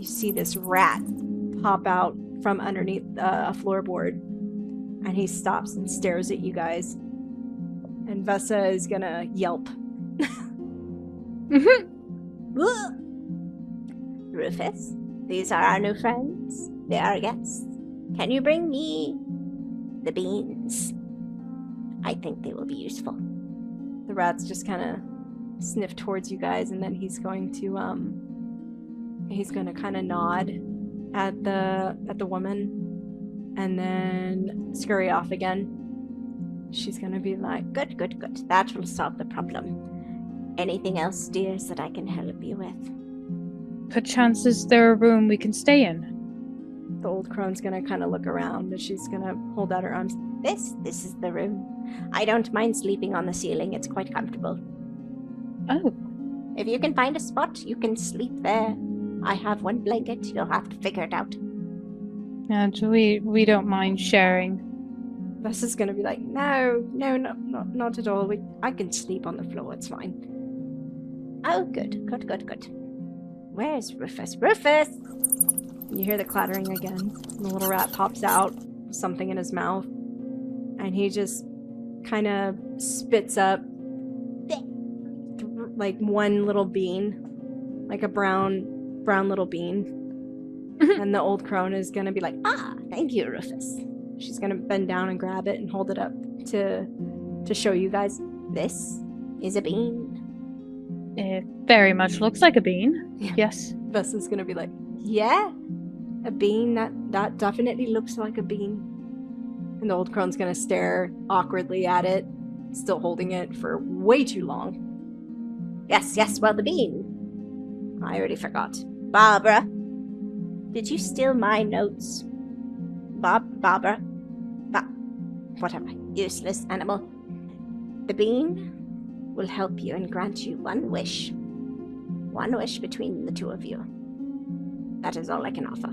[SPEAKER 2] see this rat pop out from underneath a floorboard, and he stops and stares at you guys. And Vessa is gonna yelp.
[SPEAKER 3] Rufus, these are our new friends. They are guests. Can you bring me the beans? I think they will be useful.
[SPEAKER 2] The rat's just kind of sniff towards you guys, and then he's going to kind of nod at the woman, and then scurry off again. She's gonna be like,
[SPEAKER 3] Good, good, good. That will solve the problem. Anything else, dears, that I can help you with?
[SPEAKER 1] Perchance is there a room we can stay in?
[SPEAKER 2] the old crone's gonna kind of look around and she's gonna hold out her arms.
[SPEAKER 3] This is the room. I don't mind sleeping on the ceiling. It's quite comfortable.
[SPEAKER 1] Oh.
[SPEAKER 3] If you can find a spot, you can sleep there. I have one blanket. You'll have to figure it out.
[SPEAKER 1] And we don't mind sharing.
[SPEAKER 2] Vessa's gonna be like, no, not at all. I can sleep on the floor. It's fine.
[SPEAKER 3] Oh, good. Where's Rufus? Rufus!
[SPEAKER 2] You hear the clattering again. The little rat pops out, something in his mouth, and he just kind of spits up like one little bean, like a brown little bean. And the old crone is gonna be like,
[SPEAKER 3] Ah, thank you, Rufus.
[SPEAKER 2] she's gonna bend down and grab it and hold it up to show you guys.
[SPEAKER 3] This is a bean.
[SPEAKER 1] It very much looks like a bean.
[SPEAKER 2] Yeah.
[SPEAKER 1] Yes.
[SPEAKER 2] Vessa's gonna be like, yeah, a bean. That definitely looks like a bean. And the old crone's gonna stare awkwardly at it, still holding it for way too long.
[SPEAKER 3] Yes, well, the bean. I already forgot. Barbara, did you steal my notes? Barbara? What am I? Useless animal. The bean will help you and grant you one wish. One wish between the two of you. That is all I can offer.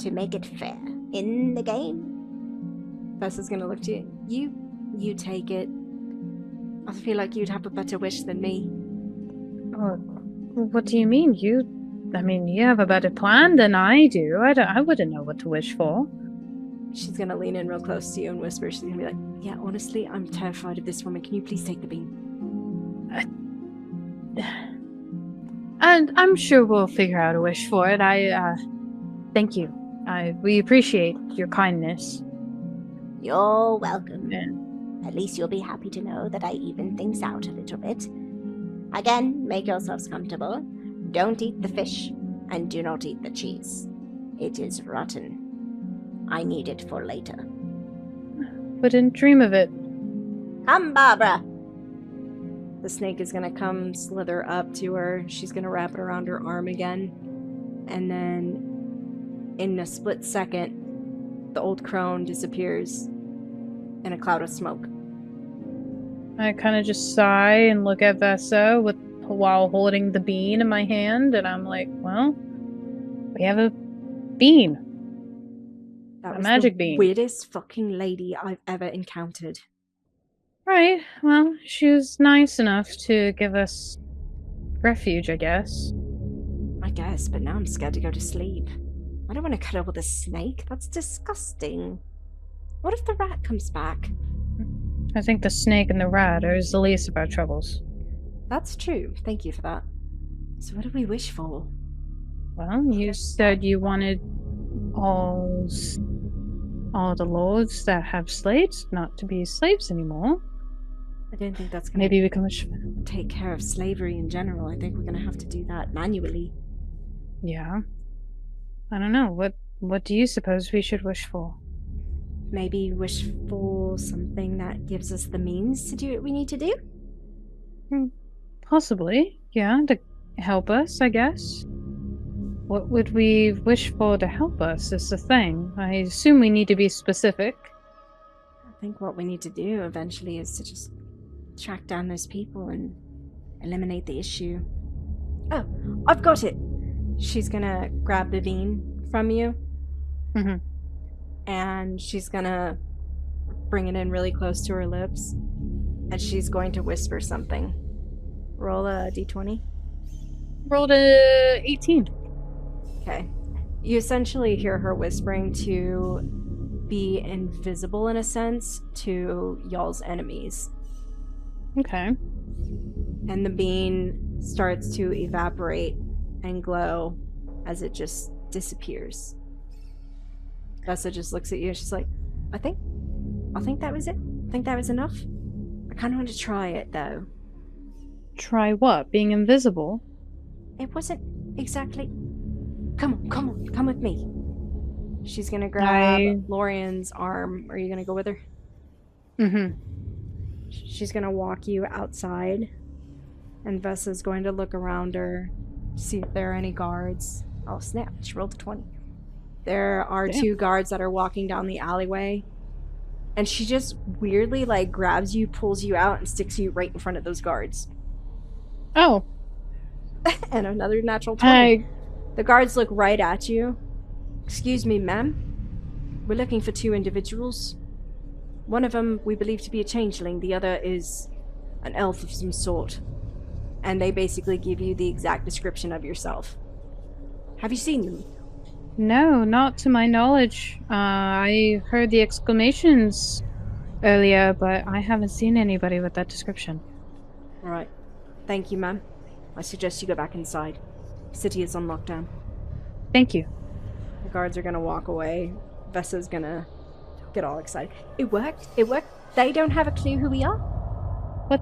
[SPEAKER 3] To make it fair. In the game.
[SPEAKER 2] Vessa's gonna look to you. You take it. I feel like you'd have a better wish than me.
[SPEAKER 1] Oh, what do you mean? You have a better plan than I do. I wouldn't know what to wish for.
[SPEAKER 2] She's gonna lean in real close to you and whisper. She's gonna be like, yeah, honestly, I'm terrified of this woman. Can you please take the bean?
[SPEAKER 1] And I'm sure we'll figure out a wish for it. Thank you. We appreciate your kindness.
[SPEAKER 3] You're welcome.
[SPEAKER 1] Yeah.
[SPEAKER 3] At least you'll be happy to know that I even things out a little bit. Again, make yourselves comfortable. Don't eat the fish, and do not eat the cheese. It is rotten. I need it for later.
[SPEAKER 1] Wouldn't dream of it.
[SPEAKER 3] Come, Barbara!
[SPEAKER 2] The snake is gonna come slither up to her. She's gonna wrap it around her arm again. And then, in a split second, the old crone disappears in a cloud of smoke.
[SPEAKER 1] I kind of just sigh and look at Vessa while holding the bean in my hand, and I'm like, well, we have a bean.
[SPEAKER 2] That
[SPEAKER 1] A
[SPEAKER 2] was
[SPEAKER 1] magic
[SPEAKER 2] the
[SPEAKER 1] bean.
[SPEAKER 2] weirdest fucking lady I've ever encountered.
[SPEAKER 1] Right, well, she was nice enough to give us refuge, I guess.
[SPEAKER 2] I guess, but now I'm scared to go to sleep. I don't want to cuddle with a snake. That's disgusting. What if the rat comes back?
[SPEAKER 1] I think the snake and the rat are the least of our troubles.
[SPEAKER 2] That's true. Thank you for that. So what do we wish for?
[SPEAKER 1] Well, you said you wanted all the lords that have slaves not to be slaves anymore.
[SPEAKER 2] I don't think that's going
[SPEAKER 1] Maybe we can wish.
[SPEAKER 2] to take care of slavery in general. I think we're going to have to do that manually.
[SPEAKER 1] Yeah. I don't know. What do you suppose we should wish for?
[SPEAKER 2] Maybe wish for something that gives us the means to do what we need to do?
[SPEAKER 1] Possibly. Yeah, to help us, I guess. What would we wish for to help us is the thing. I assume we need to be specific.
[SPEAKER 2] I think what we need to do eventually is to just track down those people and eliminate the issue. Oh, I've got it! She's gonna grab the bean from you.
[SPEAKER 1] Mm-hmm.
[SPEAKER 2] And she's gonna bring it in really close to her lips. And she's going to whisper something. Roll a d20.
[SPEAKER 1] Rolled a 18.
[SPEAKER 2] Okay. You essentially hear her whispering to be invisible in a sense to y'all's enemies.
[SPEAKER 1] Okay.
[SPEAKER 2] And the bean starts to evaporate and glow as it just disappears. Vessa just looks at you and she's like, I think that was it. I think that was enough. I kind of want to try it though.
[SPEAKER 1] Try what? Being invisible?
[SPEAKER 2] It wasn't exactly... Come with me. She's gonna grab Lorien's arm. Are you gonna go with her?
[SPEAKER 1] Mm-hmm.
[SPEAKER 2] She's going to walk you outside, and Vessa's going to look around her, see if there are any guards. Oh, snap. She rolled a 20. There are
[SPEAKER 1] Damn.
[SPEAKER 2] 2 guards that are walking down the alleyway, and she just weirdly, like, grabs you, pulls you out, and sticks you right in front of those guards.
[SPEAKER 1] Oh.
[SPEAKER 2] And another natural 20. The guards look right at you. Excuse me, ma'am. We're looking for 2 individuals. One of them we believe to be a changeling. The other is an elf of some sort. And they basically give you the exact description of yourself. Have you seen them?
[SPEAKER 1] No, not to my knowledge. I heard the exclamations earlier, but I haven't seen anybody with that description.
[SPEAKER 2] All right. Thank you, ma'am. I suggest you go back inside. The city is on lockdown.
[SPEAKER 1] Thank you.
[SPEAKER 2] The guards are gonna walk away. Vessa's gonna get all excited. It worked. It worked. They don't have a clue who we are.
[SPEAKER 1] What?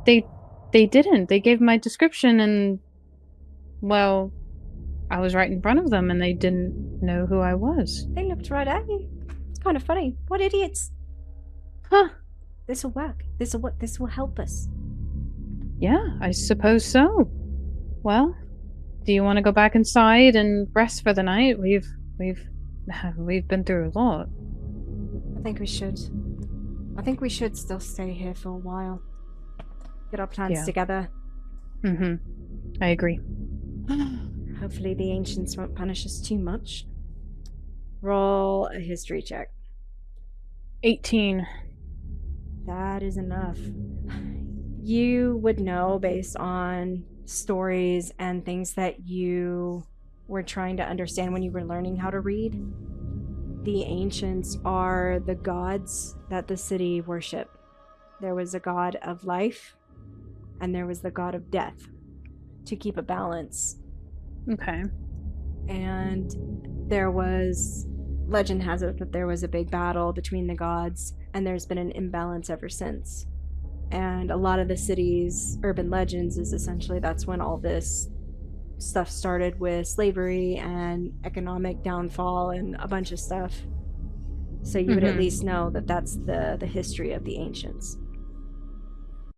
[SPEAKER 1] They didn't. They gave my description and, well, I was right in front of them and they didn't know who I was.
[SPEAKER 2] They looked right at you. It's kind of funny. What idiots.
[SPEAKER 1] Huh.
[SPEAKER 2] This will work. This will help us.
[SPEAKER 1] Yeah, I suppose so. Well, do you want to go back inside and rest for the night? We've been through a lot.
[SPEAKER 2] I think we should. I think we should still stay here for a while. Get our plans together.
[SPEAKER 1] Mm-hmm. I agree.
[SPEAKER 2] Hopefully the ancients won't punish us too much. Roll a history check.
[SPEAKER 1] 18.
[SPEAKER 2] That is enough. You would know based on stories and things that you were trying to understand when you were learning how to read. The ancients are the gods that the city worship. There was a god of life, and there was the god of death, to keep a balance.
[SPEAKER 1] Okay.
[SPEAKER 2] And there was, legend has it that there was a big battle between the gods, and there's been an imbalance ever since. And a lot of the city's urban legends is essentially that's when all this stuff started, with slavery and economic downfall and a bunch of stuff. So you would at least know that that's the history of the ancients.